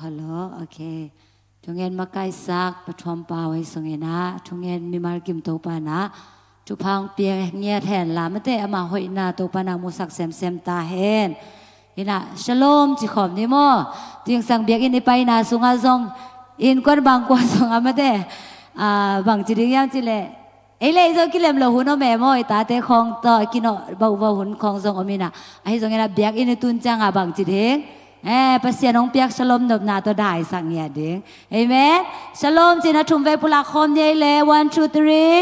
ฮัลโหลโอเคทุกเงินมาไกลซักปฐมป่าไว้สงเงินนะทุกเงินมีมากิมโตปานะทุพังเปียเงียแทนลาไม่แต่มาหอยนาโตปานามุสักเซมตาเห็นอินะชโลมจิขอมนี่โมจึงสั่งเบียกอินไปนาสุงอาซงอินกวนบางกว่าสงอาไม่แต่บางจิริยังจิเลไอ้เลยจะกิเลมเราหุ่นเอาแม่โมยตาเตะของต่อกินเอาบ่าวหุ่นของทรงอมินะไอ้ทรงเงินเบียกอินตุนจังบางจิเฮงภาษาน้องเปียกชโลมนบนาตัวได้สั่งเนี่ยเด้งเอเมนชโลมจีน่าทุ่มเวปุลาคอมเนี่ยเลย one two three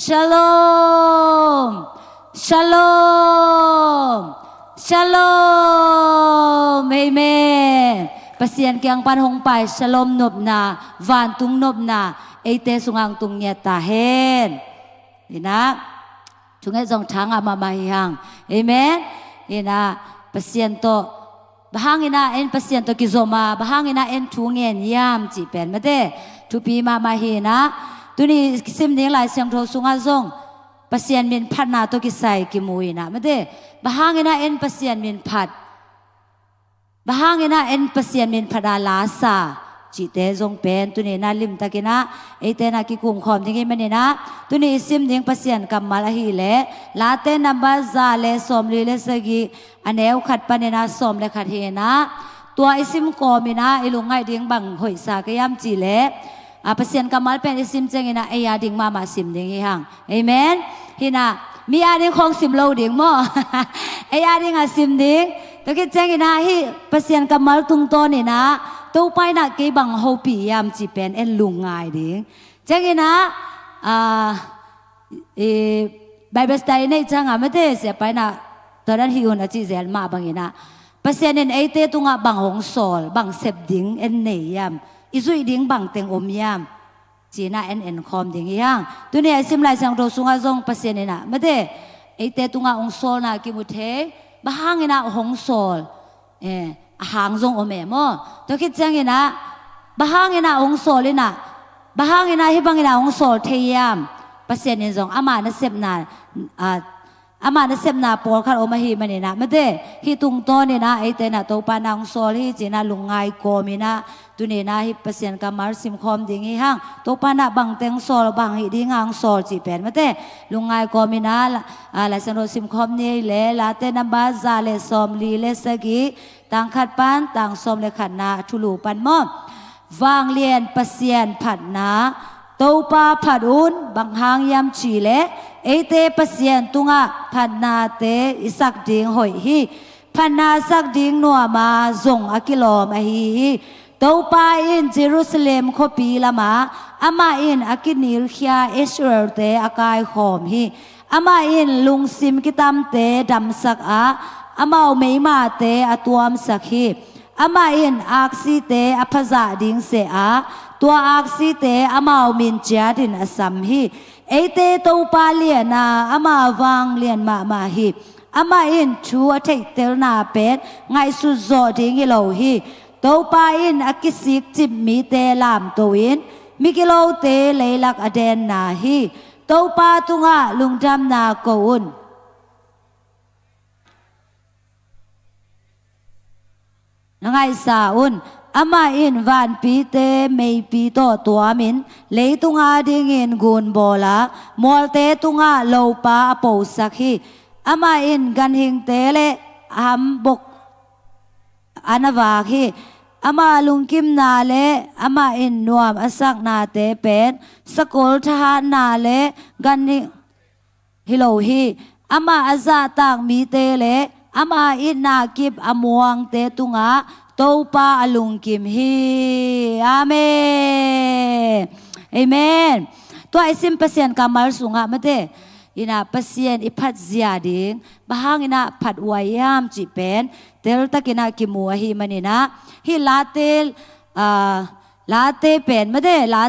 ชโลมชโลมชโลมเอเมนภาษาเกียงปันหงไปชโลมนบนาวานตุงนบนาเอเตสุงังตุงเนี่ยตาเห็นนี่นะทุกอย่างจงทั้งอามายังเอเมนนี่นะภาษาโตbahangina en pasien to kizoma bahangina en thungen yam chi pen mate thupi ma hina tuni sim ding lai siang tho sunga zong pasien min phat na to ki sai ki muina mate bahangina en pasien min phat bahangina en pasien min phada la sa chi te zong pen tuni na lim takina ete na ki kum khom ding mani na tuni sim ding pasien kamal hi le la te number za le som le sagiอันเอวขัดปนนาสมและขัดเฮนะตัวอิซิมกอมินะอิลุงไงดิ่งบังหอยสากยามจีเล่เปอร์เซ็นต์กำมัลเป็นอิซิมเจงินะเอียดิ่งมาซิมดิ่งยังเอเมนฮินะมีอาดิ่งของซิมโลดิ่งมั้งเอียดิ่งซิมดิ่งตัวคิดเจงินะฮิเปอร์เซ็นต์กำมัลตุงโตนี่นะตัวไปนะกีบังโฮปียามจีเป็นเอ็นลุงไงดิ่งเจงินะไบเบิลสไตน์ในจังอ่ะไม่ได้เสียไปนะตอนนั้นฮิวนะจีเซลมาบางอย่างนะเปอร์เซ็นต์ในไอเตตุงะบางหงสอลบางเสพดิ้งเอ็นเนียมอิสุยดิ้งบางเต็งอมยามจีน่าเอ็นคอมดิ้งยังตัวนี้ซิมไลสังโดสุงะซงเปอร์เซ็นต์นี่นะไม่ได้ไอเตตุงะหงสอลนะกิมุเทบางอย่างนะหงสอลหางซงอมเอมอตัวคิดจังอย่างนะบางอย่างนะหงสอลเลยนะบางอย่างนะฮิบางอย่างนะหงสอลเทียมเปอร์เซ็นต์นี่ซงอามานะเสพนาอามานะเซมนาปอลคันโอมาฮีมันนี่นะไม่ได้ฮีตุงโตนี่นะไอเตนะโตปานังโซลฮีจีน่าลุงไงโกมินะตุนี่นะฮีเปอร์เซ็นต์กามาร์ซิมคอมดิ่งฮีฮังโตปานะบางเต็งโซลบางฮีดิ่งฮังโซลจีเป็นไม่ได้ลุงไงโกมินะลาเซนโรซิมคอมนี่เลลาเตนับบาซาเลซอมลีเลสกีต่างขัดปันต่างสมเลขัดนาทุลูปันมอวางเลียนเปอร์เซ็นต์ผัดนาโตปาผัดอุนบางหางยำชีเลเอเตปเสียนตุงะพันนาเตอิสักดิ่งหอยฮีพันนาสักดิ่งนัวมาซงอากิโลมะฮีโตปาอินเยรูซาเล็มขปีละมาอามาอินอากินิลขียาอิสราเอลเตอากายขอมฮีอามาอินลุงซิมกิตามเตดำสักอามาเอาไม่มาเตอตัวมสักฮีอามาอินอักซีเตอภาษาดิ่งเสตัวอักซีเตอามาเอามินเจดินอสัมฮีเอเตโตปาเลียนาอามาวังเลียนมาฮีอามาอินชัวเทเตลนาเป็ดไงสุดโจดิ่งกิโลฮีโตปาอินอากิสิกจิบมีเตลามตัวอินมิกิโลเตเลยลักอเดนนาฮีโตปาตุงะลุงดำนาโกอุนนังไงสาอุนอามาอินวันปีเตไม่ปีโตตัวมินเลยตุงาดิ่งอินกุนโบลามอลเตตุงาโลปาโปสักฮีอามาอินกันหิงเตเลฮัมบกอานาวาฮีอามาลุงกิมนาเลอามาอินนวมอสักนาเตเป็นสกุลทหารนาเลกันหิฮิโลฮีอามาอาซาตังมีเตเลอามาอินนากิบอมวงเตตุงาโตปาอลุงกิมฮีอาเมนเอเมนตัวไอซิมเปอร์เซ็นต์กามาลสุงะมาเตอินาเปอร์เซ็นต์อิพัดเสียดิ่งบางอินาพัดวายามจีเป็นเตลตะกินากิมัวฮีมันนะฮีลาเตลาเตเป็นมาเตลา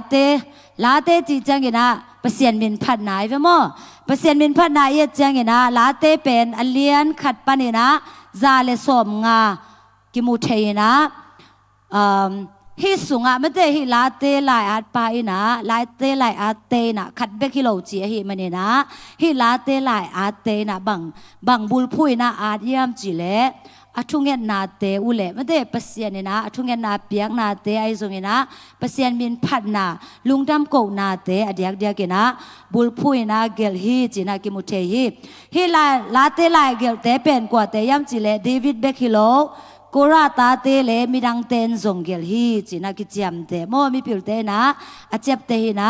เตจีจังกินาเปอร์เซ็นต์มินพัดไหนเฟมอเปอร์เซ็นต์มินพัดไหนเยจังกินาลาเตเป็นอเลียนขัดปานินะซาเลสอมงากิมุเทนะฮิสุงะไม่ได้ฮิลาเตลายอาดไปนะลายเตลายอาเตนะขัดเบกิโลจีฮิมันเนี่ยนะฮิลาเตลายอาเตนะบังบุลพุยนะอาดยามจีเล ทุงเงินนาเตอุเล่ไม่ได้เปเสียนนะทุงเงินนาเปียกนาเตไอซงนะเปเสียนมินพัดนาลุงดำโกนาเตอเดียกกันนะบุลพุยนะเกลฮีจีนะกิมุเทฮีลาเตลายเกลเตเป็นกว่าเตยำจิเลเดวิดเบคิโลกูราตาเตเลมีดังเตนซงเกลฮีจีนะกิจยมเตโมมีพิลเตนะอาเจ็บเตฮีนะ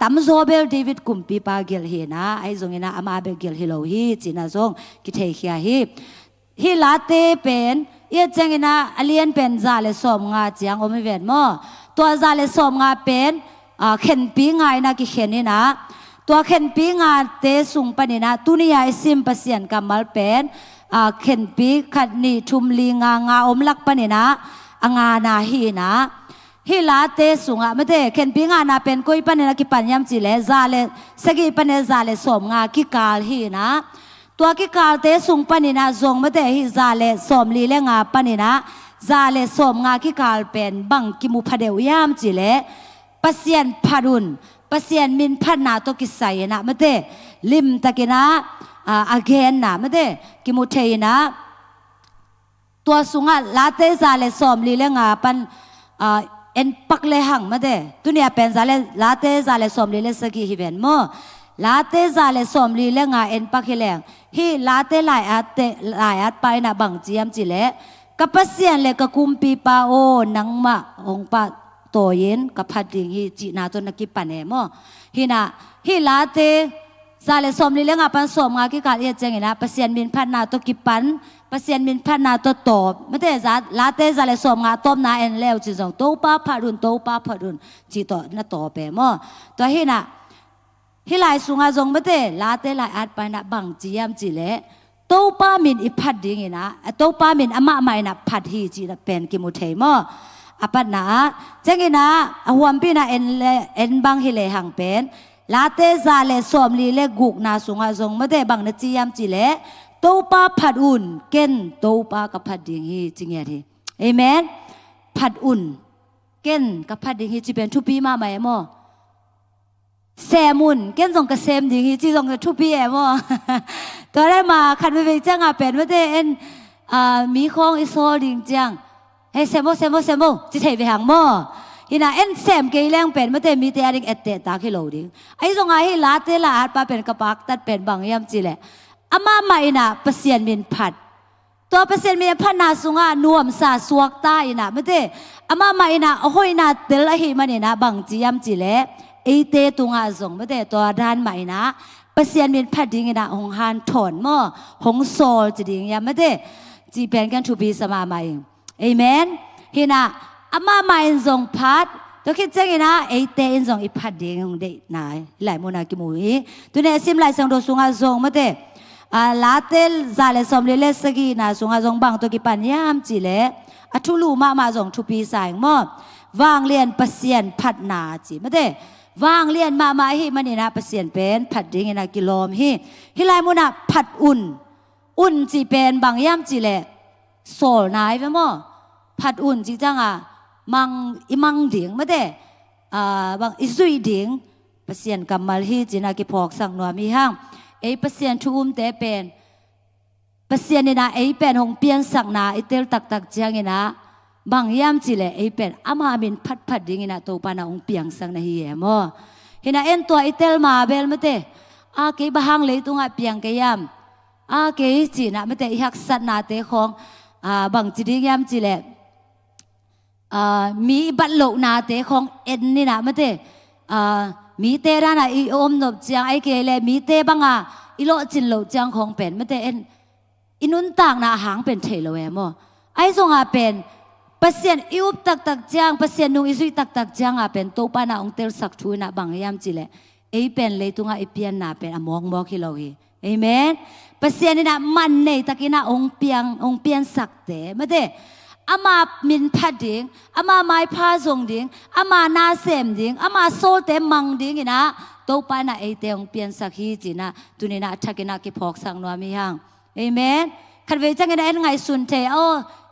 ตั้มโซเบลเดวิดกุมปีปาเกลฮีนะไอซงนะอามาเบเกลฮิโลฮีจีนะซงกิเทเคียฮีลาเตเป็นเอียจังนะอเลียนเป็นซาเลสอมงาจียงอมิเวนโมตัวซาเลสอมงาเป็นเข็นปีงายนะกิเข็นนี่นะตัวเข็นปีงาเตสุงปนินะตุนิยาซิมเปเซียนกัมมัลเป็นเข็นปีขัดนี่ชุมลีงอมลักปนินะงานาฮีนะฮิลาเตสุงไม่ได้เข็นปีงานาเป็นกุยปนินะกิปัญญามจิเลซาเลสกิปนิซาเลสอมงากิกาลฮีนะตัวกิกาลเตสุงปนินะซงไม่ได้ฮิซาเลสอมลีเลงาปนินะซาเลสอมงากิกาลเป็นบังกิมุพเดวยามจิเลปัสยันพารุนปัสยันมินพันนาตกิสายนะไม่ได้ลิมตะกินะอาเกนนะไม่ได้กิมุเทยนะตัวสุงะลาเตซาเลสอมลีเลงาปันเอ็นปักเลหังไม่ได้ตุเนียเป็นซาเลลาเตซาเลสอมลีเลสกีฮิเวนโมลาเตซาเลสอมลีเลงาเอ็นปักฮิเลงฮีลาเตหลายอัดไปนะบังเจียมจิเลกับปัสยันเลกกุมปีปาโอนังมะองปะตัวเย็นกับพัดดิ่งฮีจีนาตัวนักกิปันเอโมฮีลาเตซาเลสอมลีเลงาปันสอมงากิกาเอเจงนะปัสยันมินพันนาตัวกิปันปัสยันมินพันนาตัวตบไม่ได้ลาเตซาเลสอมงาต้มนาเอ็นเลวจีจงโตป้าพารุนโตป้าพารุนจีต่อนาต่อเปโมตัวฮีน่ะฮิลายสุงาจงไม่ได้ลาเตลายอัดไปนะบังจียมจีเลโตป้ามินอิพัดดิ่งนะโตป้ามินอามาไม่นะพัดฮีจีนะเป็นกิมุเทโมอปัดนะจังกินะอวมปีนะเอ็นบังฮิเลหังเป็นลาเตซาเลสอมลีเลกุกนาสุงาจงไม่ได้บังนะจียมจีเลโตป้าพัดอุ่นเก่นโตป้ากับพัดดิ่งฮีจริงอย่างที่เอเมนพัดอุ่นเก่นกับพัดดิ่งฮีจีเป็นทุปีมาไหมโมเซมุนเก่นส่งกับเซมดิ่งฮีจีส่งกับทุปีเอโมตัวได้มาคันไปจังอ่ะเป็นไม่ได้เอ็นมีของอิโซดิ่งจังเฮ้เซมโมจิเทไปหางโมฮินาเอ็นเซมเกยแรงเป็นไม่ได้มีแต่อะไรเอตเตตาคิโลดิ่งไอ้ส่งไอ้ลาเตลาอัดปาเป็นกระปักตัดเป็นบางยามจีแหละอามาไม่นะเปเซียนมินพัดตัวเปเซียนมินพัดนาสุงานวมซาสวกตาอินะไม่ได้อามาไม่นะโอ้ยนะเตลหิมันนะบางจียามจีแหละไอเตตุงอาจงไม่ได้ตัวด้านใหม่นะเปเซียนมินพัดดิ่งนะหงฮันถอนหม้อหงโซลจีดิ่งยังไม่ได้จีเป็นกันทุบีสมาใหม่เอเมนฮินะอามาไม่จงพัดตัวคิดจังนะไอเตนจงอิพัดดิ่งหงเด็กนายหลายโมนากิมุยตัวเนี่ยซิมหลายสังโดสุงอาจงไม่ได้ลาเตลซาเลสอมเลเลสกีนาสุงอาจงบังตัวกิปัญญามจีเลอทุลูมาจงทุปีสายมอวางเลียนเปเซียนพัดนาจีไม่ได้วางเลียนมาฮิมันนี่นะเปเซียนเป็นพัดดิ่งนะกิโลมฮิลายมุนะพัดอุ่นจีเป็นบางยามจีเลโซลนายไปมอพัดอุ่นจีจังมังดิ่งไม่ได้บางอิสุยดิ่งเปเซียนกัมมัลฮีจีนะกิพอกสังนัวมีห้างไอ้เปเซียนทุ่มเตเป็นเปเซียนนี่นะไอ้เป็นหงเปียนสักนาไอ้เตลตักเจียงนี่นะบางยามจีเลไอ้เป็นอามามินพัดดิ่งนี่นะตัวปานาหงเปียงสักนาฮีเอโมเห็นนะเอ็นตัวไอ้เตลมาเบลไม่ได้เกยบางเลยตัวเปียงเกยามเกยจีนะไม่ได้หักสัตนาเตของบางจีดิ่งยามจีเลมีบัตรโลนาเตของเอ็นนี่นะไม่ได้มีเตระนะอีอมนบเจียงไอเกเลมีเตบังอีโลจินโลเจียงของเป็นไม่ได้เอ็นอินุนต่างนะหางเป็นเทโลเอโมไอทรงเป็นเปอร์เซ็นต์อิวตักเจียงเปอร์เซ็นต์นุ่งอิสุยตักเจียงเป็นโตปานาองเตลสักทุยนะบางยามจิเลไอเป็นเลยตุงไอเปียนนะเป็นมองฮิโลฮีเอเมนเปอร์เซ็นต์นี่นะมันในตะกี้นะองเปียนสักเตไม่ได้อามามินพัดดิ่งอามาไม้พาทรงดิ่งอามานาเซมดิ่งอามาโซเตมังดิ่งนะโตปานะไอเตงเปียนสักฮีจีนะตุนีนะทักกินะกิพอกสังนัวมีหังเอเมนคันเวจังกันไงสุนเทอ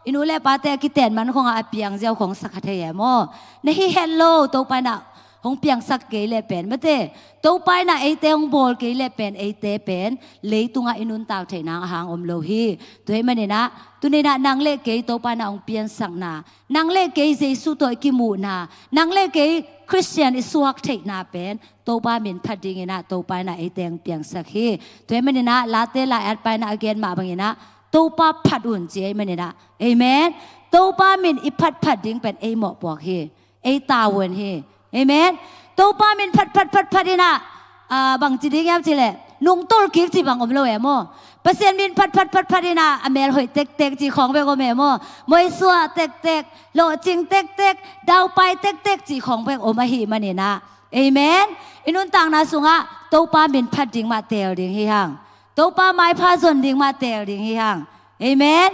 อินุเลปาเตกิเตนมันคงอาเปียงเจ้าของสักเทียโมนี่เฮลโลโตปานะ หงเปียงสักเกเลเป็นมาเตตัวไปนะไอเตหงบอลเกเลเป็นไอเตเป็นเลยตุงอินุนตาวเทนางหางอมโลหีตัวเห็นมันเนี่ยนะตัวเนี่ยนะนางเล่เกตัวไปนะหงเปียงสักนานางเล่เกเจสุตัวกิมูนานางเล่เกคริสเตียนอิสวกเทนาเป็นตัวไปมินพัดดิ้งนะตัวไปนะไอเตงเปียงสักฮีตัวเห็นมันเนี่ยนะลาเตลาแอดไปนะอเกนมาบางอย่างนะตัวไปพัดอุ่นเจมันเนี่ยนะเอเมนตัวไปมินอิพัดดิ้งเป็นไอหมอกบอกฮีไอตาวนฮีเอเมนตัวป้ามินพัดนะบางจีดีแง่จีเล่นุ่งตุลกิกจีบางอมโลเอโมเปอร์เซ็นต์มินพัดนะอเมริกาเต็กจีของเบกอเมโมมวยสัวเต็กโลจิงเต็กดาวไปเต็กจีของเบกอมาฮีมันนี่นะเอเมนอินุนต่างนาสุงะตัวป้ามินพัดดิ่งมาเตลดิ่งฮีฮังตัวป้าไม้พาส่วนดิ่งมาเตลดิ่งฮีฮังเอเมน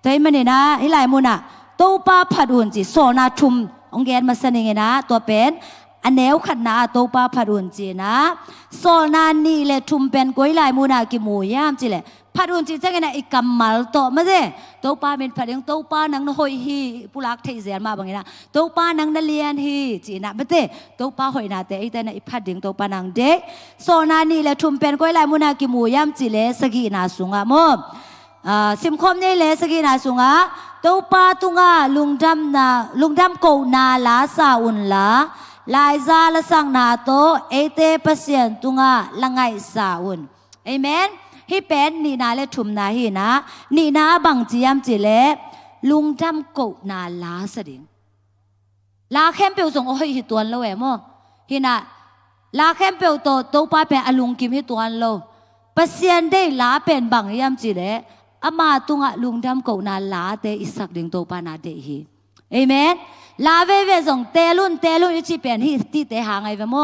ใจมันนี่นะฮิไลมุนะตัวป้าพัดอุ่นจีโซนาชุมองเกนมาสนิงนะตัวเป็นอันเนวขันนาตัวป้าพัดอุ่นจีนะโซนานี่เลยชุมเป็นก้อยลายมูนากิมูยามจีเลยพัดอุ่นจีจะไงนะอีกำมัลโตมาเด้ตัวป้าเป็นพัดยังตัวป้านังนหอยฮีผู้รักเทเสียมาบางอย่างนะตัวป้านังนเลียนฮีจีนะมาเด้ตัวป้าหอยนาเตอีแต่นะอีพัดยังตัวป้านังเด็กโซนานี่เลยชุมเป็นก้อยลายมูนากิมูยามจีเลยสกีนาสุงะโมสิมคมนี่เลยสกีนาสุงะตัวป้าตุงะลุงดำกูนาลาซาอุนลาลายซาละสังนาโตเอเตเปเซียนตุงะละไงซาอุนเอเมนฮิเป็นนี่นาเลชุมนาฮีนะนี่นาบังจียมจีเลลุงดำกูนาลาสดิงลาเข้มเปียวส่งโอ้ยฮิตวนโลเอโมฮินะลาเข้มเปียวโตตัวป้าเป็นอลุงกิมฮิตวนโลเปเซียนได้ลาเป็นบังยามจีเลอามาตุงะลุงดำกูนาลาเตอิสักดิงตัวป้านาเดฮีเอเมนลาเวส่งเตลุนยุจิเป็นที่ตีเตหางไงวะโม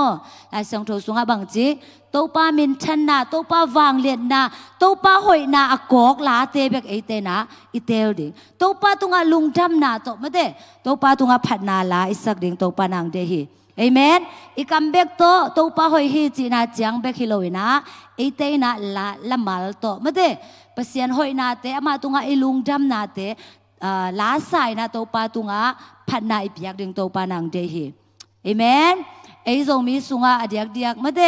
ลายส่งโทสุงะบังจีตัวป้ามินชันนาตัวป้าวางเลียนนาตัวป้าหอยนาอกอกลาเตเบกเอเตนาอิเตลดิตัวป้าตุงะลุงดำนาตัวมาเดตัวป้าตุงะผัดนาลาอิสักดิงตัวป้านางเดฮีเอเมนอีกัมเบกตัวป้าหอยฮีจีนาจังเบกฮิโลวินาเอเตนาละมัลโตมาเดเปเซียนหอยนาเตอามาตุงะไอลุงดำนาเตลาสายนะตัวป้าตุงะพันนายเปียกดึงตัวปานังเดฮีเอเมนไอ้ทรงมีสุงะเดียกมาเด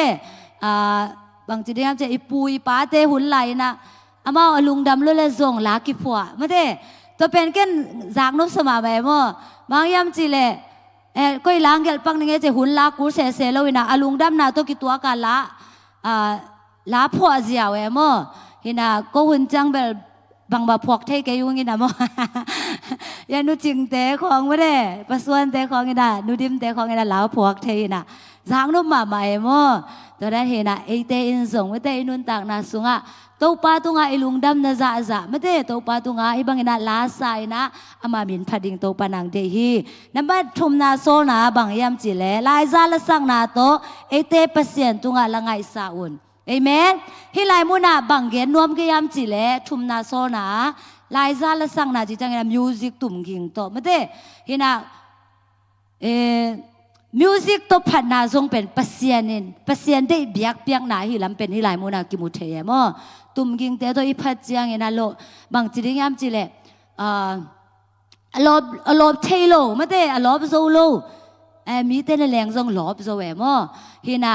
บางทีเดียมจะอีปุยป้าเตหุ่นไหลนะอามาลุงดำลุเลซงลากิพัวมาเดตัวเป็นกันจากนุสมาแบบมั้งบางยามจีเลก็อีหลังเกลปังนึงจะหุ่นลากูเสเลวินะลุงดำนาตัวกิตัวกันลาพัวเสียวมั้งฮินะก็หุ่นจังเบลบางบาพวกเทกยุ่งงี้นะมั้งยานุจิงเตะของไม่ได้ประสวนเตะของงี้นะนุดิมเตะของงี้นะแล้วพวกเทนะจางนุ่มมาใหม่มั้งตอนนั้นเห็นนะไอเตอินส่งไม่เตอินุนต่างนาสุงะตัวป้าตุงะไอลุงดำนาจะไม่เตตัวป้าตุงะไอบางงี้นะลาสายนะอามามินพัดดิงตัวปานังเดฮีนั่นบ้านทุ่มนาโซนาบางยามจีเล่ลายซาละสังนาโตไอเตเปเซียนตุงะละไงสาอุนเอเมนฮิไลมุนาบังเกนนวมกยามจีเล่ทุมนาโซนาลายซาละสังนาจิจังนะมิวสิกตุ่มกิงโตไม่ได้ฮินามิวสิกตัวพันนาทรงเป็นเปเซียนได้เบียกนาฮิลำเป็นฮิไลมุนากิมุเทียมอตุ่มกิงเตตัวอีพัดจียงเงินโลบางจีดิยามจีเล่ลบเทโลไม่ได้ลบโซโลมีเต้นแรงทรงลบโซเอมอฮินา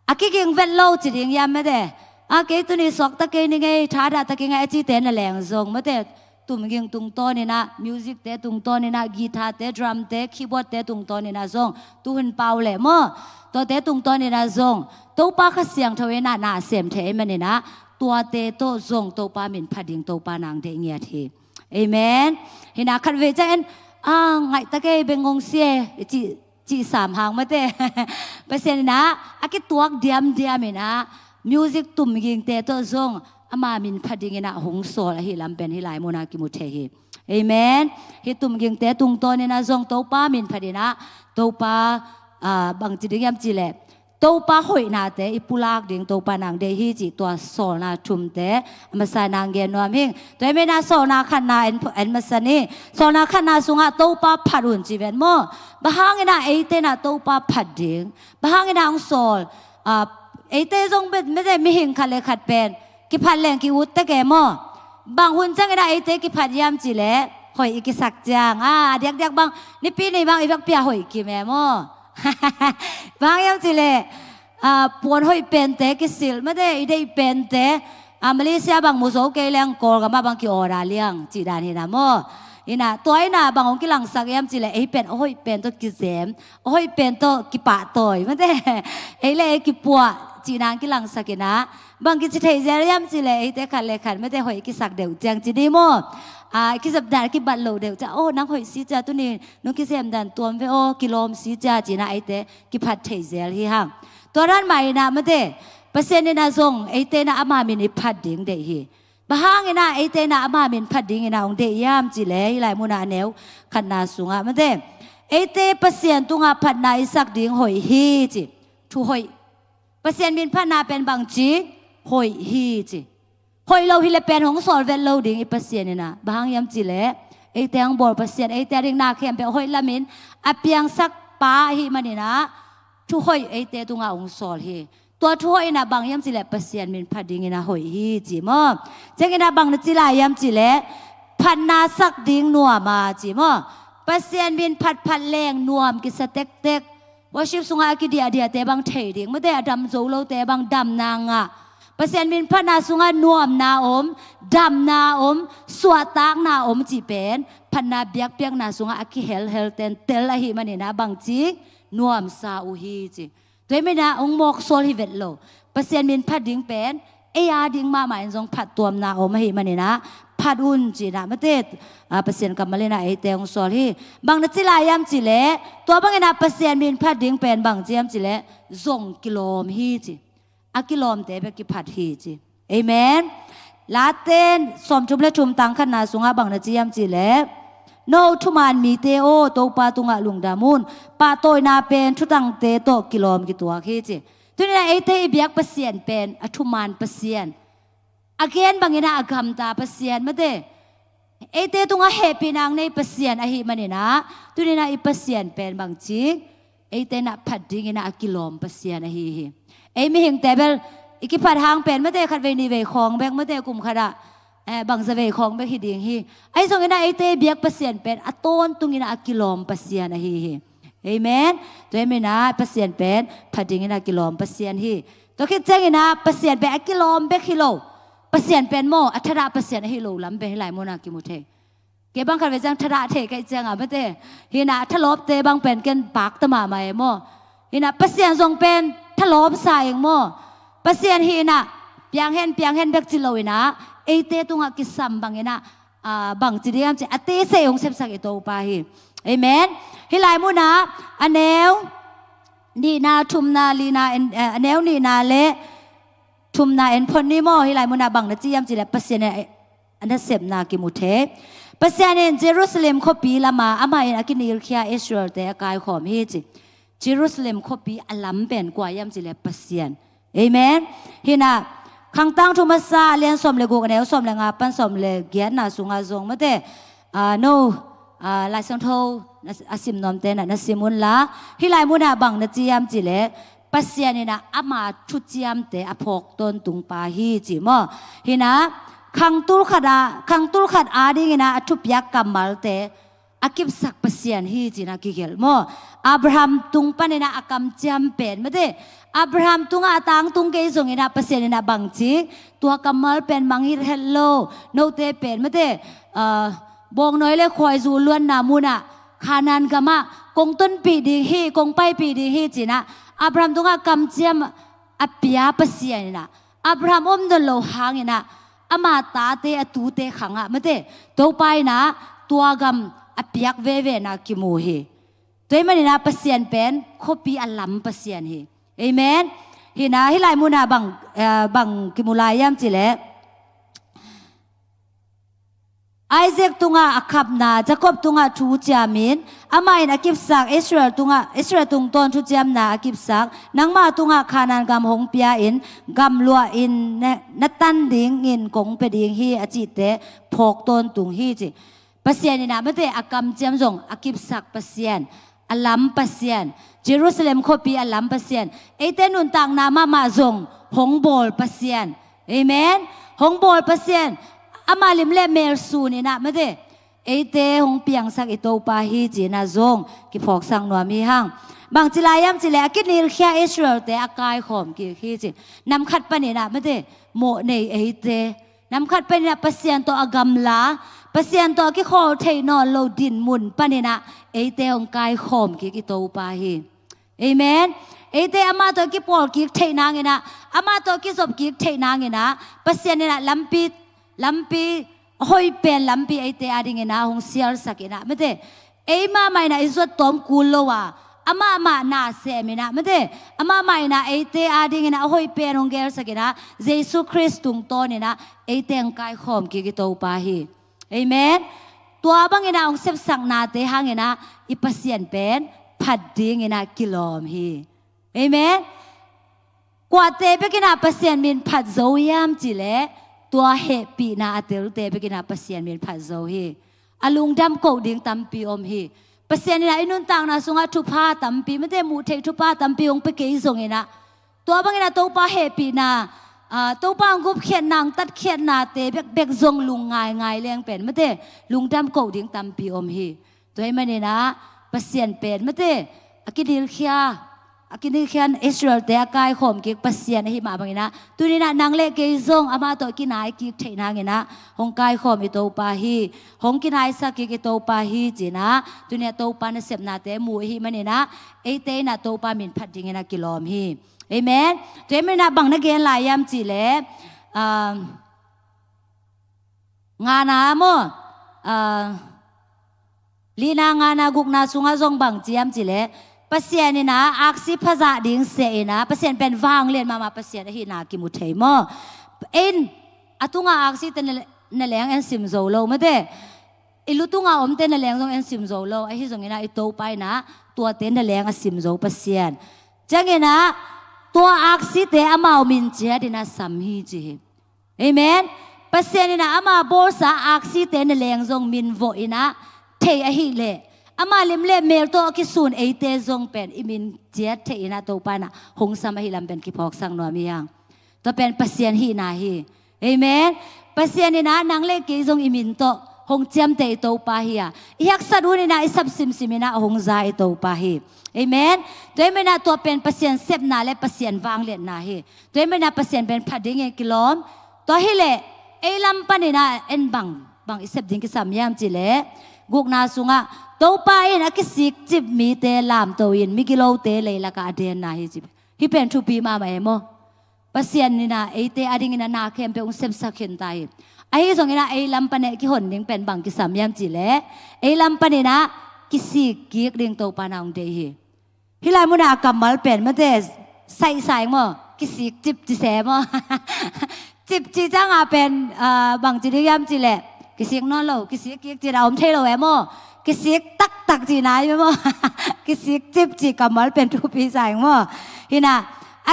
อากิกิงเวลโลจีดิยามไม่ได้อาเกตุนี่สอกตะเกนี่ไงชาดาตะเกงไอจีเต้นแรงทรงไม่ได้ตุ่มกิงตุงโตนี่นะมิวสิกเตตุงโตนี่นะกีตาร์เตดรัมเตคีย์บอร์ดเตตุงโตนี่นะทรงตุหันเปล่าเลยมั้งตัวเตตุงโตนี่นะทรงตัวป้าก็เสียงทเวน่าเสียมเทมันนี่นะตัวเตโตทรงตัวป้ามินพัดดิงตัวป้านางเดเงียทีเอเมนเห็นนะคันเวจันไงตะเกยเป็นงงเสียจีสามหางมาเตะเปอร์เซ็นต์นะอากิตัวเดียมนะมิวสิกตุ่มกิงเตตัวทรงอามามินพัดดิงนะหงโซลฮิลำเป็นฮิไลโมนากิมุเทฮีเอเมนฮิตุ่มกิงเตตุงโตนี่นะทรงตัวป้ามินพัดดินะตัวป้าบางจีดิยามจีเล่ตัวป้าหอยนาเตอีปุลากดิ่งตัวป้านางเดฮีจีตัวโซนาชุมเตมาสานางเกนวามหิงตัวไม่น่าโซนาขันนาเอ็นมาสนีโซนาขันนาสุงะตัวป้าพัดหุ่นจีเวนโมบ้างเงินเอเตน่ะตัวป้าพัดดิ่งบ้างเงินองโซลเอเตทรงเป็นไม่ได้มีหิงขัดเลยขัดเป็นกิพัดแรงกิวุตตะแกโมบางหุ่นจังเงินเอเตกิพัดยามจีเล่หอยอีกิสักจางเด็กบางนี่ปีนี้บางอีกเปียหอยกิแม่โม บางยามจิเลปวนหอยเป็นเตกิสิลไม่ได้เป็นเตมาเลเซียบางมุสโอเกลียงกอลกับมาบางกิโอราเลียงจีดานเห็นนะโมอินะตัวไอ้น่ะบางองกิลังสักยามจิเลเป็นโอ้ยเป็นตัวกิเซมโอ้ยเป็นตัวกิปะตอยไม่ได้เลยกิปัวจีนางกิลังสักนะบางกิจิเทเจยามจิเลเตขันเลยขันไม่ได้หอยกิสักเดียวจังจีดีโมกิสับดากิบัตโลเดียวจะโอ้นังหอยสีจ้าตัวนี้นุกิเซมดันตัวเวโอกิโลมสีจ้าจีน่าเตกิพัดเทเจลฮีฮังตัวนั้นใหม่นะไม่ได้เปอร์เซ็นต์น่ะส่งเตน่ะอามามินพัดดิ่งเดียบางน่ะเตน่ะอามามินพัดดิ่งน่ะองเดียมจิเลหลายมุนาเนวขันนาสุงะไม่ได้เตเปอร์เซ็นต์ตุงะพัดนาอิสักดิ่งหอยฮีจิทุหอยเปอร์เซ็นต์มินพัดนาเป็นบางจีหอยฮีจิหอยเราฮิเลเป็นของสอลเวลเราดิ่งเปอร์เซ็นต์น่ะบางยามจิเลเตงบอลเปอร์เซ็นต์เตดิ่งนาเข้มเป็นหอยละมินอเปียงสักป้าฮีมันนี่นะทุหอยเตตุงะองสอลฮีตัวทุยนะบางยามจิเลเปอร์เซ็นต์มินพัดดิ่งนะหอยฮีจิมอเจงนะบางนจิลายามจิเลพันนาสักดิ่งนัวมาจิมอเปอร์เซ็นต์มินพัดแรงนัวมกิสเต็กว่าชิบสุงอากิเดียเตบางเทดิ่งไม่ได้ดำโจโลเตบางดำนางะเปอร์เซ็นต์มินพันนาสุงานัวมนาอมดำนาอมสวตากนาอมจิเป็นพันนาเบียกเปียกนาสุงอากิเฮลเตนเตลละหิมันนี่นะบางจินัวมซาอุฮีจิตัวไม่นะองมอกโซลฮิเวตโลเปอร์เซ็นต์มินพัดดิ่งเป็นดิ่งมาหมายถึงพัดตัวนาอมหิมันนี่นะพัดอุ่นจีนะไม่ได้เปอร์เซ็นต์กับมาเลนะเตองโซลฮีบางนัดจิลายามจิเลตัวบางนะเปอร์เซ็นต์มินพัดดิ่งเป็นบางจียามจิเล2 กิโลมฮีจิกิโลมเตเบกิพัดฮีจิเอเมนลาเต้นสมจุบและชุมตังขนาสุงาบางนัดจียามจิเลโนทุมานมีเตโอโตปาตุงะลุงดามุนปาโตยนาเป็นทุตังเตโตกิโลมกิตัวขี้จิทุนี่นะเตเบียกเปอร์เซ็นต์เป็นทุมานเปอร์เซ็นต์againบางอย่างอากามตาเปอร์เซ็นต์ไม่ได้เตตุงะเฮปีนางในเปอร์เซ็นต์มันนี่นะทุนี่นะเปอร์เซ็นต์เป็นบางจีเตน่ะพัดดิ่งนะกิโลมเปอร์เซ็นต์ไม่เห็นแต่เบลอีกพัดหางเป็นไม่ได้ขัดเวนีเวคองแบงไม่ได้กุมขดาบางสเวของเบกฮิดิ่งฮีส่งกันนะเตเบียกเปอร์เซ็นต์เป็นต้นตุงินะกิโลมเปอร์เซ็นต์เอเมนตัวไม่นะเปอร์เซ็นต์เป็นพัดดิ่งนะกิโลมเปอร์เซ็นต์ตัวคิดเจงินะเปอร์เซ็นต์เป็นกิโลมเบกฮิโลเปอร์เซ็นต์เป็นโมอัฐราเปอร์เซ็นต์ฮิโลล้ำเป็นหลายโมนากิมุเทเก็บบางคันไปจังธราเทกันจังไม่ได้ฮินะทะลบเตบางเป็นกันปากตมาไม่โมฮินะเปอร์เซ็นต์ส่งเป็นทะลบใส่โมเปอร์เซ็นต์ฮินะเปียงเห็นเบกจิโลวินะเตตุงกิสัมบางเงนะบางจีเดียมจะเตเสยงเสพสักตัวไปเอเมนฮิลายมุนะอันเนวนี่นาทุมนาลีนาอันเนวนี่นาเลทุมนาเอ็นพนิโมฮิลายมุนะบางนัจียมจีเลเปอร์เซ็นต์อันนั้นเสพนากิมุเทเปอร์เซ็นต์เยรูซาเล็มขบีละมาอามาอินอากินิลคียาอิสราเอลเตะกายขอมฮิจิเยรูซาเล็มขบีอัลลัมเป็นกว่ายมจีเลเปอร์เซ็นต์เอเมนฮินะขังตั้งทุมาซาเลียนสมเลกูกันเอวสมเลงาปันสมเลเกียรนาสุงาจงมาเตโนลายสังโทอาซิมนอมเตนะนัสิมุนละฮิลายมุนาบังนัจียมจิเลปัสยานินะอามาชุจียมเตอพกตนตุงปาฮีจิมอฮินะขังตุลขัดอาดิงินะทุบยักกัมมัลเตอากิบสักปัสยานฮีจินะกิเกลมออับราฮัมตุงปันนะอากำจำเป็นมาเตอับราฮัมตุงอาตังตุงเกยส่งอินะเปอร์เซ็นต์อินะบางจีตัวกัมมัลเป็นมังฮิรเฮลโลโนเตเป็นมาเตบงน้อยเลยคอยจูล้วนนามุนะขานานกามะกงต้นปีดีฮีกงไปปีดีฮีจีนะอับราฮัมตุงอากำจำอภิยาเปอร์เซ็นต์อินะอับราฮัมอมเดลโลหางอินะอามาตาเตอตูเตขังอะมาเตตัวไปนะตัวกำอภิยักเวเวนะกิมูฮีตัวมันนี่นะเปอร์เซ็นต์เป็นคบีอัลลัมเปอร์เซ็นต์ฮีเอเมนฮินะฮิลายมุนาบังกิมุลายามจิเลไอเซกตุงะอักขับนาจะกบตุงะทูจามินอามาอินอากิบสักอิสราเอลตุงตอนทูจามนาอากิบสักนังมาตุงะขานันกำหงเปียอินกำลัวอินนัตันดิงอินกงเปดิงฮีอจิเตพกตนตุงฮีจิเปอร์เซ็นต์นี่นะไม่ได้อากำจามจงอากิบสักเปอร์เซ็นต์อัลลัมเปอร์เซ็นต์เยรูซาเล็มขบีอัลลัมเปอร์เซ็นต์เตนุนต่างนามาจงหงโบลเปอร์เซ็นต์เอเมนหงโบลเปอร์เซ็นต์อามาลิมเลเมลซูนี่นะไม่ได้ เตหงเปียงสักอิโตปาฮีจีน่าจงกิพอกสังนัวมีหังบางจิลายามจิเลอกินิลเขียอิสราเอลเตอากายขอมกิฮีจีนำขัดปนินะไม่ได้โมในเตนำขัดปนินะปัสยันตัวอากำลาปัสยันตัวกิขอเทนอนโลดินมุนปนินะเตหงกายขอมกิอิโตปาฮีเอเมนเตอามาตัวกิปอลกิเทนางเงนะอามาตัวกิศพกิเทนางเงนะปัสยันนี่นะลัมปีหอยเป็นลำปีเตอาดิเงนะหงเสียร์สักนะไม่ได้มาไม่นะอิสวดตอมกุลโลวะอามานาเสมินะไม่ได้อามาไม่นะเตอาดิเงนะหอยเป็นหงเกลสักนะเยซูคริสต์ตุงโตเนี่ยนะเตงกายขอมกิกิโตปาฮีเอเมนตัวบางเงนะหงเสพสังนาเตหังเงนะอิปัสยันเป็นพัดดิเงนะกิโลมฮีเอเมนกว่าเตไปกินอาปัสยันมินพัดโซยามจิเลตัวเฮปีนาเตลเตไปกินอาปัสยันมินพัดโซฮีอลุงดำโกดิ่งตัมปีอมฮีปัสยันนี่นะอินุนต่างนะสุงาทุพาตัมปีไม่ได้มูเททุพาตัมปีองไปเกยส่งเองนะตัวบางนะตัวป้าเฮปีนาตัวป้างกุบเขียนนางตัดเขียนนาเตเบกซงลุงง่ายเลี้ยงเป็นไม่ได้ลุงดำโกดิ่งตัมปีอมฮีตัวให้มันนี่นะปัสยันเป็นไม่ได้กินดิลเคียกินที่เขียนอิสราเอลแต่กายข่มกิกปัสยานะฮิมาบางนะตัวนี้นะนางเล็กเกยซงอามาตัวกินไหนกิกเทนางนะหงกายข่มอิโตปาฮีหงกินไหนสักกิกอิโตปาฮีจีนะตัวนี้โตปานเสพนาเตมูฮีมันนี่นะเตนะโตปามินพัดจิงนะกิโลมฮีเอเมนตัวนี้นะบางนักเรียนหลายยามจีเล่งานาโมลีนางานากุกนาสุงาซงบางจียามจีเล่ปัสยานี่นะอักษิภาษาดิ่งเสียนะปัสยาเป็นวางเรียนมาปัสยาที่นากิมุทัยมอตุงาอักษิเตนนั่นแหละเอ็นซิมโซโลไม่ได้ลุตุงาอมเตนนั่นแหละต้องเอ็นซิมโซโลที่ตรงนี้นะโตไปนะตัวเตนนั่นแหละซิมโซปัสยาจังเงนะตัวอักษิเตอามาอมินเจดินะสัมฮีจีเอเมนปัสยานี่นะอามาบอสาอักษิเตนั่นแหละต้องมินโวอินะเทอหิเลอามาลิมเล่เมลโตกิสูนเตซงเป็นอิมินเจียเทอินาโตปานะหงสมาฮิลัมเป็นกิพอกสังนัวมียังตัวเป็นปัสยันฮีนาฮีเอเมนปัสยันนี่นะนางเล็กกิซงอิมินโตหงเจียมเตโตปาฮีอะอยากสัตว์นี่นะอิสับซิมซิมินะหงใจโตปาฮีเอเมนตัวเองไม่น่าตัวเป็นปัสยันเซบนาและปัสยันวางเลียนนาฮีตัวเองไม่น่าปัสยันเป็นพัดดิ้งกิโลมตัวฮิเลลัมปานี่นะเอ็นบังอิสับดิ้งกิสามยามจิเลกุกนาสุงะตัวไปนะกิสิกจิบมีเตลามตัวยินมิกิโลเตเลยละกาเดนนาฮิจิบฮิเป็นทุปีมาไหมโมปัสยันนี่นะเตอดิ่งนะนาเข้มเป็นองเซมสักเห็นตายส่งนี่นะลัมปะเนกิหนดิ่งเป็นบังกิสามยามจิเลลัมปะนี่นะกิสิกกิกดิ่งตัวปานาองเดฮิฮิลายมุนากำมัลเป็นมาเตใส่โมกิสิกจิบจิเสโมจิบจิจังอาเป็นบังจิริยามจิเลกิสิกนอนโลกิสิกกิกจิเราอมเทโลเอโมกิสิกตักจีนายไหมโมกิสิกจิบจีกำมัลเป็นทุปีใส่โมฮินะ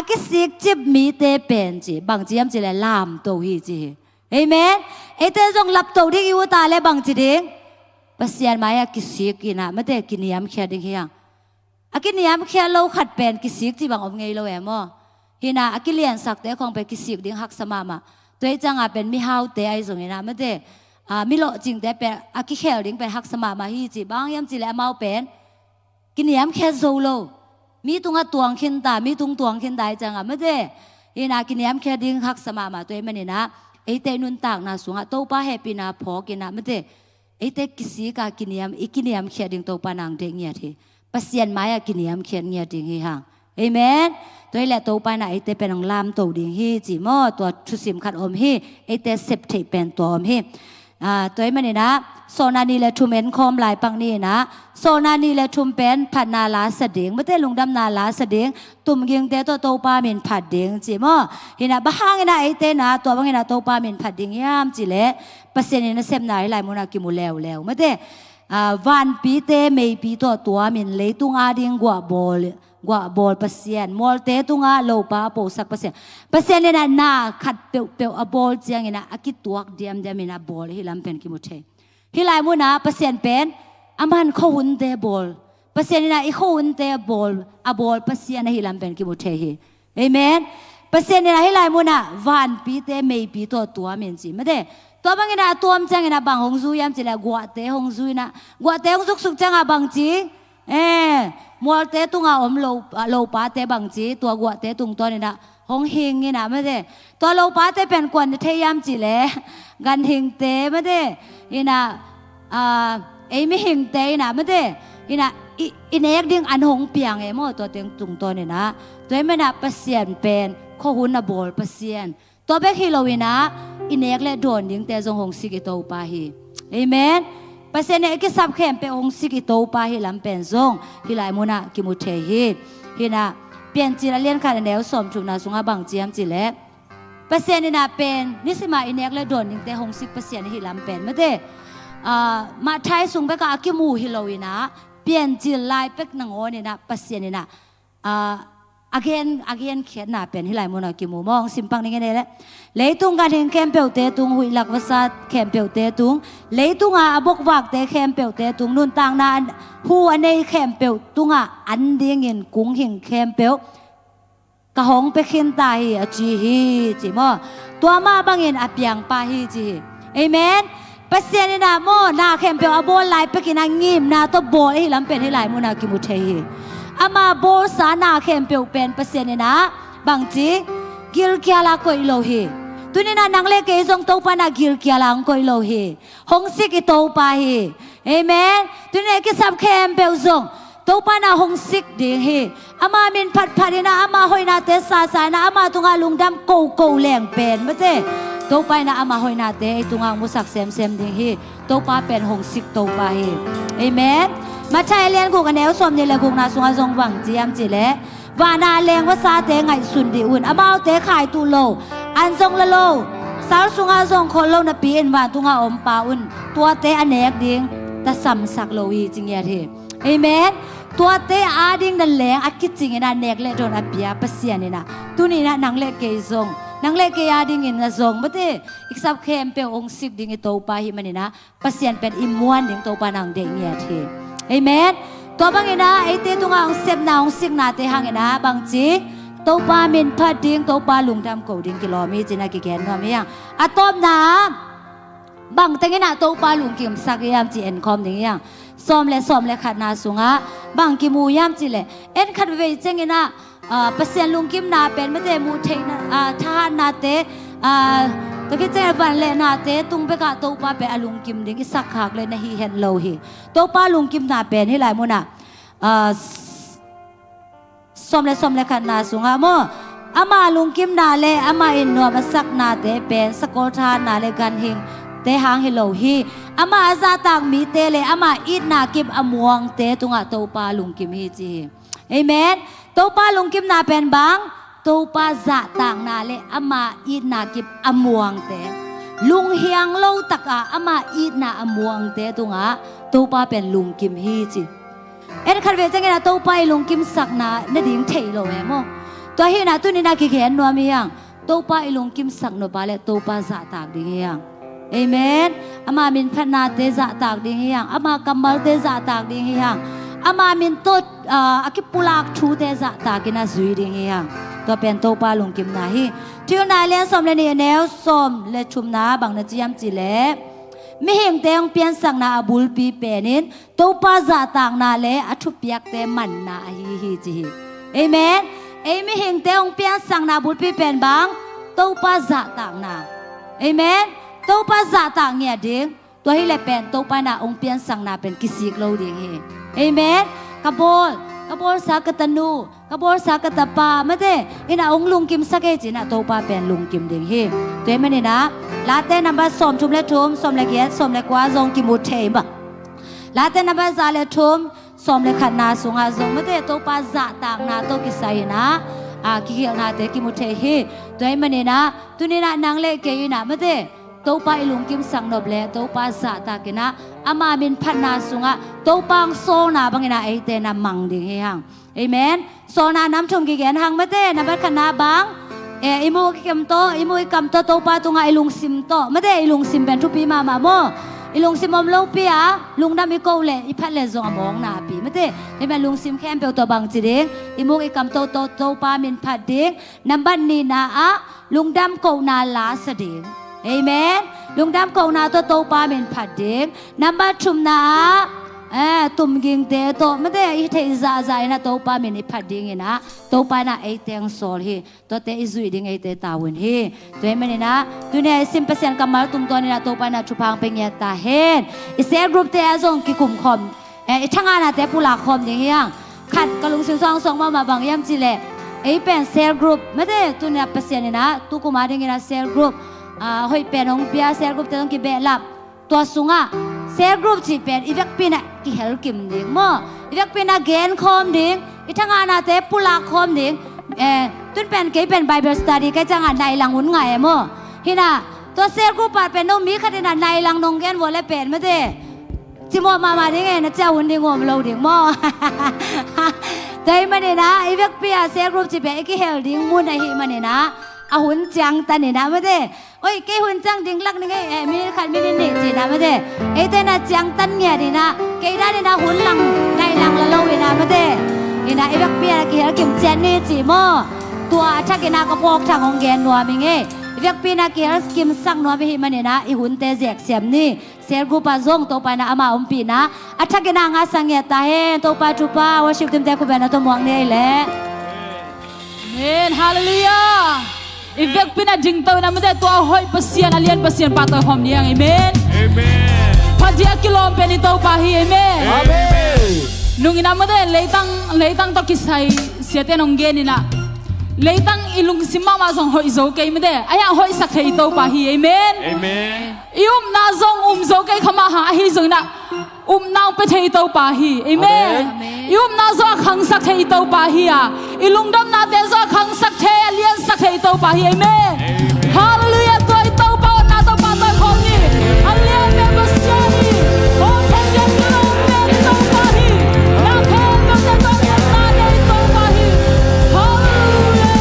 กิสิกจิบมีเตเป็นจีบางจียามจีเลยลามโตฮีจีเอเมนเตจงหลับโตที่กิวตาเลยบางจีดิ่งปัสยานมายกิสิกกินะไม่ได้กินยามเขียดิ่งเฮียงกินยามเขียโลขัดเป็นกิสิกจีบางอมไงโลเอโมฮินะกิเลียนสักเตของเป็นกิสิกดิ่งหักสมามาตัวจังเป็นมิฮาวเตส่งนี่นะไม่ได้มิโลจริงแต่เป็นกิเคลดิ้งเป็นฮักสมามาฮีจีบางยามจีแลมาเป็นกินยามแค่โซโลมีตุงตวงขึ้นตามีตุงตวงขึ้นได้จังไม่ได้ยินากินยามแค่ดิ้งฮักสมามาตัวมันนี่นะเตนุนต่างนะสุงโตป้าเฮปีนาพอกินนะไม่ได้เตกิสีกากินยามแค่ดิ้งโตป้านางเดงเงียทีปัสยันไม้กินยามแค่เงียดิ้งฮีห่างเอเมนตัวแหละโตป้านะเตเป็นองลามโตดิ้งฮีจีมอตัวทุสิมขัดอมฮีเตเซปเทเป็นตัวอมฮีตัวมันนี่นะโซนานีและทุมเอ็นคอมลายปังนี่นะโซนานีและทุมเป็นผัดนาลาสเดียงไม่ได้ลุงดำนาลาสเดียงตุ่มยิงเตตัวโตปามินผัดเดียงจีมอเห็นนะบ้างนะเตนะตัวบางเห็นนะโตปามินผัดเดียงยามจีเล่ปัสเซนินะเซมนายลายมุนากิมุแล้วไม่ได้วันปีเตไม่ปีตัวมินเลยตุงอาดิงกว่าบอลปัสยันมอลเตตุงาโลปาโปสักปัสยันเนี่ยนะนาขัดเปียวบอลเจียงเนี่ยนะกิตัวเดียมมินะบอลฮิลามเป็นกิมุเทฮิลายมุนะปัสยันเป็นอามันเขาหุ่นเตบอลปัสยันเนี่ยนะอีเขาหุ่นเตบอลบอลปัสยันฮิลามเป็นกิมุเทฮิเอเมนปัสยันเนี่ยนะฮิลายมุนะวันปีเตไม่ปีตัวมินจีไม่ได้ ตัวบางอินะตัวมจังอินะบางหงซุยยามจิละกัวเตหงซุยนะกัวเตหงสุกจังอ่ะบางจีมัวเตตุงอ่ะโลปาเตบางจีตัวกัวเตตุงตัวนี่นะหงหิงนี่นะไม่ได้ตัวโลปาเตเป็นกวนเทยามจิเลยกันหิงเตไม่ได้อินะไม่หิงเตนะไม่ได้อินะอินเอกดิ้งอันหงเปียงมอตัวเต็งตุงตัวนี่นะตัวไม่น่ะเปอร์เซียนเป็นข้อหุ่นน่ะบอลเปอร์เซียนตัวเบกฮิโลวินะอินเอกและโดนดิ้งแต่จงหงสิกิโตปาฮีเอเมนเปอร์เซียนเอกสับเข้มเป็นหงสิกิโตปาฮีลำเป็นจงฮิไลมุนะกิมุเทฮีฮินะเปลี่ยนจีละเลียนขันแนวสมจุนะสุงาบังเจียมจีเล่เปอร์เซียนนี่นะเป็นนิสิมาอินเอกและโดนดิ้งแต่หงสิเปอร์เซียนฮิลำเป็นไม่ได้มาไทยสุงเบกอากิมูฮิโลวินะเปลี่ยนจีลายเป็กนังโอนี่นะเปอร์เซียนนี่นะagain เขียนหน้าเป็นที่หลายมุนกิมูมองสิมปังนี่ไงเนี่ยเลยตุงการเห็นแคมเปิลเตตุงหุยหลักวสัตแคมเปิลเตตุงเลยตุงบกวักเตแคมเปิลเตตุงนุ่นต่างนาหัวในแคมเปิลตุงอันเดียงเงินกุ้งหิงแคมเปิลกะหงไปขินตาฮีจีฮีจีมอตัวมาบางเงินอเปียงปาฮีจีเอเมนเปเซียนี่นะโมนาแคมเปิลอโบลไลไปกินงิมนาตัวโบให้ลำเป็นที่หลายมุนกิมูเทฮีอามาโบสานาเข้มเปียวเป็นเปอร์เซ็นต์เนี่ยนะบางทีกิลเกียลาโกอิโลฮีตัวนี้นะนังเล็กเกยซงโตปานากิลเกียลาโกอิโลฮีหงสิกิโตปาฮีเอเมนตัวนี้กิสับเข้มเปียวซงโตปานาหงสิกดีฮีอามามินพัดพัดนะอามาหอยนาเตสาสายนะอามาตุงาลุงดำโกโกแหลงเป็นไม่เต้โตไปนะอามาหอยนาเตตุงามุสักเซมดีฮีโตปาเป็นหงสิกโตปาฮีเอเมนมาใช้เลี้ยงกูกันแนวสมนี่แหละกูนาสงอาทรงหวังเจียมจีเล่วานาเลี้ยงว่าซาเตไงสุนดีอุ่นอามาเตขายตูโลอันทรงละโลสาวสงอาทรงคนโลนาปีนวานตุงอาอมปาอุ่นตัวเตอเนกดิ้งแต่สัมสักโลวีจริงอย่างที่เอเมนตัวเตอาดิ้งนั่นแหลงอักกิจริงนะเนกเล่โดนอเปียเปเซียนี่นะตัวนี้นะนางเล็กเกยทรงนางเล็กเกียดิ้งอินนะทรงไม่ได้อีกสับเข้มเป็นองค์สิกดิ้งโตปาหิมันนี่นะเปเซียนเป็นอิมวนดิ้งโตปานางเด็กเนี่ยที่เอเมนตัวบางอินะไอเตตุงangเซบนาองสิกนาเตหังอินะบางจีโตปามินพัดดิ้งโตปาลุงดำโกดิ้งกิโลมีจีน่ากิแกนว่ามีอย่างอะตอมนาบางตั้งอินะโตปาลุงกิมสักยามจีเอ็นคอมดิ้งอย่างซ้อมและขัดนาสุงะบางกิมูยามจีเลเอ็นขัดเวจงอินะเปอร์เซ็นต์ลุงกิมนาเป็นไม่ได้มูเทนทหารนาเตตะกี้เจ้าบันเลนาเตตุงเบกะโตปาเป็นอลุงกิมดิ้งสักหักเลยนะฮีเห็นโลฮีโตปาลุงกิมนาเป็นที่หลายมุนะสมเลขันนาสุงาโมอามาลุงกิมนาเลอามาอินนัวมาสักนาเตเป็นสกอทานนาเลกันหิงเตหางฮิโลฮีอามาอาซาตังมีเตเลอามาอิดนากิมอมวงเตตุงะโตปาลุงกิมฮีจีเอเมนโตปาลุงกิมนาเป็นบางโตปาจะต่างนาเลอามาอีนากิบอมวงเตลุงเฮียงโลตักอามาอีนาอมวงเตตุงะโตปาเป็นลุงกิมฮีจีเอ็นขัดเวจังไงนะโตปาลุงกิมสักนาเนดิ่งเทโลเอโมตัวเฮียนะตัวนี้นากิเขียนนัวมียังโตปาลุงกิมสักโนปาเลโตปาจะต่างดิ่งยังเอเมนอามามินพนาเตจะต่างดิ่งยังอามากัมมัลเตจะต่างดิ่งยังอามามินโตอากิปุลักชูเตจะต่างกินาซุยดิ่งยังตัวเป็นโตปาลุงกิมนาฮีที่นายเลี้ยงสมเลนี่แนวสมเลชุมนาบางนาจียมจีเล่ไม่เห็นเตียงเปลี่ยนสังนาบุลปีเป็นนินโตปาจะต่างนาเลอทุบยักเตมันนาฮีจีเอเมนไม่เห็นเตียงเปลี่ยนสังนาบุลปีเป็นบางโตปาจะต่างนาเอเมนโตปาจะต่างเงียดิ้งตัวให้เลเป็นโตปานาองเปลี่ยนสังนาเป็นกิสิกโลดิ้งเฮเอเมนกบอลสากตนูกบอลสากตปาไม่ได้อินาองลุงกิมสักเอจินะโตปาเป็นลุงกิมดิ่งเฮตัวมันนี่นะลาเต้นนับสมชุมเลทุมสมเลเกียสมเลกว่าจงกิมุเทมลาเต้นนับซาเลทุมสมเลขันนาสุงาจงไม่ได้โตปาจะต่างนาโตกิไซนะกิเกียนาเตกิมุเทเฮตัวมันนี่นะตัวนี้นะนางเล็กเกยนะไม่ได้โตปาลุงกิมสังนบเลโตปาจะตากินะอามามินพันนาสุงะโตปังโซนาบังอินะไอเตนะมังดิ่งเฮหังเอเมนโซนาน้ำชมกิเกนหังไม่ได้นะบัดขนาบังอิมูกิมโตอิมูกิมโตโตปาตุงไอลุงซิมโตไม่ได้ไอลุงซิมเป็นทุปีมาโมไอลุงซิมอมโลปีอะลุงดำอิโกเลอิพัดเลซองมองนาปีไม่ได้แต่เป็นลุงซิมแคมเปลตัวบังจีเด้งอิมูกิมโตปามินพัดเด้งน้ำบันนีนาอะลุงดำโกนาลาสเด้งเอเมน ลุงดำกองนาตัวโตปาเมนผัดเด็กน้ำบัดชุมนาตุ่มกิงเตะโตไม่ได้อีเทซาใจนะโตปาเมนผัดเด็กนะโตปานะไอเตียงโซลฮีตัวเตอิซุยดิ้งไอเตตาวินฮีตัวเมนี่นะตัวเนี่ย10%กำมาตุ่มตัวนี่นะโตปานะชุพังเป็นเงี้ยตาเฮนอีเซลกรุ๊ปเตะส่งกิคุมคอมช่างงานนะเตะปุลาคอมอย่างเงี้ยขัดกะลุงซิงซองส่งมาบางยามจิเลไอเป็นเซลกรุ๊ปไม่ได้ตัวเนี่ยเปอร์เซ็นต์นี่นะตุกุมาดิ้งนะเซลกรุ๊ปเฮ้ยเป็นองเปียเซลกรุ๊ปเตะต้องกิเบลับตัวสุงะเซลกรุ๊ปจีเป็นอีเวกปีน่ะกิเฮลกิมดิ้งมั้งอีเวกปีน่ะเกนคอมดิ้งอีช่างงานนะเตะปุลาคอมดิ้งตุนเป็นเกเป็นไบเบิลสตัดดี้ก็จะงานในหลังหุ่นไงมั้งฮินะตัวเซลกรุ๊ปปัดเป็นน้องมีคดีน่ะในหลังนงเกนวัวเล่เป็นไม่ได้จิมอมาดิ้งไงนะเจ้าหุ่นดิ้งงมเราดิ้งมั้งแต่มันเนี่ยนะอีเวกปีเซลกรุ๊ปจีเป็นอีกเฮลดิ้งมุ่นไอฮิมันเนี่ยนะอาหุ่นจังตันนี่นะไม่ได้โอ้ยแกหุ่นจังดิ้งลักนี่ไงมีขันมีนี่จีนะไม่ได้ไอ้แต่น่ะจังตันเนี่ยดีนะแกได้นี่นะหุ่นหลังในหลังละโลวินะไม่ได้นี่นะไอ้บักเปียกี่เหกิมเจนนี่จีโมตัวชักกินากระพกทางของแกนนัวมิงไงไอ้บักเปียกี่เหกิมสังนัวไปหิมันนี่นะไอ้หุ่นเตะเสียกเสียมนี่เสียกูปะซงตัวไปนะอามาอมปีนะชักกินางาสังเกตตาเฮตัวไปจุปาวชิบติมเตะกูเป็นนะตัวมองนี่แหละเมนฮาเลลูยาอีเวกปีน่ะจิงเตอร์นะไม่ได้ตัวห้อยเปอร์เซียนอเลียนเปอร์เซียนปาเตอร์หอมเนียงเอเมนพัดเดียกิโลเป็นอิโตปาฮีเอเมนนุ่งอินาไม่ได้เลยตั้งตอกิไซเสียเตนองเกนินะเลยตั้งอิลุงซิมามาส่งหอยโซเกยไม่ได้ไอ้ยังหอยสักอิโตปาฮีเอเมนอิมนาซงโซเกยขมาหาฮีซงนะนางไปเทอิโตปาฮีเอเมนอิมนาซอขังสักเทอิโตปาฮีอ่ะอิลุงดำนาเตซอขังสักเทเลียนสักเทอิโตปาฮีเอเมนฮาเลลูยาตัวอิโตปานาโตปาตัวของนี่อันเลียนเมบสยานีโอ้ทองยังกิโลเมตรอิโตปาฮีนาเทนก็จะต้องยันนาเดอิโตปาฮีฮาเลลูยา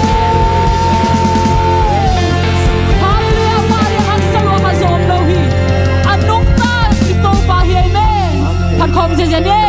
ฮาเลลูยามาริฮักสโลฮาโซมโลฮีอันนุกตาอิโตปาฮีเอเมนพัดคอมเจเจเน่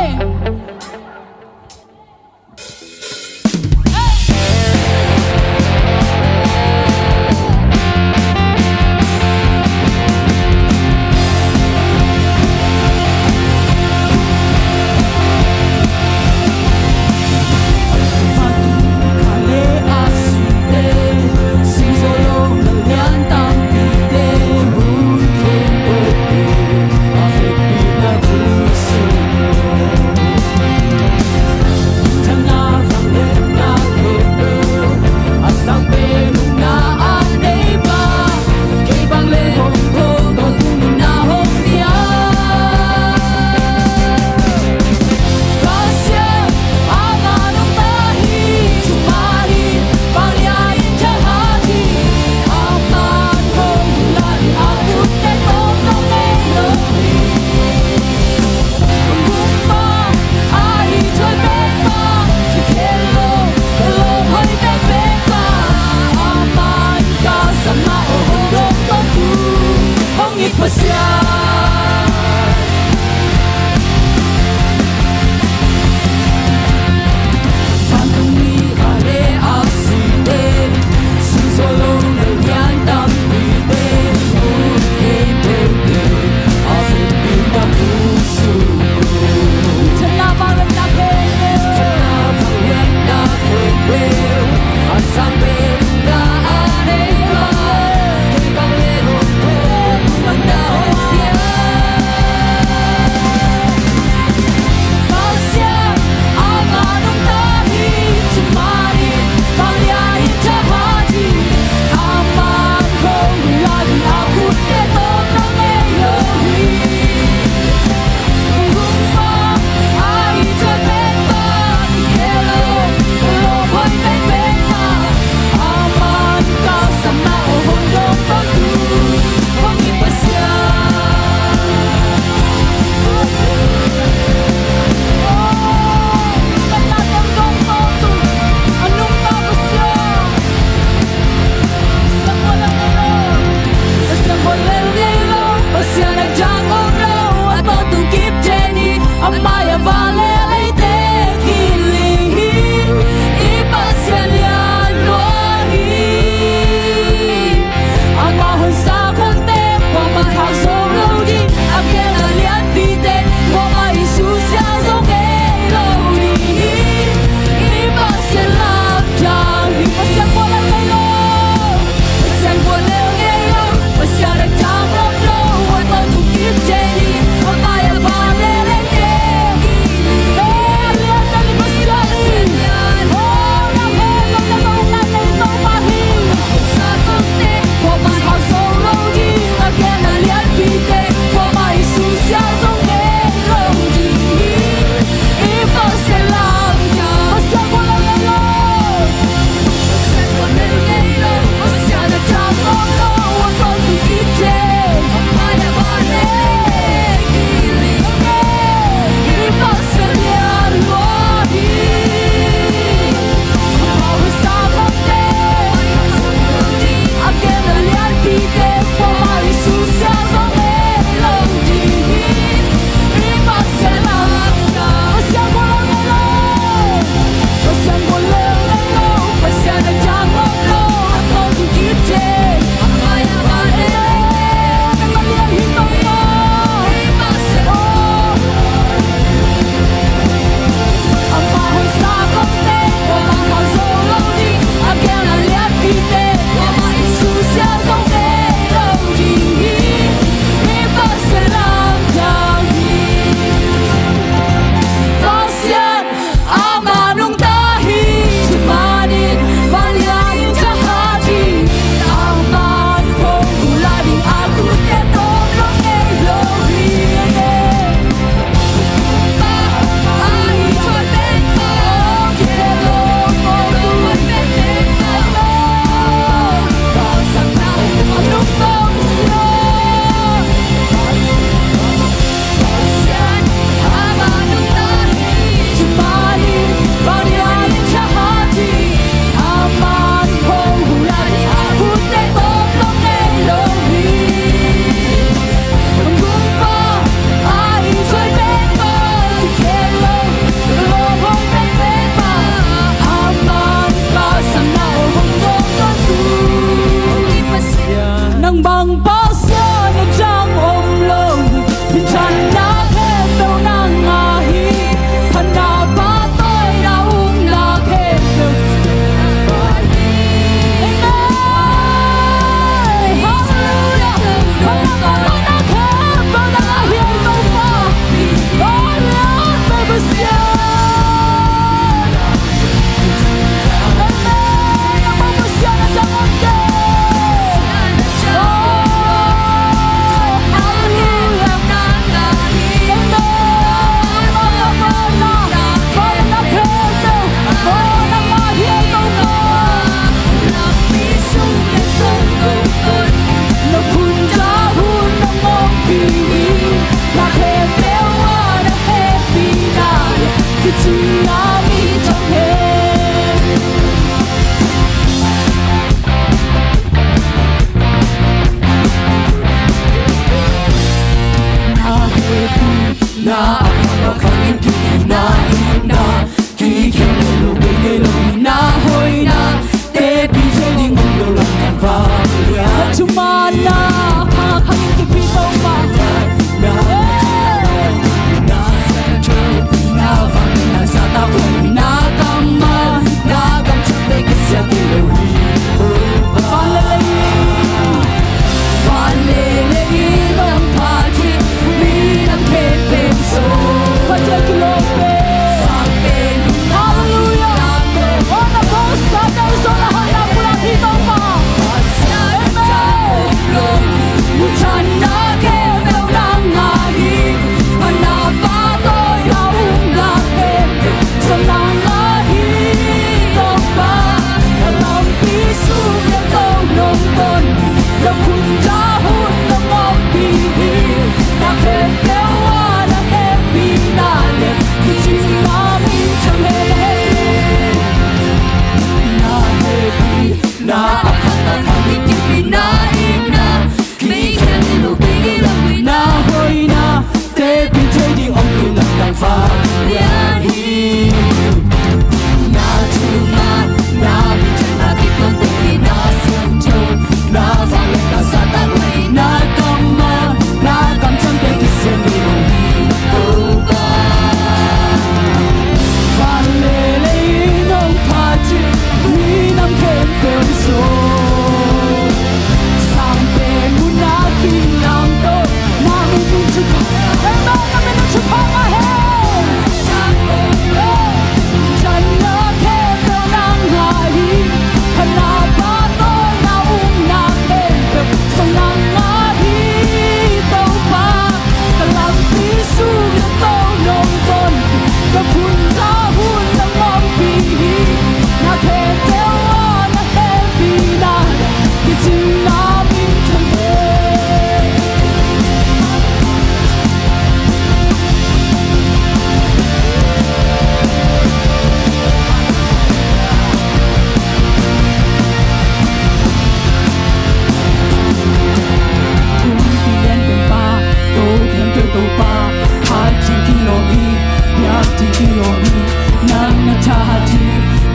hati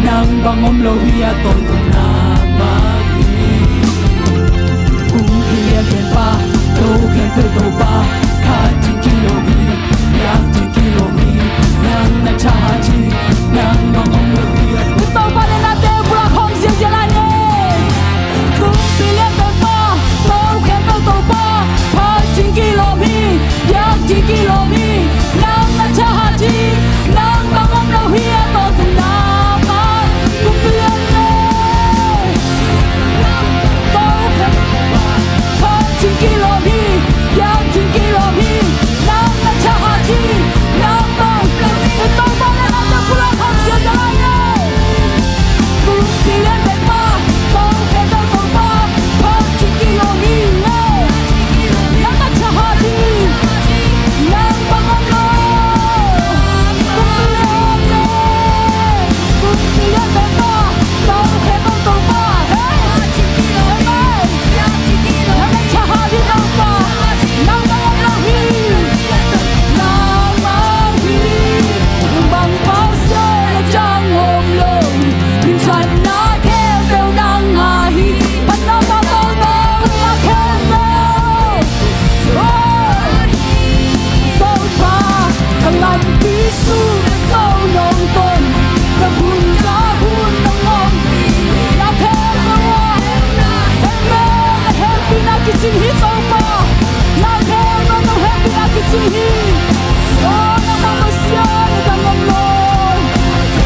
nang bangom lohia ton na magi kung pilihan pen pa to ken pe to pa ka tin kilomi yak tin kilomi nang na cha hati nang bangom lohia to pa na te pura khom sia sia la ne kung pilihan pen pa to ken pe to pa ka tin kilomi yak tin kilomi nang na cha hati nang bangom lohia ton na ma kung pilihan kilomi, yang kilomi, nang nachahati, nang bang, ito ba na natin pulang ang siya sa kanya? Kung pilan ba pa, kung kaya ko pa, kung kilomi, nang nachahati, nang bangamlo, kung pilan ba pa, kung kaya ko pa, Sing hit over, lang hell no no happy like it's in here. Oh, no mama siya ni damang lo,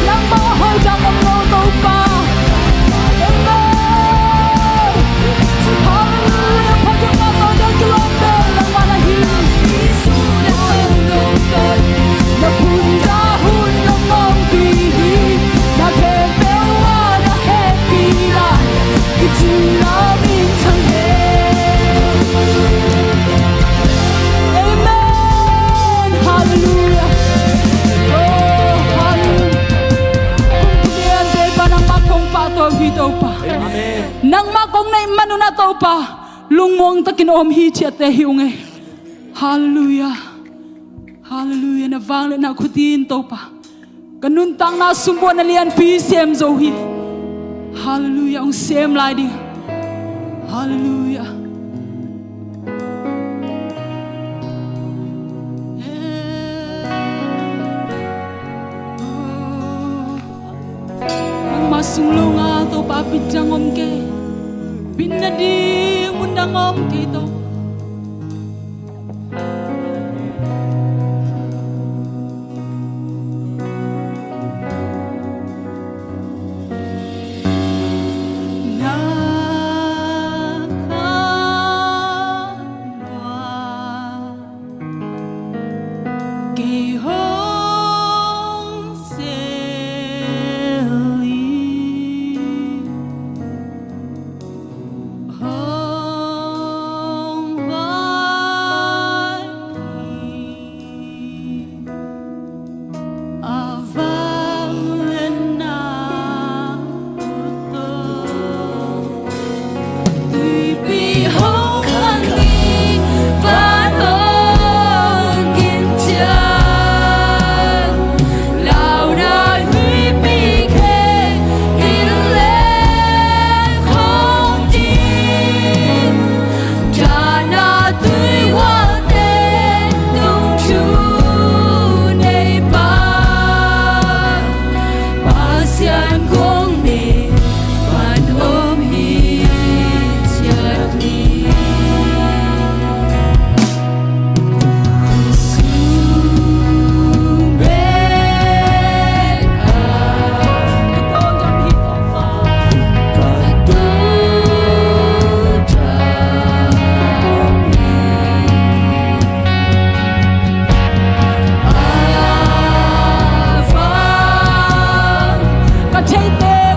lang bahay damang lo to pa. Amen. Hallelujah, pagod na to ng kilombe lang manahil. Napundahon ng mong bihi, naghepewa na happy na, itinamin sang Hallelujah. Oh, hallelujah. Kung pulihan day pa ng makong pato hitaw pa. Nang makong na imano na to pa. Lungmong ta kinoom hichi at hiunge. Hallelujah. Hallelujah. Navanglet na kutin to pa. Kanuntang na sumbuan na liyan PCM zohi. Hallelujah. Ang same lady. Hallelujah. Masunglo nga to papit jangom ke binadi mundangom ke to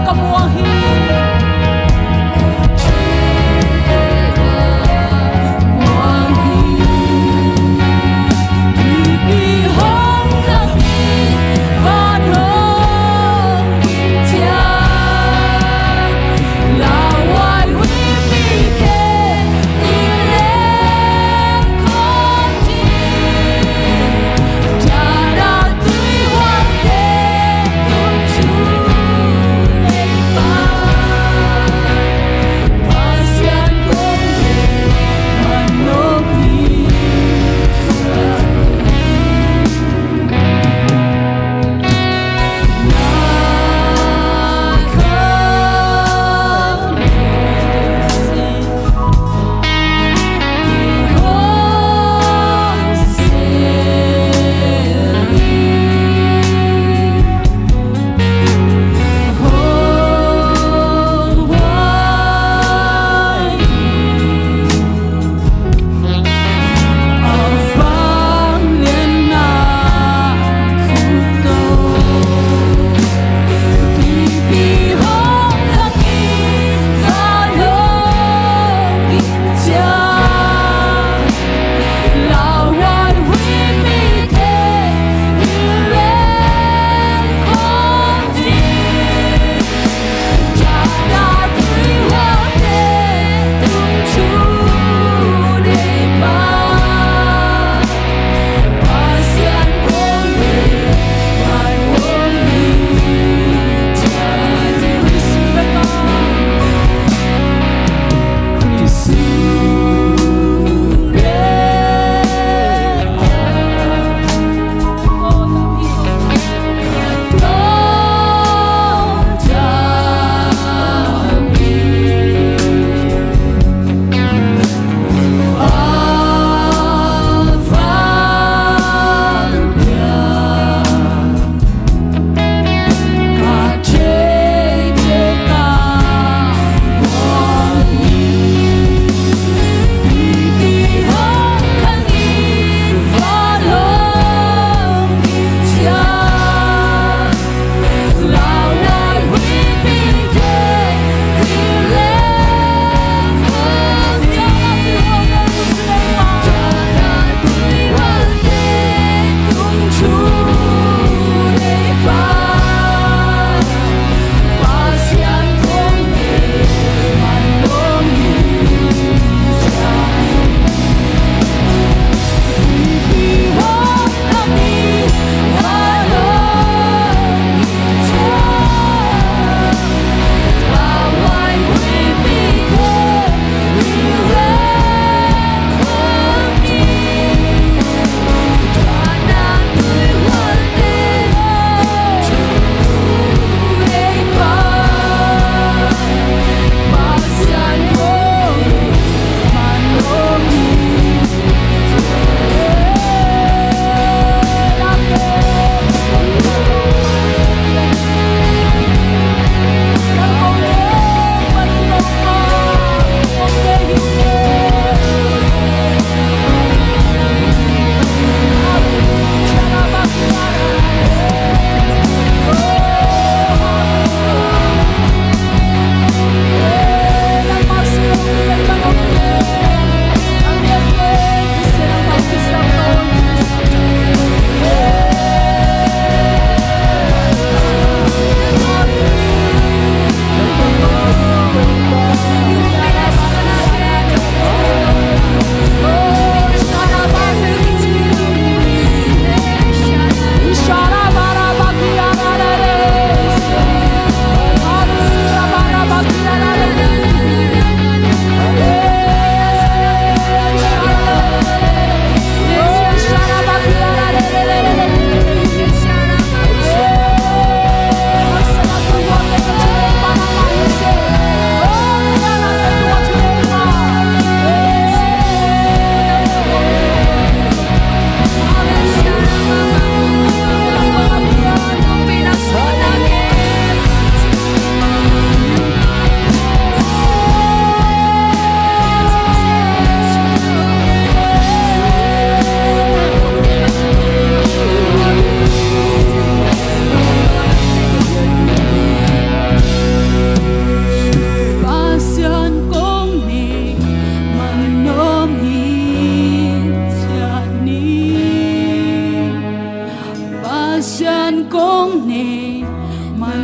Kamu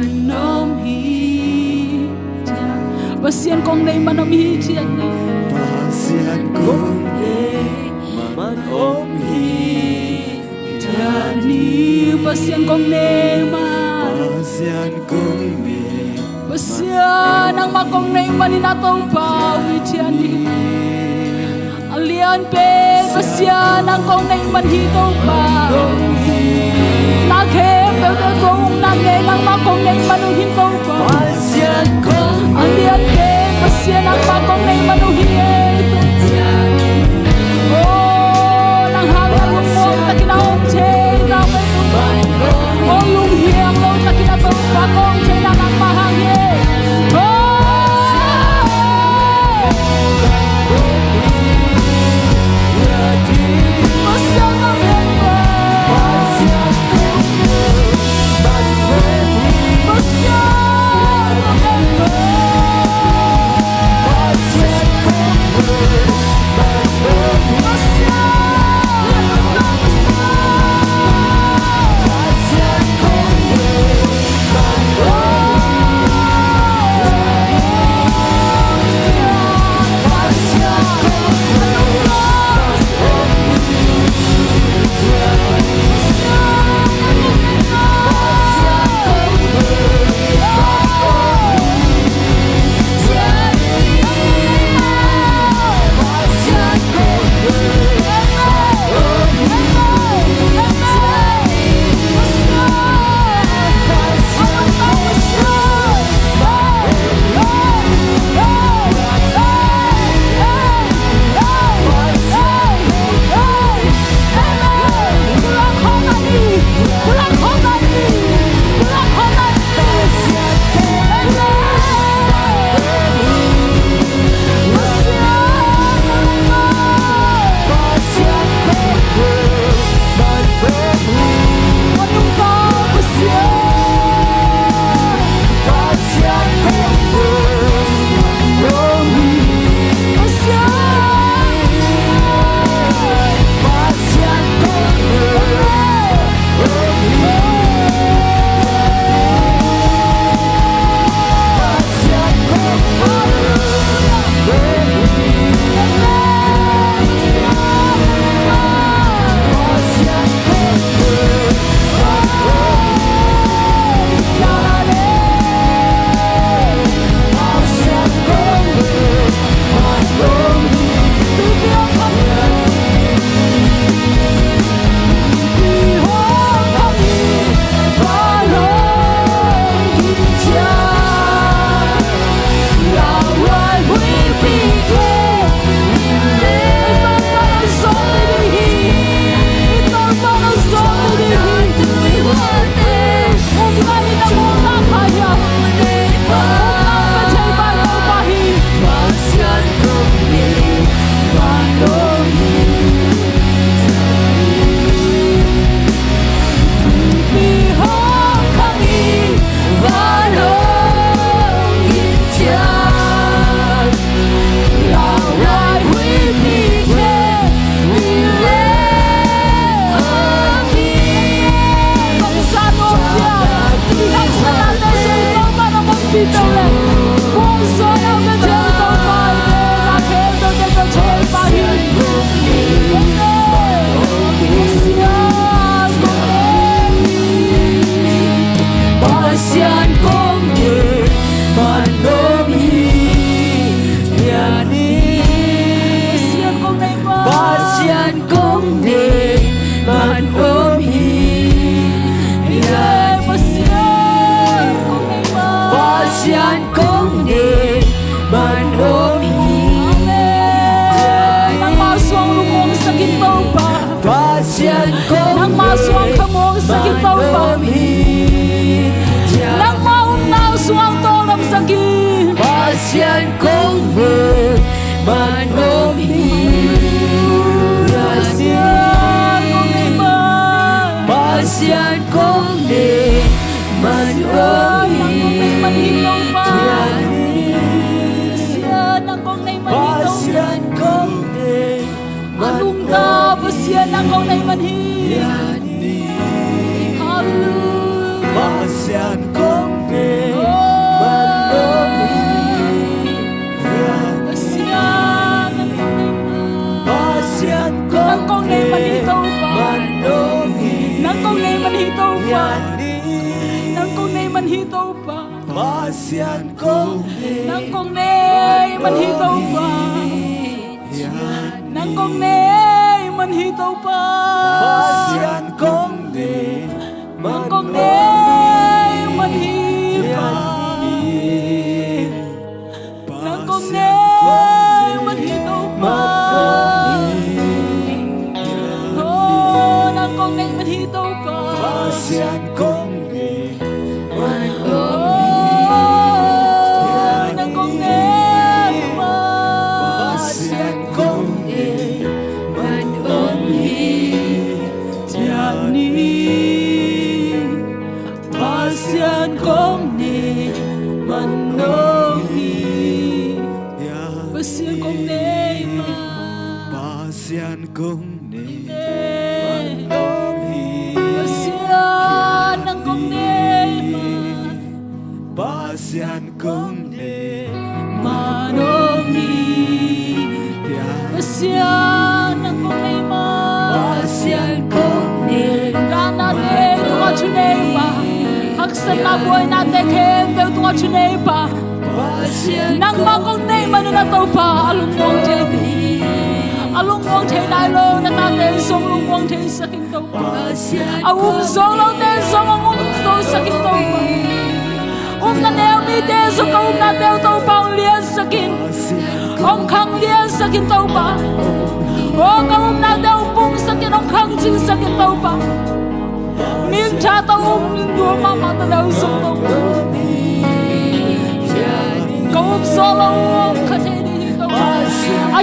nom hi cha pasian kong nei manom hi chian ni pasian kong nei manom hi cha ni pasian kong nei ma pasian kong nei pasian ang makong nei manina to pa wi chian ni alian pe pasian ang kong nei man hi to pa na khem be be kong na nei nang makong nei manu hin to pa pasian kong alian pe pasian ang makong nei manu hi to oh nang hang lung mo takina om che na me oh lung hiang lo takina to pa kong che na nang mahang ye nang masuang kamong sakit tau pa nang maum nao suang tolong sakit pasian kong be manom hi pasian kong be manom hi pasian kong be anong na pasian ang kong na iman hi pasian kong Pasian kong nang kong nay man hitaw pa nang kong nay man hitaw pa Pasian kong nang kong nay man hipa nang kong nay man hitaw pa oh nang kong nay man hitaw pa Pasian kong kong Pasian ng kong Pasian kong manongi Pasian ng kong Pasian kong Gana de tunga chunay pa Haksan na buhay natin kendo tunga chunay pa Nang makong name manunataw pa alumong jaydi alungwang thay nai lo na ta ten song lungwang thay sa king tàu pa song lo ten song so sa king tàu pa na neo mi te so ka na teo tàu pa lian sa king khang lian sa king tàu pa ka na teo pung sa king khang jing sa king tàu pa min cha tàu do mama ta teo song tàu pa so lo ka thay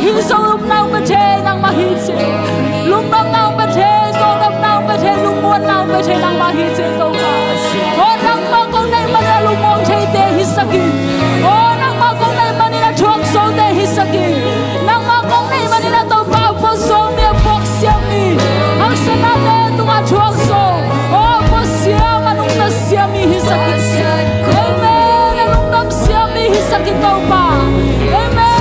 hi song lung nang ba che nang ma hi che lung nang ba che ko nang ba che lung muan nang ba che nang ma hi che ko ka o nang ma ko nei ma na lung mong che te hi sakin o nang ma ko nei ma ni na chuak so te hi sakin nang ma ko nei ma ni na to pa po so ne pok sia mi ang sa na te tu ma chuak so o po sia ma nung ta sia mi hi sakin amen nung nam sia mi hi sakin to pa amen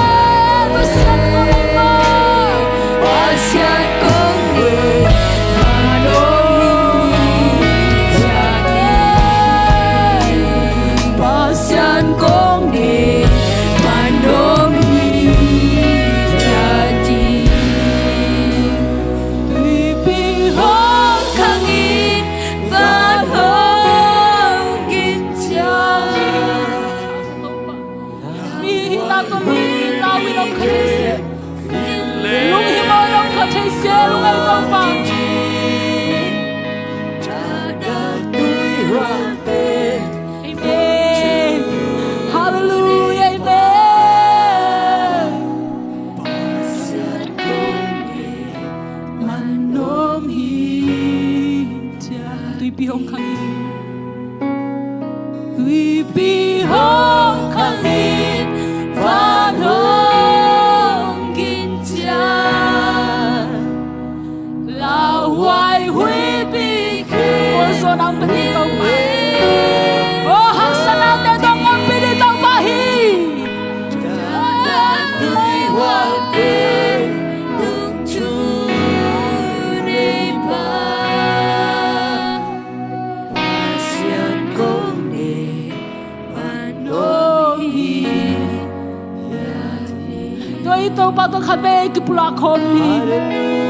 Ito pa to kami kipulakon ni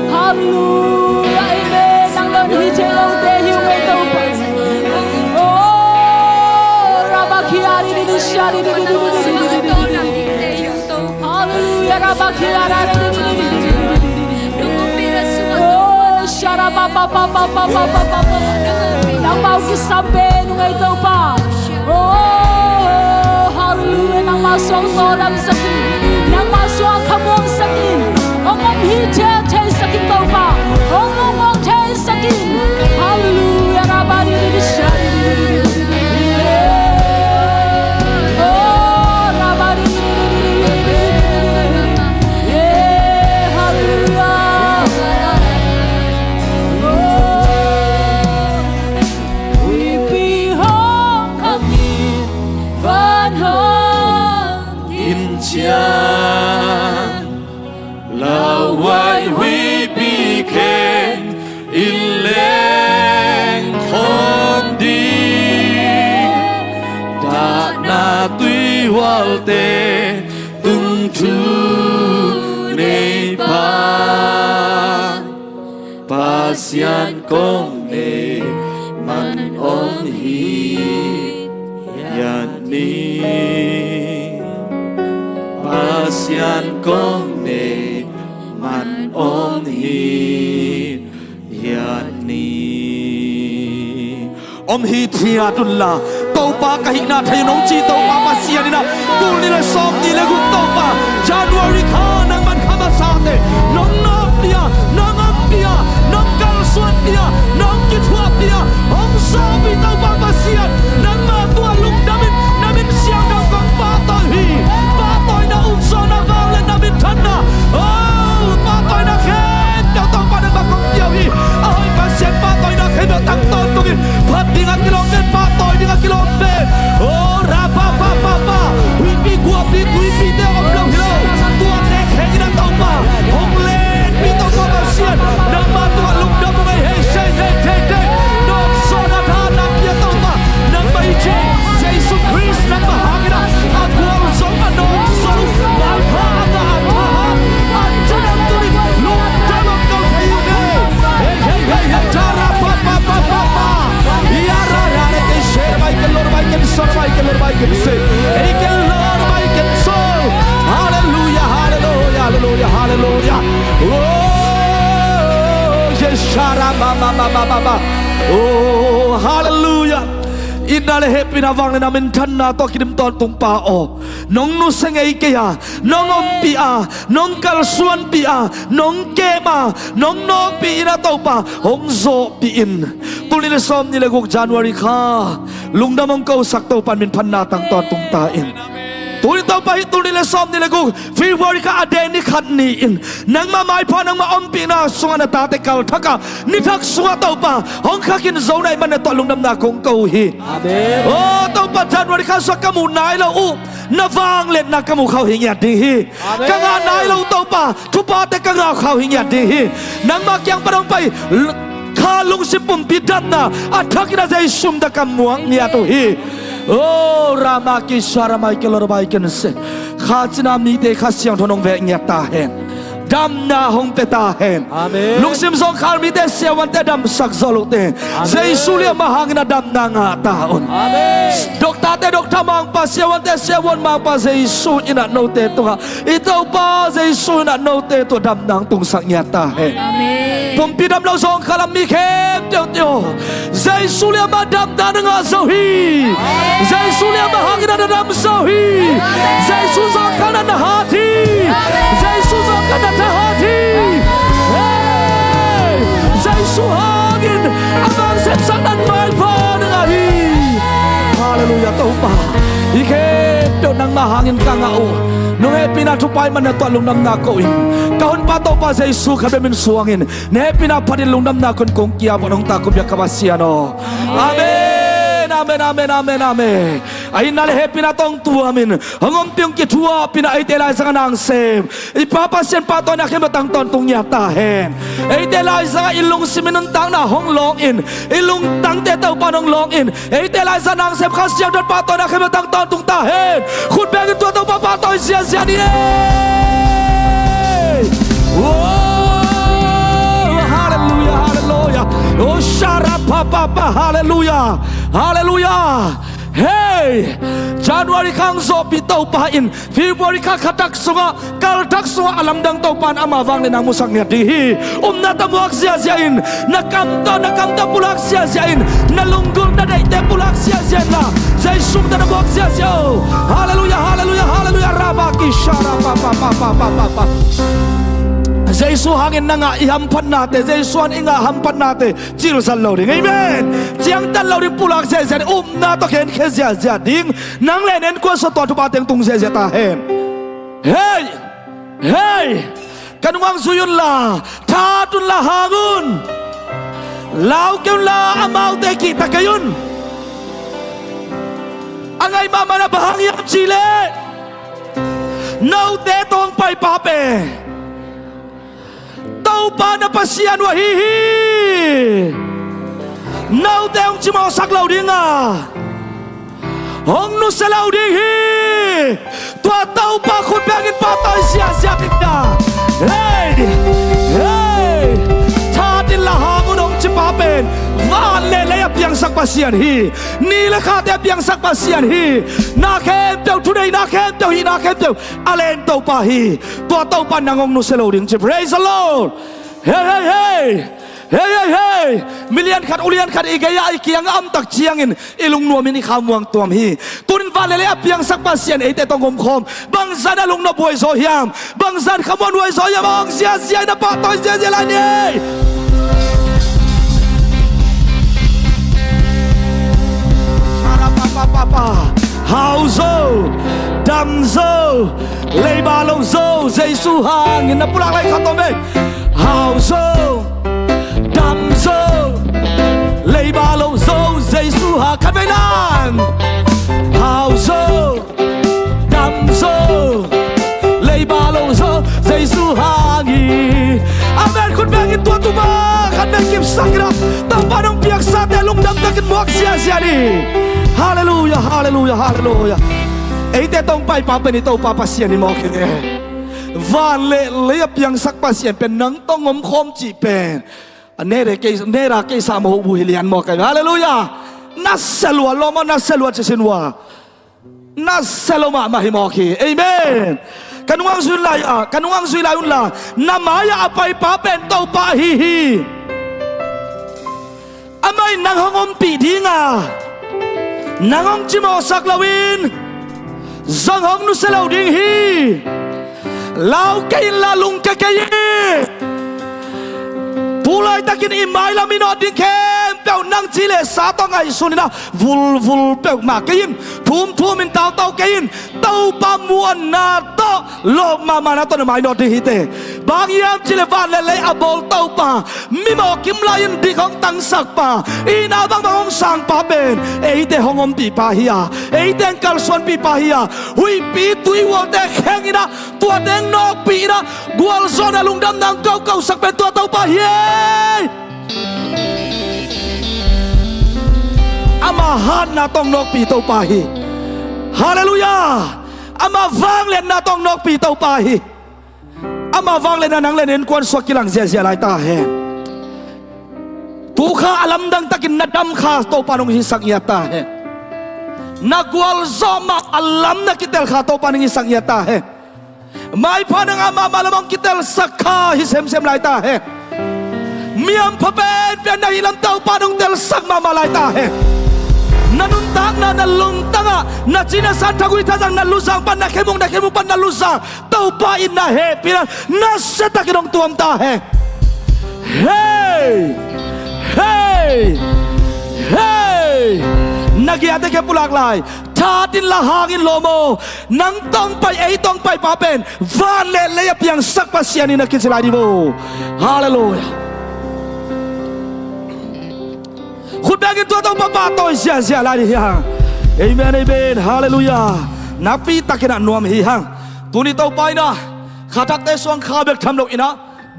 Hallelujah amen nang lo ni chelo te hiu ito pa oh rabakiari ni shari ni Hallelujah rabakiara oh shara pa pa pa pa pa pa pa pa nang mau kisambe nung ito pa oh hallelujah nang masong to lam sakin nang masong kamong sakin ong hi che che sakin to pa ong mong che sakin hallelujah rabari ni shari oh rabari hallelujah we be home coming van home in chia Why we became in leng con đi ta tuy wal te tung tu nei pa pasian kong nei man on hi yan ni pasian kong nei man on hi yan ni om hi thia tun la to pa ka hi na thai nong chi to pa pa sia ni na tu ni la som ni le gu to pa January kha nang man kha ma sa te nong no pia nong am pia nong kal suan pia nong ki thua pia om so bi to pa pa sia nang ma tua luk namin siang dang kong pa to hi pa toy na so na vang le namin than na oh pa toy na khen to to pa na ba kong piao hi ai pa sia pa toy na khen tang ton to ki phat dinga kilong den pa toy dinga kilong den oh ra pa wi pi gua pi te om lo hilo tua ne khen na to pa hong len pi to ko ba sia na ma tua luk da mo ngai hey say no so na tha na pia to pa nang mai che Jesus Christ nang ma hangina a gua so ano so wa pa na a cha tu ni lo ta lo ko thai ne hey chara pa ya ra ke share mai ke lor mai ke so mai ke lor mai ke se hey ke lor mai ke so hallelujah hallelujah hallelujah hallelujah oh yes shara ma oh hallelujah inale happy na wang na min than na to kidim ton tung pa o nong nu sengai ke ya nong om pi a nong kal suan pi a nong ke ma nong no pi na to pa hong zo pi in tulile som ni le guk January kha lungdamong ko sak to pan min phan na tang ton tung ta in tuli to pa tulile som ni le guk February ka ade ni khat ni in nang ma mai pha nang ma om pi na sunga na ta te kal thaka ni thak sunga to pa hong kha kin zo nai man to lungdam na kong ko hi amen oh to pa January kha sa kamu nai lo u na wang let na kamu khau hi nya di hi ka nga nai lo to pa thu pa te ka nga khau hi nya di hi nang ma kyang parang pai kha lung sim pum pi dat na athakina jai sum da kamuang nia to hi oh rama ki sharamai ke lor bai ken se kha chinam ni te kha siang thonong ve nya ta hen dam na hong te ta hen amen lung sim zong khal mi te sia wan te dam sak zolu te jesu le ma hang na dam na nga ta on amen dokta te dokta mang pa sia wan te sia wan mang pa jesu ina no te to ha ito pa jesu na no te to dam nang tung sak nya ta hen amen pom pi dam lo zong khalam mi khem teo jesu le ma dam da nga zo hi jesu le ma hang na dam zo hi jesu zong kana na ha thi jesu zong kana hati hey jesu hangin abang sepsan dan mai pa nga hi hallelujah to pa ike to nang mahangin ka nga o nung happy na tupay man na to lungdam na ko in kahon pa to pa jesu kabe min suangin ne happy na pa din lungdam na kon kong kiya mo nung takob ya kabasiano amen amen amen amen amen ay nale happy na tong tuamin hangom piong kitua pina ay telay sa kanang sem ipapasyan pa to na kimatang ton tung yata hen ay telay sa ilong siminuntang na hong long in ilong tang tetaw pa nong long in ay telay sa nang sem kasyang don pa to na kimatang ton tung ta hen khut begin to to pa pa to siya siya ni oh hallelujah hallelujah oh shara pa pa pa hallelujah hallelujah hey January kang zo pitaw pa in February ka katak sunga kaltak sunga alam dang taw pan amawang ni nang musang niya dihi na tamuak siya in nakamta pulak siya in nalunggol na daite pulak siya na say sum na namuak siya hallelujah hallelujah hallelujah rabaki shara pa pa pa pa pa pa Jesu hangin na nga ihampan natin Jesu hangin nga hampan natin Chilo sa loading amen Siyang tan loading pulak siya na to ken siya ding nang lenen ko sa to pateng tung siya tahen hey hey kanuang suyon la tatun la hangun law kyun la amaw te kita kayun angay mama na bahangyam chile no te tong pay pape tau pa na pasian wahihi nau teong chimo sak lau dinga Hong nu selau ding hi tua tau pa khut bangin pa toi sia sia tikda hey hey cha din la ha mu dong chipa pen van le le piang sak pasian hi ni le kha te piang sak pasian hi na khem teu today na khem teu hi na khem teu alen tau pa hi tua tau pa nangong nu selau ding chip praise the Lord hey hey hey hey hey hey million khat ulian khat igaya ikiang am tak chiangin ilung nuamin i khamuang tuam hi tunin valele apiang sak pasian ite tongom khom bangsan alung na boy zo hiam bangsan khamon boy zo ya bang sia sia na pa toy sia sia la ni para pa pa pa hauzo damzo leiba lo zo jesu hang na pulang lai khatome hauzo damzo leiba lo zo jesu ha kavelan hauzo damzo leiba lo zo jesu ha gi amen kun bang itu tu ba kan bang kim sakra tau panong piak sa te lung dam takin muak sia sia ni hallelujah hallelujah hallelujah ei te tong pai pa pen to pa pasian ni mo ke van le le piang sak pasian pen nang tong ngom khom chi pen nera ke sa mo bu hilian mo ka hallelujah naselwa lomo naselwa chesinwa naseloma mahimo ki amen kanuang zui lai unla namaya apai pa pen to pa hi hi amai nang hongom pi dinga nangong chimo sak lawin zang hong nu selau ding hi lau kai la lung ka kai pulai takin imai la minot ding kem tau nang chile sa to ngai sunina vul pe ma kain thum in tau kain tau pa muan na to lo ma na to na mai not hi te bang yam chile van le abol tau pa mi mo kim lain di khong tang sak pa ina bang sang pa ben ei te hongom pi pa hiya ei ten kal son pi pa hiya hui pi tui wo te kheng ina tua deng nok pi na gual zona lung dam nang kau sak ben tua tau pa hiya ama han na tong nok pi tau pa hi hallelujah ama vang len na tong nok pi tau pa hi ama vang len na nang len en kwan swak kilang zia zia lai ta he tu kha alam dang takin na dam kha to panong hi sak ya ta he na gwal zoma alam na kitel kha to panong hi sak ya ta he mai panang ama malamong kitel sakha hi sem sem lai ta he miam papen pen na hilam tau panong tel sak mama lai ta he nanuntak na nalungtanga na china san thagui thajang na lusang pan na khemung pan na lusang tau pa in na he piran na seta kinong tuam ta he hey hey hey nagiate ke pulak lai thatin la hangin lomo nang tong pai ei tong pai pa pen van le le piang sak pasiani na kisilai di bo hallelujah khut bangin tua tong papa toy sia sia la di hang amen amen hallelujah napi takina nuam hi hang tuni tau pai na khatak te suang kha bek tham lo ina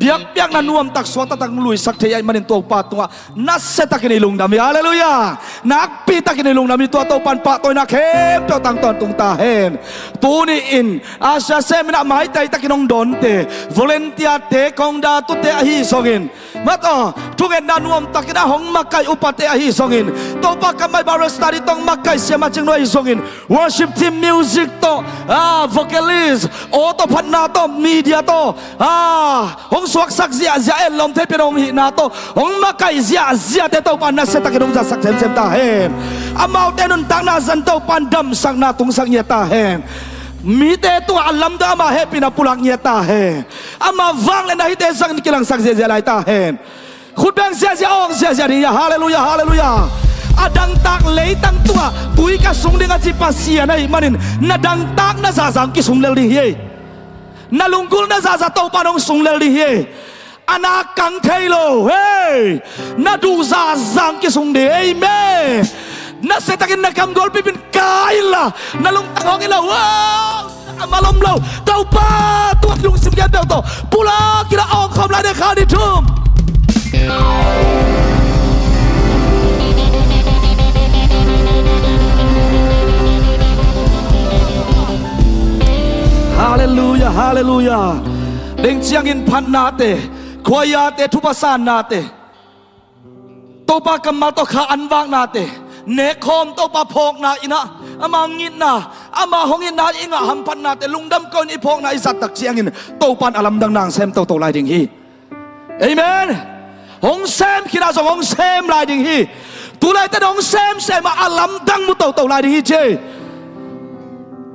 biak na nuam tak swata tak lui sak the ai manin to pa tunga na se takini lung dam hallelujah nak pi takini lung dam to pan pa toy na khem to tang ton tung ta hen tuni in asa semina mai tai takinong don te volunteer te kong da tu te hi songin mato tugen na nuam takina hong makai upate hi songin to pa kamai bar study tong makai sia maching no hi songin worship team music to vocalist auto phat na to media to hong swak sak zia zia en lom te pirong hi na to hong makai zia te to pan na se takinong za sak sem ta hen amau te nun tang na zan to pan dam sang na tung sang ya ta hen mi te tu alam da ma happy na pulang ya ta hen ama wang le na hi te sang kilang sak zia lai ta hen khut bang zia ong zia ni ya hallelujah hallelujah adang tak lei tang tua tui ka sung ding a chi pasia nai manin na dang tak na za zang ki sung le ri hi nalunggul na za tau panong sung le ri hi anak kang thailo hey na du za zang ki sung de amen na setakin na kam gol pipin kaila nalung tangong ila wow malom lo tau pa tuak lung sim ya to pula kira ong khom la de kha di thum ฮาเลลูยาเด้งเชียงอินพันนาเตควายาเตทุปสานนาเตโตปากำมาโตขาอันวางนาเตเนคอมโตปาพอกนาอินะอามางินนาอามาหงอินนาอิงะหัมพันนาเตลุงดำก้นอีพอกนาอิสัตตักเชียงอินโตปันอลัมดังนางเซมโตลายดิ่งฮีเอเมนหงเซมคิดาสหงเซมลายดิ่งฮีตุลายแต่หงเซมมาอลัมดังมุโตลายดิ่งฮีเจ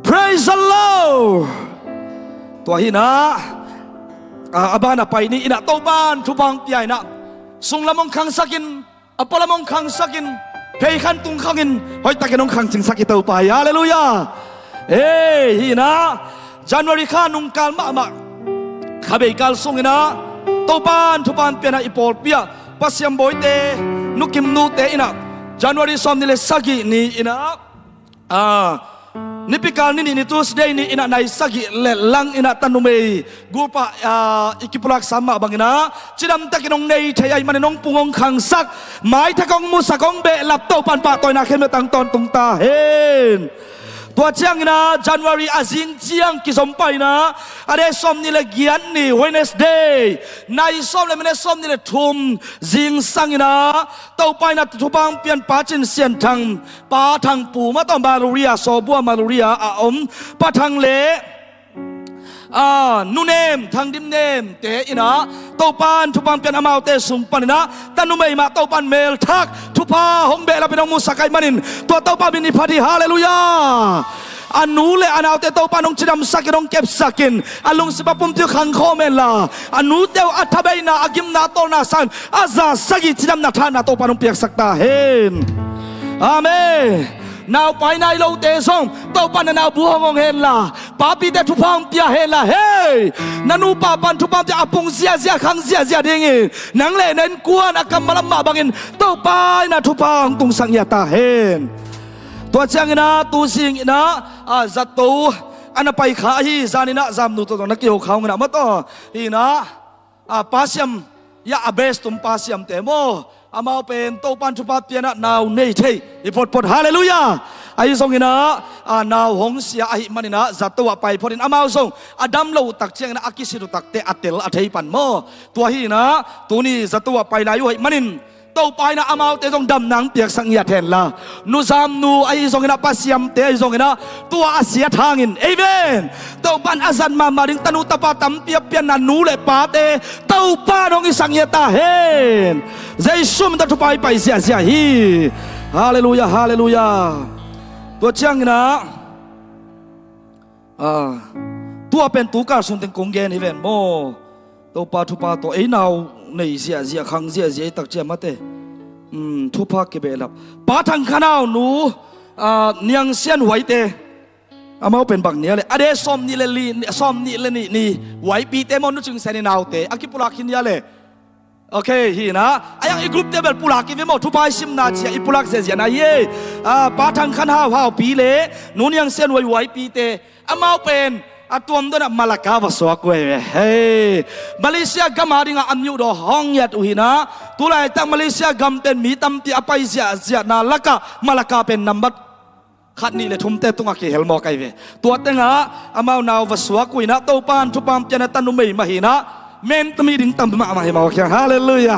Praise the Lord ตัวฮีนะอาบานาไปนี่อินะโตบานทุบังใหญ่นะสุงละมงคังสักินอปละมงคังสักินเพยขันตุงขังอินหอยตะกินงคังจิงสักิเตาไปฮาเลลูยาฮีนะจันวาริขานุงกาลมาขบกาลสุงอินะโตบานทุบันเปียนะอิปอลเปียปัสยามบอยเตนุกิมนูเตอินะจันวาริสอมนิเลสักินี่อินะนิพิการนี่นี่Tuesdayนี่อินะในสักิเลลังอินะตันุเมย์กูปะอิกิปลักสัมมาบังอินะจิดำตะกินงในเทยมันนงปุงงขังสักหมายทะกงมุสกงเบะหลับโตปันปะตอยนาเข้มตังตอนตุงตาเห็นตัวเชียงนะจันวารีอาซิงเชียงกิสมไปนะอะไรส้มนี่เลยเกียนนี่ Wednesday ในส้มเลยมันส้มนี่เลยทุ่มจิงสังนะเต้าไปนะทุบังเปลี่ยนป้าจินเสียนทางป้าทางปู่มาต้องมาลูเรียโซบัวมาลูเรียอาอมป้าทางเละนูเนมทางดิมเนมเตอินะเต้าปานทุบังเปลี่ยนอามาเตสุมปันนะแต่นูไม่มาเต้าปานเมลทักทุพาหงเบลเป็นองมุสกายมันินตัวเต้าปานบินิพาดีฮาเลลูยาอันนู้เลยอันเอาเตเต้าปานองจิดำสักินองเก็บสักินอันลุงสิบปุ่มที่ขังโคเมล่าอันนู้เต้าอัฐเบน่าอากิมนาโตนาสันอาซาสักิจิดำนาทานาเต้าปานองเปียกสักตาเห็นอาเมนนาวไปนายโลเตซงโตปันนาวบัวงงเฮนล่ะปาปีเตทุพังเปียเฮนล่ะเฮ้นันูปาปันทุพังจะอปุงเสียขังเสียดิ่งนังเล่เน้นกวนอากำมาลำมาบังอินโตไปนะทุพังตุงสังยาตาเฮนตัวเชียงนะตูสิงนะจัตโตอันไปขาฮีจานินะจำนูตัวนักเกี่ยวเขาเงินมาต่อฮีนะปาเซียมยาเบสตุมปาเซียมเตโมอามาเป็นโตปันทุพังเปียนะนาวเนเทอีพอดฮาเลลูยาไอ้ทรงนะนาวหงเสียไอ้มันนะจัตตัวไปพอดินอามาทรงอดัมเราตักเชียงนะอากิสิรุตักเตอเตลอเทปันโมตัวฮีนะตัวนี้จัตตัวไปลายอยู่ไอ้มันนินโตไปนะอามาเตทรงดำหนังเปียกสังยาแทนละนูซามนูไอ้ทรงนะปัสยามเตไอ้ทรงนะตัวอาเซียทางินเอเวนโตปันอาซันมาดึงตนุตปาตัมเปียเปียนันนูเลปาเตโตปานองอิสังยาตาเฮนใจสุ่มตะทุไปเสียฮีฮาเลลูยาฮาเลลูยาตัวเชียงนะตัวเป็นตัวการสุนทรกงเกนอีเวนโมตัวปาทุปาตัวไอ้นาวในเสียขังเสียตักเจียมาเตทุพาเก็บเอลับปาทางข้าวหนูเนียงเสียนไหวเตอามาเป็นบักเนี้ยเลยอเดซอมนี่เลยซอมนี่เลยนี่ไหวปีเตมอนุจึงเซนนาวเตอากิปุลักขินยาเลยโอเคฮีนะไอ้ยังอีกลุ่มเตเบลปุลักกินไม่หมดทุพายซิมนาเชียอีปุลักเสียนะเย่ปาทางข้าวปีเล่หนูเนียงเสียนไหวปีเตอามาเป็นตัวมันนะมาลากาวสวกเว้ยเฮ้มาเลเซียกำมาดิงอันยูดห้องยัดอุหินะตัวไรตั้งมาเลเซียกำเต็นมีตั้มที่อภัยเสียนาลักะมาลากาเป็นนัมบัดขัดนี่เลยทุ่มเตตุงอาเกเฮลมอไกเวตัวเต็งะอามานาวสวกวินะตัวปานทุปามเจนตันุเมย์มาหินะเมนตมีดิงตั้มมาหิมาโอเคฮาเลลูยา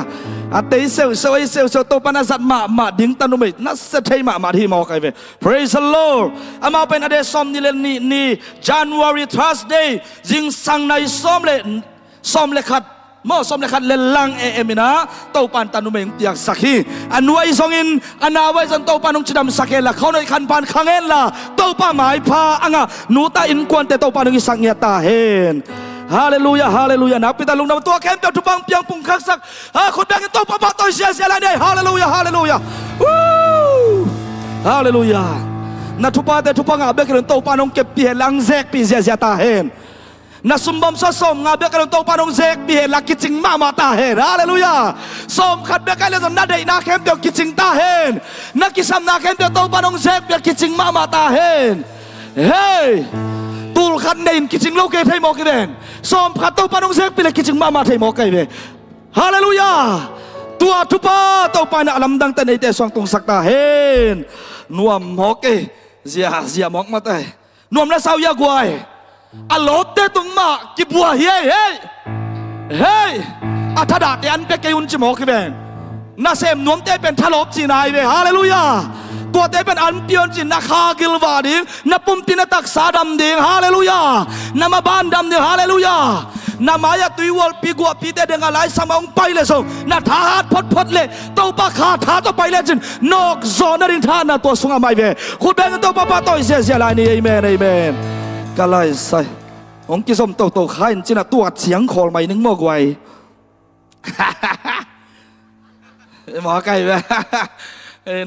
เตยเซลตัวปานาสัตมาดิงตันุเมย์นัสเทยมาที่มาโอเคเว Praise the Lord อามาเป็นอเดซอมนี่เลยนี่ January Thursday จิงสังในซ้อมเลยขัดมอสมเลขัดเลลังเอมินะเต้าปันตันุเมงเตียกสักฮีอันไว้ทรงอินอันนาไว้จนเต้าปันนงจิดำสักเฮละเขาในขันพันขังเฮละเต้าปันหมายพาอ่ะนูตาอินกวนแต่เต้าปันนงสักเงียตาเฮนฮาเลลูยาฮาเลลูยานักพิตาลุงนำตัวเข้มเจ้าทุบังเปียงปุ่งคักสักคนดังเต้าปันปัตโตเสียอะไรเนี่ยฮาเลลูยาฮาเลลูยาฮาเลลูยานัทุปาแต่ทุปังอาเบกเรนเต้าปันนงเก็บปีหลังแซกปีเสียตาเฮนna sumbam sa som nga be kalon to panong zek bihe la kiching mama ta hen hallelujah som khat be kale na dei na khem to kiching ta hen na kisam na khem to panong zek be kiching mama ta hen hey tul khat nein kiching lo ke thai mo ke den som khat to panong zek be kiching mama thai mo kai be hallelujah tua tupa to pana alam dang ta nei te song tung sak ta hen nuam ho ke zia mok ma tai nuam na sau ya gwai a lot te tung ma ki bua hey hey hey athada te an pe ke un chimo ki ben na sem nom te pen thalop chi nai ve hallelujahตัวเตเป็นอันเปียนจินนักฮากิลวาดิงนับปุ่มปินตักสาดำดิงฮาเลลูยานามาบ้านดำดิงฮาเลลูยานามายาตุยวอลปีกัวปีเตเดงอะไรสมองไปเลยส่งนาทาฮัดพดเลยตัวปะขาทาตัวไปเลยจินนกโซนรินทานาตัวสุงไม่เวคุณแบงตัวปะปะตัวเสียลายนี่เอเมนเอเมนก็เลยใส่องกิสมตัวขายจินตัวเสียงคอลไม่นึงมอกไว้หมอไก่เว้ย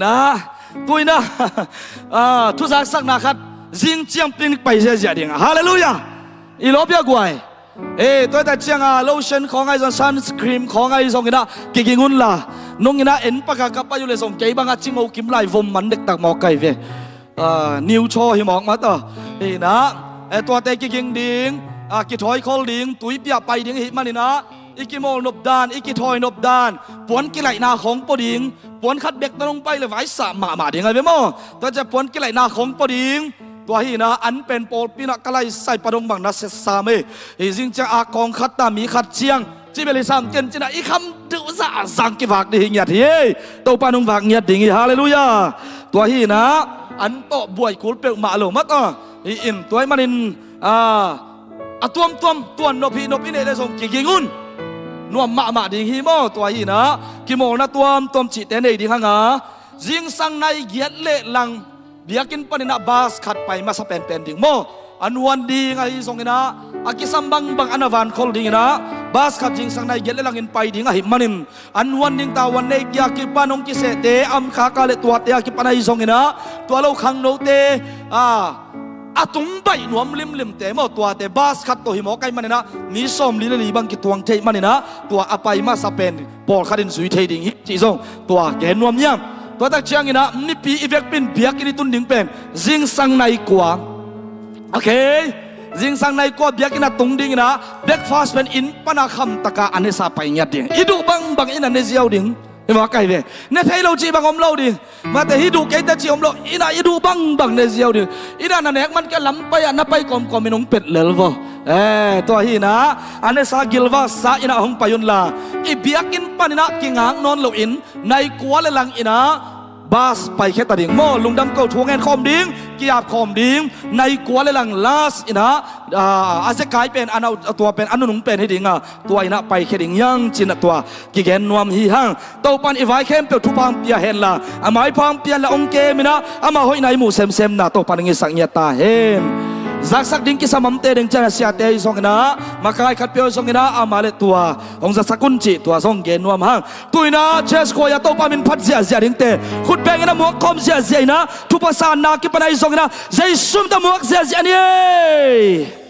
นะตุยนะทุกสักนักขัดจิงเจียงปิงไปเสียดิ่งฮาเลลูยาอีลบยากวยตัวแต่เจียงโลชั่นของไอ้ส่วนซันสครีมของไอ้ส่วนนี้กิงุนล่ะน้องนี่นะเอ็นปากกับไปอยู่เลยส่งเกี่ยบังอาจิงเอากิมไลวมมันเด็กตักหมอกไก่เว้นิวโชหิมอกมาต่อนะตัวแต่กิงดิ่งกิถอยคอลดิ่งตุยเปียไปดิ่งหิมันนี่นะอีกิโมนบดานอีกิทอยนบดานปวนกิไหลนาของปดิงปวนคัดเด็กตรงไปเลยไว้สามมาดิ่งไงเว้ยมั้งตัวจะปวนกิไหลนาของปดิงตัวฮีนะอันเป็นโปรปีนักกะไลใส่ปดงบังนัสสามจิงจะอากองคัดตามีคัดเชียงจีเบลิสามเจนจินะอีคำดูสะสังกิวากดิ่งหยัดเฮ้ตัวปานงวากหยัดดิ่งฮาเลลูยาตัวฮีนะอันโตบวยคูลเปลมาโลมัดอินตัวมันอินตัวนพีเนได้ส่งกิงุนนวมมาดิ่งฮีโมตัวฮีนะกิโมนะตัวจิตเตนดิ่งฮังจิงสังในเกียรเละลังเบียกินปนินาบาสขัดไปมาสเปนดิ่งโมอันวันดีไงส่งนะอากิสัมบังอันวันคอลดิ่งนะบาสขัดจิงสังในเกียรเละลังอินไปดิ่งหิมันินอันวันดิ่งตาวันในเกียกิปานงกิเสเตอัมขากาเลตัวเตะกิปานายส่งนะตัวเราขังโนเตตุงใบหนวมลิมเตะมอตัวเตะบาสขัดตัวหิมอไกมันนะมีส้มลีบังกิตวงเทมันนะตัวอภัยมาสเปนปอลขัดินสุยเทดิ่งจีซงตัวแกนนวมยังตัวตะเชียงนะนี่ปีอีเวกเป็นเบียกินตุนดิ่งเป็นจิงสังในกว่าโอเคจิงสังในกว่าเบียกินตุงดิ่งนะเบรกฟาสเป็นอินปนาคำตะกาอันนี้ซาไปเงียดิ่งอีดูบังอินอันนี้เจียวดิ่งมาไกลเว้ในไทยเราจีบังอมเราดิมาแต่ฮิดูเกตจีอมเราอีน่าฮิดูบังในเจียวดิอีน่านั่นเองมันก็ล้ำไปนับไปกอมไม่น้องเป็ดเลวตัวฮีนะอันนี้สากิลว่าสาอิน่าหงปยุนลาอีเบียกินปานินะกิงหางนอนเหลวอินในกัวเลลังอินะบาสไปแค่ตาดิ่งโม่ลุงดำเก่าทวงเงินคอมดิ่งกียาบคอมดิ่งในกัวเลลังลาสอินะอาจจะกลายเป็นอันเอาตัวเป็นอันนุ่งเป็นให้ดิ่งตัวอินะไปแค่ดิ่งยังจินตัวกิเกนนวมฮีฮังเต้าปันอีไว้เข้มเปียวทุพังเปียเห็นละอาไม้พังเปียละองเกมินะอามาห้อยในหมู่เซมนะเต้าปันงี้สังเงียตาเห็นสักดิ่งกิสมัมเตดิ่งเจริญเสียเตยส่งนะมาคายขัดเปียวส่งนะอามาเลตัวองสักกุนจิตัวส่งเกนนวมฮังตุยนะเชสโคยาเต้าปันมินพัดเสียดิ่งเตขุดแบงนะหมวกคอมเสียนะทุภาษานากิปนัยส่งนะใจซุ่มตะหมวกเสียนี่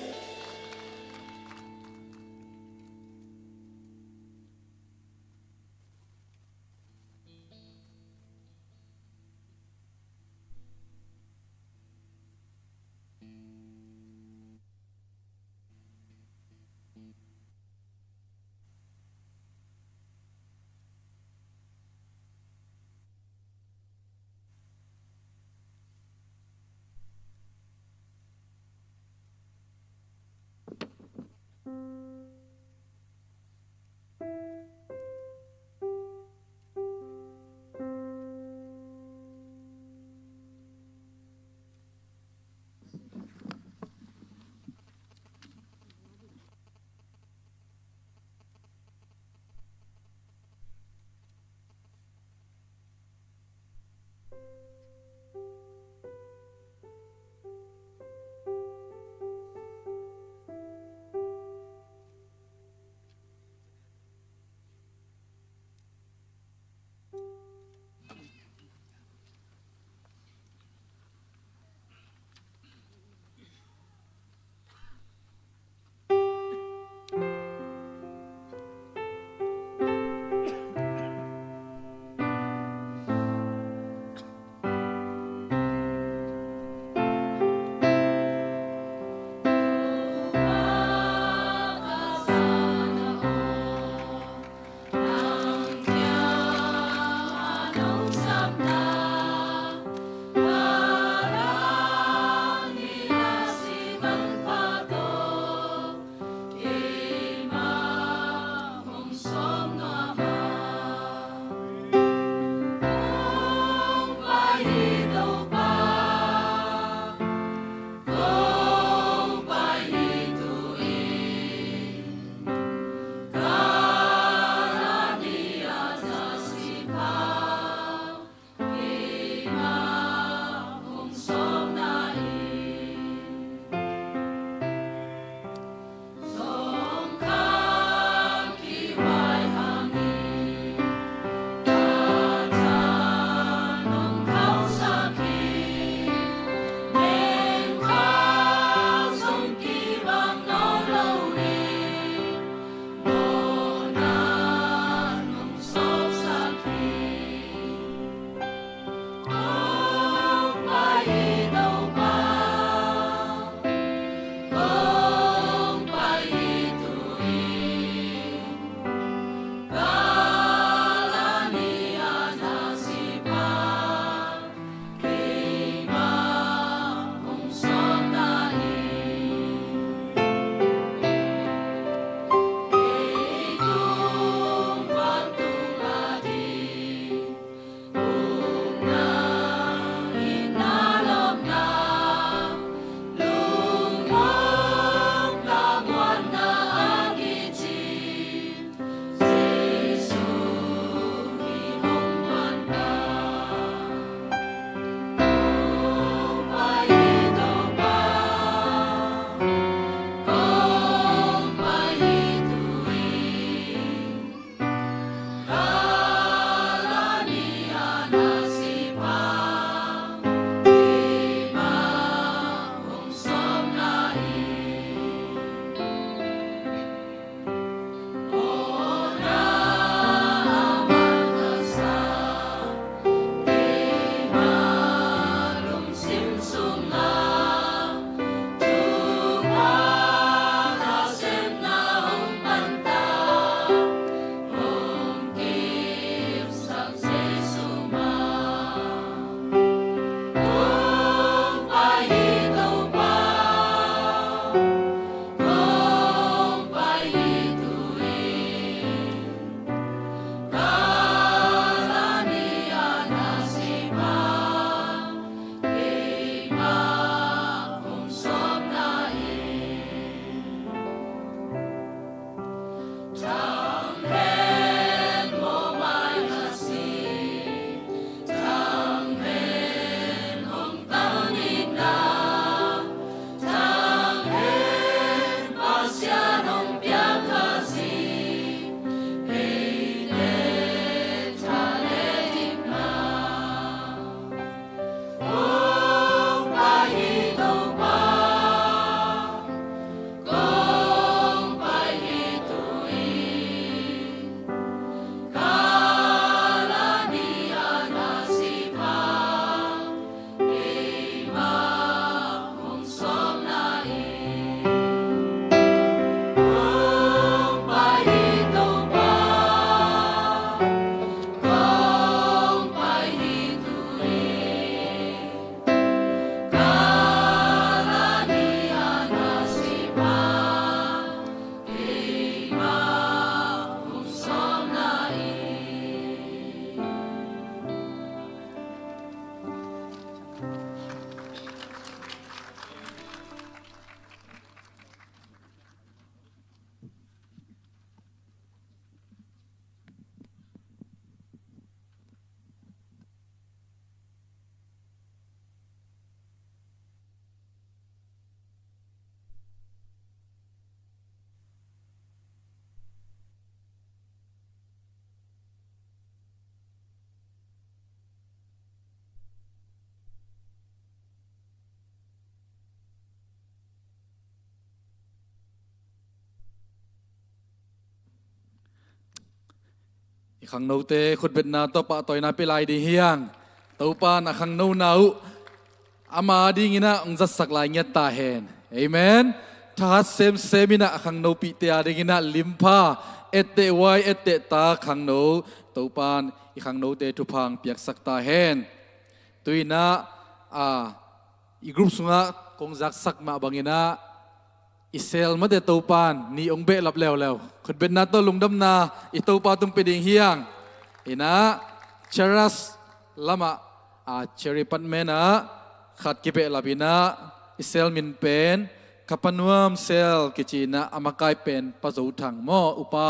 ขังโนเตขุดเป็นนาตัวปะต่อยนาเปลายดีเฮียงตัวปานะขังโนนาวอามาดีงินะองจัดสักลายเงียตาเฮนเอเมนถ้าเซมินะขังโนปิเตียดีงินะลิมพาเอเตไวเอเตตาขังโนตัวปานอีขังโนเตทุพังเปียกสักตาเฮนตุยนะอีกรุ๊ปสุงะคงจักสักมาบางงินะอิเซลมาเดตัวปานนี่องเบะลับแล้วขุดเป็นนาตัวลุงดำนาอีตัวปาตุงเป็นเฮียงอีนะเชรัสลามาเชริปันเมนะขัดกิเปลับินะอิเซลมินเป็นขับปนวมเซลกิจีนะอามากายเป็นปะโจทังหม้ออุปา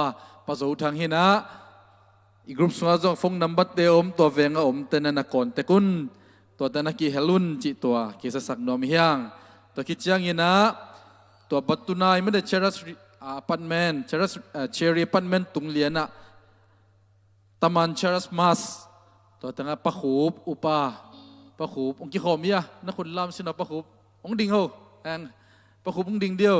ปะโจทังเฮนะอีกรุ๊ปสุงะจงฟงนัมบัดเดอมตัวเวงอมเตนันนักคนเตกุนตัวเตนักกีเฮลุนจิตัวกิสสักนอมเฮียงตัวกิจยังเฮนะตัวบัตุนายไม่ได้เชรัสปันแมนเชรีปันแมนตุงเลียนะตามันเชรัสมัสตัวตั้งปะคูบอุปาปะคูบองค์กิโคมีอะนักคนลามสินะปะคูบองค์ดิ่งเขาแองปะคูบองค์ดิ่งเดียว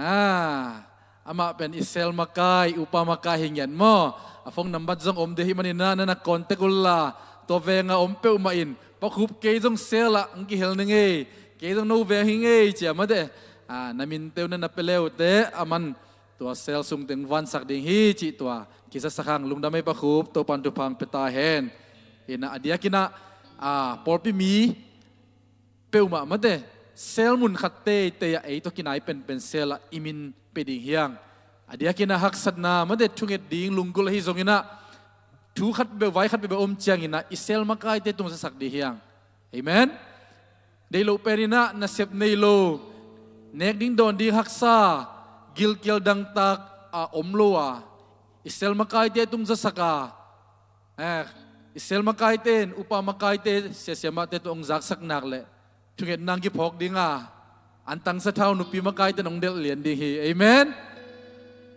อามาเป็นอิสราเอลมากายอุปามากายเฮียนมอฟงนัมบัดจงอมเดหิมันนะนักคนเตกุลลาตัวเวงอมเปอุมาอินปะคูบเกยจงเซลละองค์กิเฮลนึงเอเกยจงโนเวหิงเอเจียมาเดนามินเตวนันนับเปลวเตอามันตัวเซลซุงถึงวันสักดิ่งฮีจิตัวกิสสักขังลุงดำไม่ปะคูบตัวปันตุพังเปตาเฮนเห็นนะอดียกินะปอลปิมีเปวมาเดเซลมุนขัดเตเตยไอตัวกินไอเป็นเซลอิมินเปดิ่งเฮียงอดียกินะฮักสัตนาเดทุงเอ็ดดิ่งลุงกุลฮิซงกินะทูขัดเบไว้ขัดเบอมเจียงกินะอิเซลมากายเตตุงสักดิ่งเฮียงเอเมนเดโลเปรินะนัสเซบเนโลเนกดิ้งโดนดีฮักษากิลเกียลดังตักอมลัวอิสราเอลมาไกเตตุงจะสักอิสราเอลมาไกเตนอุปามาไกเตเสียมาเตตุงจักสักนักเลยทุกเห็นนางกิพอกดิ้งอันตังสะเท้านุปีมาไกเตนองเดลเลียนดีฮีเอเมน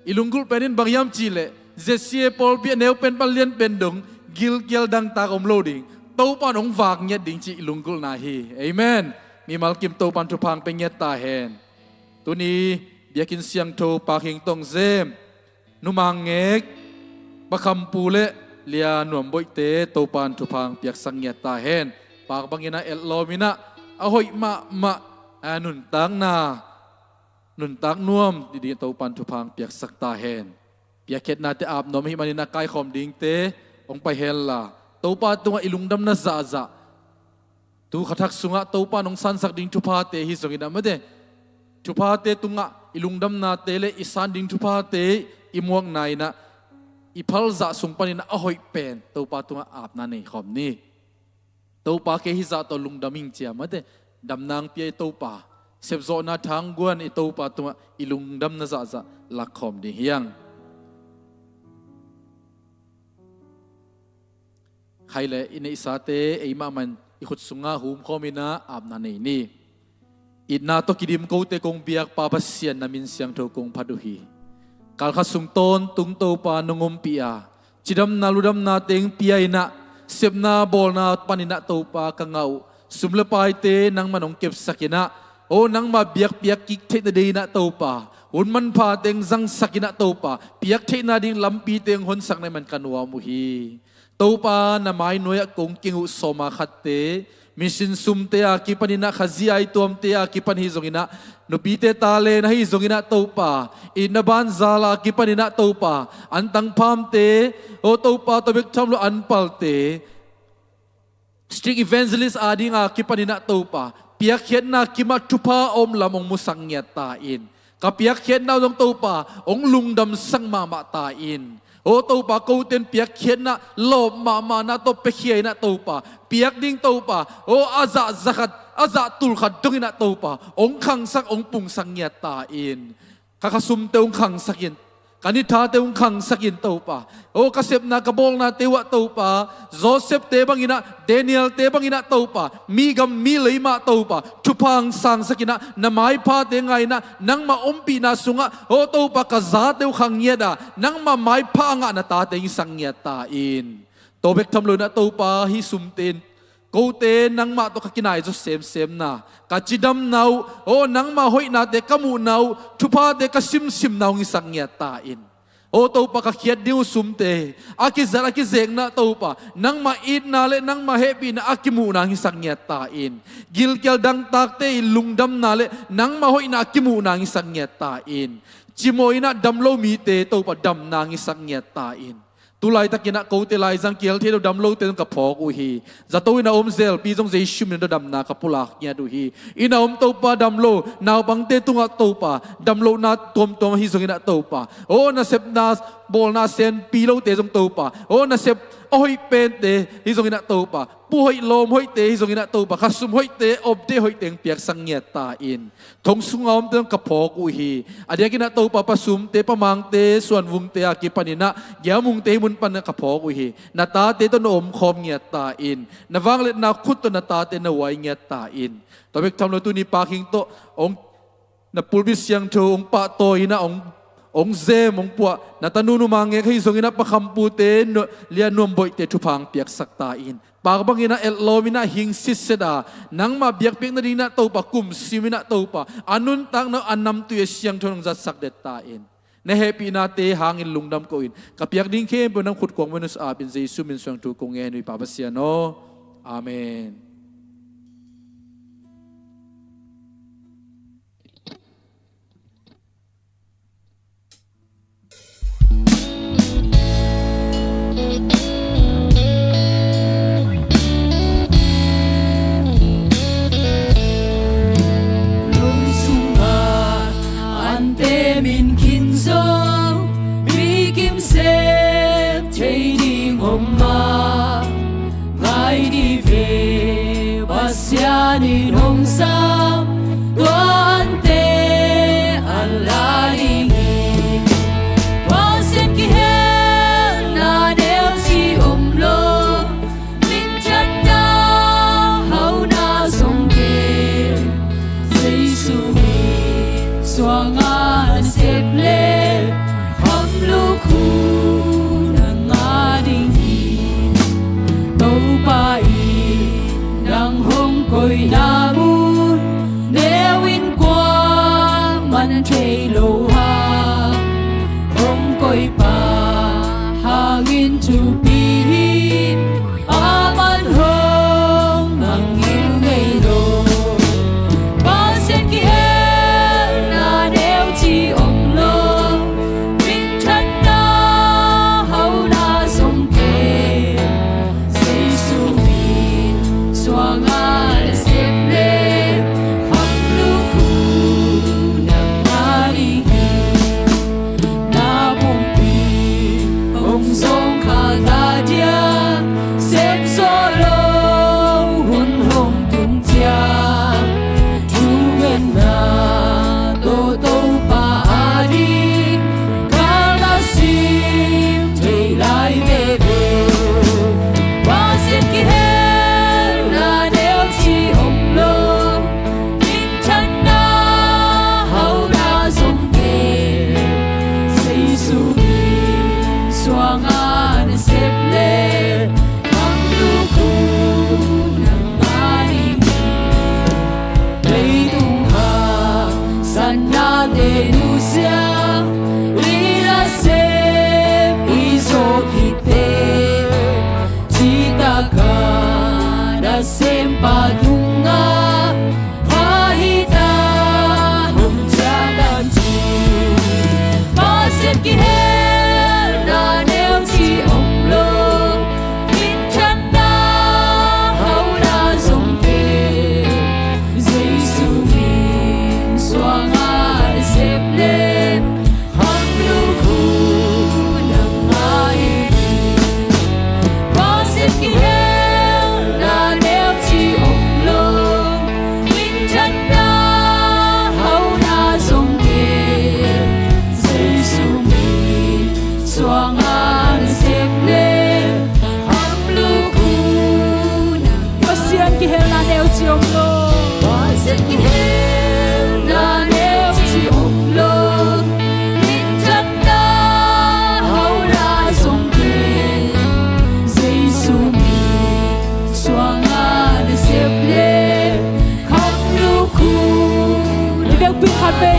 อิลุงกุลเป็นบางยามจีเลเจสซีปอลเปียเนวเป็นปัลเลียนเป็นดงกิลเกียลดังตักอมลัวดิ้งโตปานองฝากเงียดิ้งจีอิลุงกุลนาฮีเอเมนมีมัลกิมโตปันทุพังเป็นเงียตาเฮนตัวนี้เบียกินเสียงโทปากหิงตงเซมนุมังเงกปะคำปูเลเลียนวมบอยเตโตปานทุพังเปียกสังเงียตาเฮนปากบังเงินะเอลโลมินะอหอยมานุนตังนานุนตักนวมดีๆโตปันทุพังเปียกสักตาเฮนเปียกเข็ดนาเตอาบนมหิมันินะกายคอมดิงเตองไปเฮลล่าโตปาตัวอิลุงดำนาซาซาตูขัดทักสุงะโตปานองสันสักดิงทุพาเตฮิสงินะไม่ได้ทุพาเตตุงะอิลุงดำนาเตเลอิสันดิงทุพาเตอิมวงไนนะอิพัลจะสุงปานินะอหอยเป็นโตปาตุงะอาบนาในขอมนี้โตปาเคฮิจะตอลุงดำมิงเจียไม่ได้ดำนางเปียโตปาเสพโซนาทางกวนอิโตปาตุงะอิลุงดำนาจะลักขอมดีเฮียงใครเลยอินอิสาเตไอมามันอิขุดสุงาหุมขอมินะอาบนาในนี้อินนาโตกิดิมโกเตกงเบียกปาปัสเซียนนามินเสียงโทกงพัดุฮีกัลขัดสุงตนตุงโตปานงมปียจิดำนาลุดำนาเตงปียอินะเสพนาบอลนาปานินะโตปากังเอาสุมเลปายเตนังมันองเก็บสักินะโอนังมาเบียกกิกเทนเดนะโตปาหุนมันพาเตงจังสักินะโตปาเปียกเทนาดิงลำปีเตงหนสักในมันกันวามุฮีโตปานาไม้นวยกงกิงอุสมาขัดเตมิสินซุมเตียกิปันินะขจีไอตัวมเตียกิปันฮิจงอินะนุปีเตตาเลนะฮิจงอินะโตปาอินบันซาลากิปันินะโตปาอันตังพามเตโอโตปาตบิกทำลุอันปัลเตสตริกอีเวนเจลิสอาดิงากิปันินะโตปาเปียกเขียนนากิมาทุพาอมลำองมุสังเงียตาอินกับเปียกเขียนนาตรงโตปาองลุงดำสังมาตาอินโอโตปากูเต็นเปียกเขียนนะโลมานะโตเปเขียนะโตปาเปียกดิ้งโตปาโออาซาซักอาซาตุลขัดดงนะโตปาองขังสักองปุงสังเงียตาอินข้าขสุมเตองขังสักยินกันิธาเตองขังสักยินโตปาโอกเสพนากระบองนาเตวะโตปาโจเซฟเตบังอินะเดเนียลเตบังอินะโตปามีกัมมีเลยมาโตปาทุพังสังสักินะนามายพาเตงไงนะนังมาอมปีนาสุงะโอโตปากะซาเตวขังเงียดานังมาไม้พางะนาตาเตงสังเงียตาอินโตเบกทำเลยนะโตปาฮิสุมเตนกูเตนังมาตกกินายจะเซมนะกัจจิดำนาวโอนังมาหอยนาเตกมูนาวทุพาเตกซิมนาวงิสังเงียตาอิน โอโตปะกะเขียดดิวสุมเตอากิซาอากิเซงนะโตปะนังมาอิดนาเลนังมาเฮปีนะอากิมูนางฮิสักเงียตาอินกิลเกลดังตากเตลุงดำนาเลนังมาหอยนะอากิมูนางฮิสักเงียตาอินจิโมยนะดำโลมีเตโตปะดำนางฮิสักเงียตาอินตุลายตะกินะโกเตลายจังเกียลเทโดดำโลเตนกับพอกอุฮีจะโตอินะอมเซลปีจงเจชุมเนโดดำนากับปุลากเงียดูฮีอินะอมโตปะดำโลนาวบังเตตุงะโตปะดำโลนาตอมฮิสงอินะโตปะโอนะเซปนาบอลนาเซนปีโลเตจงโตปะโอนะเซปโอ้ยเป็นเตฮิสงอินะโตปะปุหอยลมหอยเตฮิสงอินะโตปะขัสุมหอยเตอบเตหอยเตงเปียกสังเงียตาอินทงสุงอมเตนกับพอกอุฮีอเดียกินะโตปะปะสุมเตปะมังเตส่วนวุงเตอากิปนินะเยามุงเตมุนปันกับพอกอุฮีนาตาเตตนอมคอมเงียตาอินนาวังเลนาคุตตนาตาเตนไวเงียตาอินตอเบกทำโลตุนีปาคิงโตองนาปุลบิสยังโชองปะโตอินะองเซมองปัวนาตานูนุมังเงให้สงอินะปะคำปูเตนเลียนวมบ่อยเตทุพังเปียกสักตาอินปากบังอินะเอลโลมินะหิงซิสเซดานังมาเบียกเปียกนาดีนะโตปะกุมซิมินะโตปะอนุนตังนะอันนำตุยเสียงทนงจัดสักเดตตาอินในเฮปีนาเตหางอินลุงดำโกอินกับเปียกดิ้งเข้มบนน้ำขุดกวงมนุษย์อาบินเจสุมินสวงตูกงเงนุยปาปเสียโนอาเมนNi hong sam tuan te alani wa sen ki hel na deu si lo min chan na hau na song ke sei su mi swang an sep le ham lu khu na nga ding to pa Koi na mun newin kwa man thei lo ha hong koi pa hangin tu pi aman hong mang il ngei lo ba sen ki hel na neu chi om lo min than na hau na song ke sei su mi swang Sempa dunga pahita hum jalan ji pasir ki hel na neu chi om lo min chan na hau na song ke Giêsu min swang an sep le ham lu khu nang ai pasir ki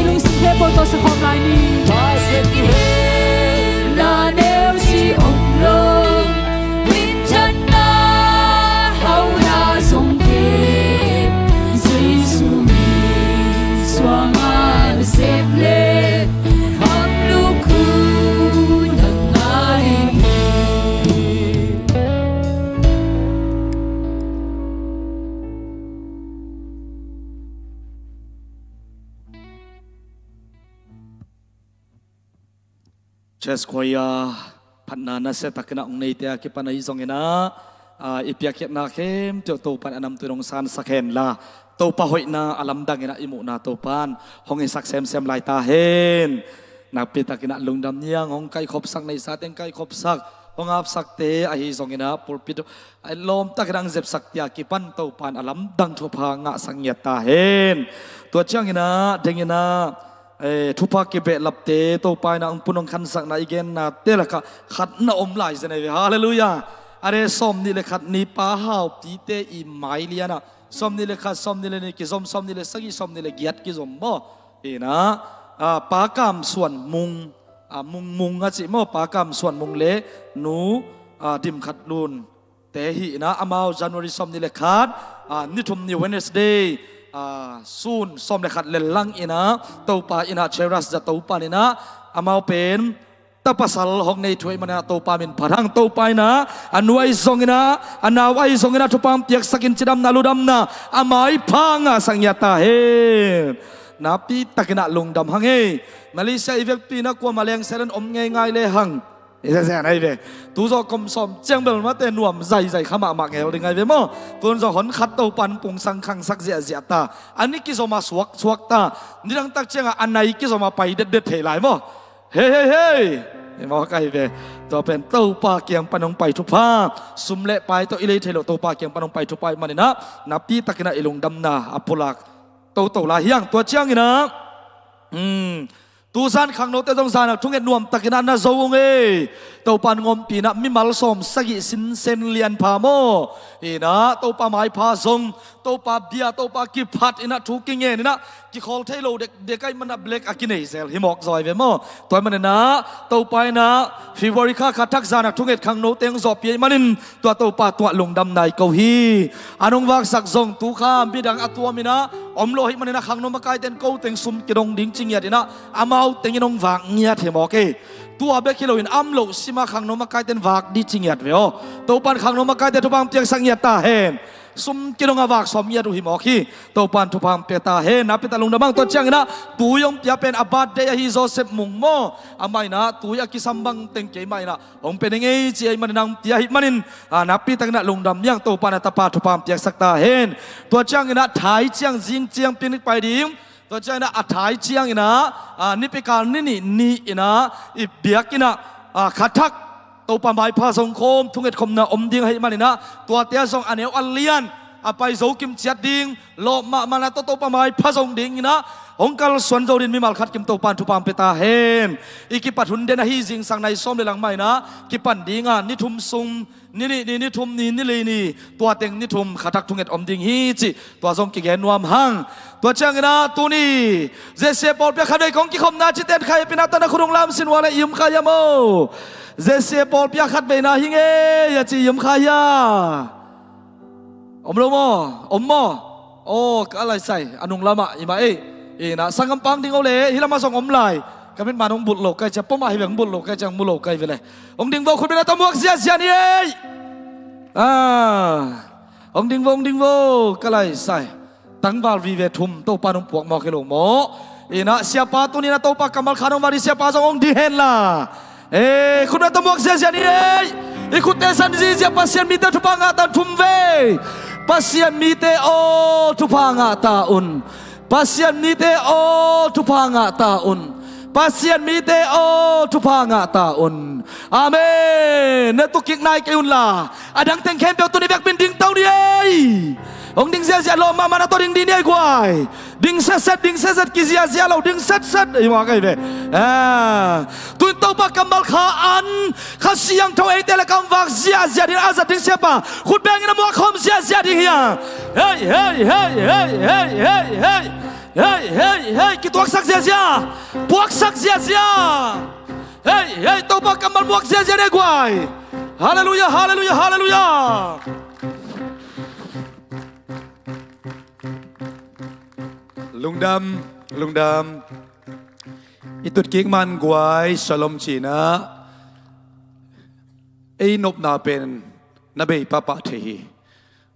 Hãy subscribe cho kênh Ghiền Mì Gõ để không bỏ lỡ những video hấp dẫn Chess Korea พันนานาเสตักนะองในเตียกิปันไอซองนะอีเปียเขียนนาเข้มเจ้าตัวปันอนำตัวน้องสานสักเห็นละตัวปะหอยนาอลัมดังนะอิมุนาตัวปันห้องไอสักเซมลายตาเห็นนักปิตากินะลุงดำเนียงห้องไก่ขบสักในสาเต็งไก่ขบสักห้องอาบสักเตะไอซองนะปวดปิดไอลมตะกรังเจ็บสักเตียกิปันตัวปันอลัมดังทั่วพางะสังเกตตาเห็นตัวเจ้ากินะเดงินะทุพากิเบลับเตตัวไปนะองปุนองคันสักนาอีเกนนาเตละกะขัดนาอมไหลเสนฮาเลลูยาอะไรส้มนี่เลยขัดนี่ป้าหาวตีเตอีไม้เลียนะส้มนี่เลยขัดส้มนี่เลยนี่กิส้มนี่เลยสักกี่ส้มนี่เลยเกียรติกิส้มบ่นะป้ากามส่วนมุงอ่ะสิบ่ป้ากามส่วนมุงเละหนูดิมขัดลุนเตหินะอามาวจันวารีส้มนี่เลยขัดนิทุมนิวเวนเนสเดย์ซูนส้มเลยขัดเลลังอินะตัวป้าอินะเชรัสจะตัวป้านี่นะอามาวเป็นตาปัสสาวะในถ้วยมันนะตัวปามินพลังตัวไปนะอันไว้ทรงนะอันนาไว้ทรงนะทุกปามเตียกสกินจิดำนาลุดำนะอามายพังสังยาตาเฮนับปีตะกินะลงดำหังเฮมาเลเซียอีเวกปีนักกว่ามาเลียงเซรันอมง่ายๆเลยหังเอเซ่ไหนเวตัวจอกมสมเจียงเบลมาเตนวมใจขมาหมักเอวได้ไงเวมั้งตัวจอหันขัดตัวปันปุงสังขังสักเสียตาอันนี้กิโซมาสวกตานี่ตั้งตักเจียงอันไหนกิโซมาไปเด็ดเทไหลมั้งเฮ้มองไกลไปตัวเป็นตัวปลาเกียงปนงไปทุกภาสุมเละไปตัวอิเลเทโลตัวปลาเกียงปนงไปทุกไปมันนะนับปีตะกินะอิลงดำนาอภุลักตัวลาเฮียงตัวเชียงนะตูซานขังโนเตตงซานทุ่งเอ็นนวมตะกินะนาโซงเอตัวปานงมปีนะมิมัลสมสกิสินเซนเลียนพาโมนะตัวปลาไม้พาซงตัวปลาเบียตัวปลากิพัดนะทุกกิเงนี่นะกิคอลเทโลเด็กไอ้มันนะเบล็กอากินเอเซลหิมอกซอยเวโมตัวมันนะตัวไปนะฟิวอริคาขัดทักซานะทุ่งเอ็ดขังโนเตงซอปีมันินตัวปลาตัวลงดำในเกาฮีอันงวักสักซงตูข้ามบิดังอัตัวมินะอมโลหิมันนะขังโนมากายเต็นเกาเต็งซุมกิดงดิ้งจิงยัดนะอามาเต็งยนงวางเงียดเฮมอกเอตัวเบคิโลอินอัมโลสิมาขังโนมากายเต็นวากดิจิงยัดเวโอตัวปันขังโนมากายเต็นทุบามเตียงสังยัดตาเฮนซุมกิโลงาวากสมยัดหิมอกฮีตัวปันทุบามเปียตาเฮนนับเปตาลงดำบังตัวเชียงนะตัวยงเปียเป็นอาบาดเดียฮิโซเซปมุงโมอาไม่นะตัวยากิสัมบังเต็งเกยไม่นะองเป็นยังไงจีไอมันนังเตียหิมันินนับปีตังนะลงดำยังตัวปันตาปาทุบามเตียสักตาเฮนตัวเชียงนะถ่ายเชียงจิงเชียงปีนิกไปดิมตัวเจ้านะอัฐายเชียงนะนี่เป็นการนี่นะอีเบียกินะขัดทักตัวปลาไม้พาสงโคมทุ่งเอ็ดคมนะอมดิ้งให้มันนะตัวเตี้ยทรงอันเนวอันเลียนไปโซกิมเจียดดิ้งโลมานะตัวปลาไม้พาสงดิ้งนะองค์การส่วนโจดินมีมาลคัดกิมตัวปันทุปามเปตาเฮนอีกิปัดหุนเดนะฮีจิงสังในส้มในหลังไม่นะกิปันดิ้งนิทุมซุงนี่ทุมนี่เลยนี่ตัวเต็งนี่ทุมขัดทักทุ่งเอ็ดอมดิ้งฮีจิตัวทรงกิเกนวมหังตัวเจ้าเงินตัวนี้เจเสียบอลเปียขัดได้ของกิคมนาจิเตนใครเป็นนักตนะคุณองลามสินวาเลยิมขายามเจเสียบอลเปียขัดไปนาฮิงเอยาจิยิมขายาอมโลโมอมโมโอ้อะไรใส่อนุงละมะอีมานะสังกัมปังดิ้งเอาเลยฮิลามาส่งอมไหลก็เป็นมาองบุตรโลกใกล้จะป้อมมาให้แบ่งบุตรโลกใกล้จะมุโลกใกล้ไปเลยองดิ้งบอกคุณเป็นนักตะมวกเสียนี่องดิ้งบอกก็อะไรใส่ตั้งบาลวีเวทุมโตปานงปวกมอเคโลโมนะsiapa tu ni na tahu pak kamal khanong mari siapa song di hen lahคุณนักตะมวกเสียนี่ikut tesan zizia pasien mite tu pangata tumve pasien mite o tu pangata un pasien mite o tu pangata un pasien mite o tu pangata un amen ne tu kik nai ke un la adang teng kem pe tu ni vek bin ding tau ni ông đinh zia lo mà nó to đinh đi này quay đinh set kia zia lo đinh set ấy mà cái về tụi tao bắt cầm bal khá ăn khá siang thâu ấy tên là cầm vạc zia đi azat đinh siapa khut beng nó mua không zia đi hiang hey cái tuak sắc zia buak sắc zia hey tao bắt cầm bal buak zia này quay hallelujah lung đam itut kik man guai shalom china ei nop na pen na be papa thehi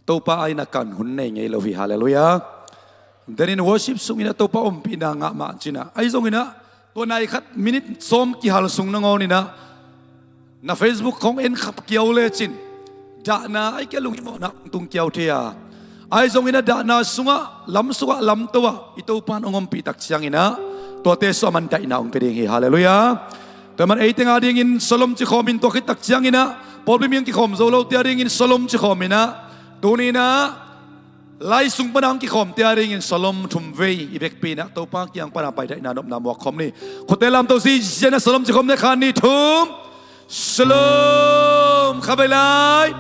to pa ai na kan hun nei ngei lo vi hallelujah then in worship sung ina to pa om pina nga ma china ai zong ina ตัวไหนคัดมินิส้มกี่ฮัลสุงนงอนี่นะna Facebook ของเอ็นขับเกี่ยวเลยจินด่านาไอ้แกลุงอีโมนักตุงเกี่ยวเทียไอ้ทรงอินะด่านาสุงะลำตัวอิตูปานองมปีตักเชียงอินะตัวเตสมันได้นาองเป็นเฮฮาเลลูยาแต่มันไอ้เต็งอาดิงินสลมจิคอมินตัวคิดตักเชียงอินะพอเป็นยังกิคอมโซโลเตียดิงินสลมจิคอมินะตัวนี้นะไล่สุงปนังกิคอมเตียดิงินสลมทุมเวอีเบกปีนะตัวปางกิยังปนาไปได้นานบนามวกคอมนี่คนเตลามตัวซีเจนะสลมจิคอมในคานี่ทุมShalom kabilay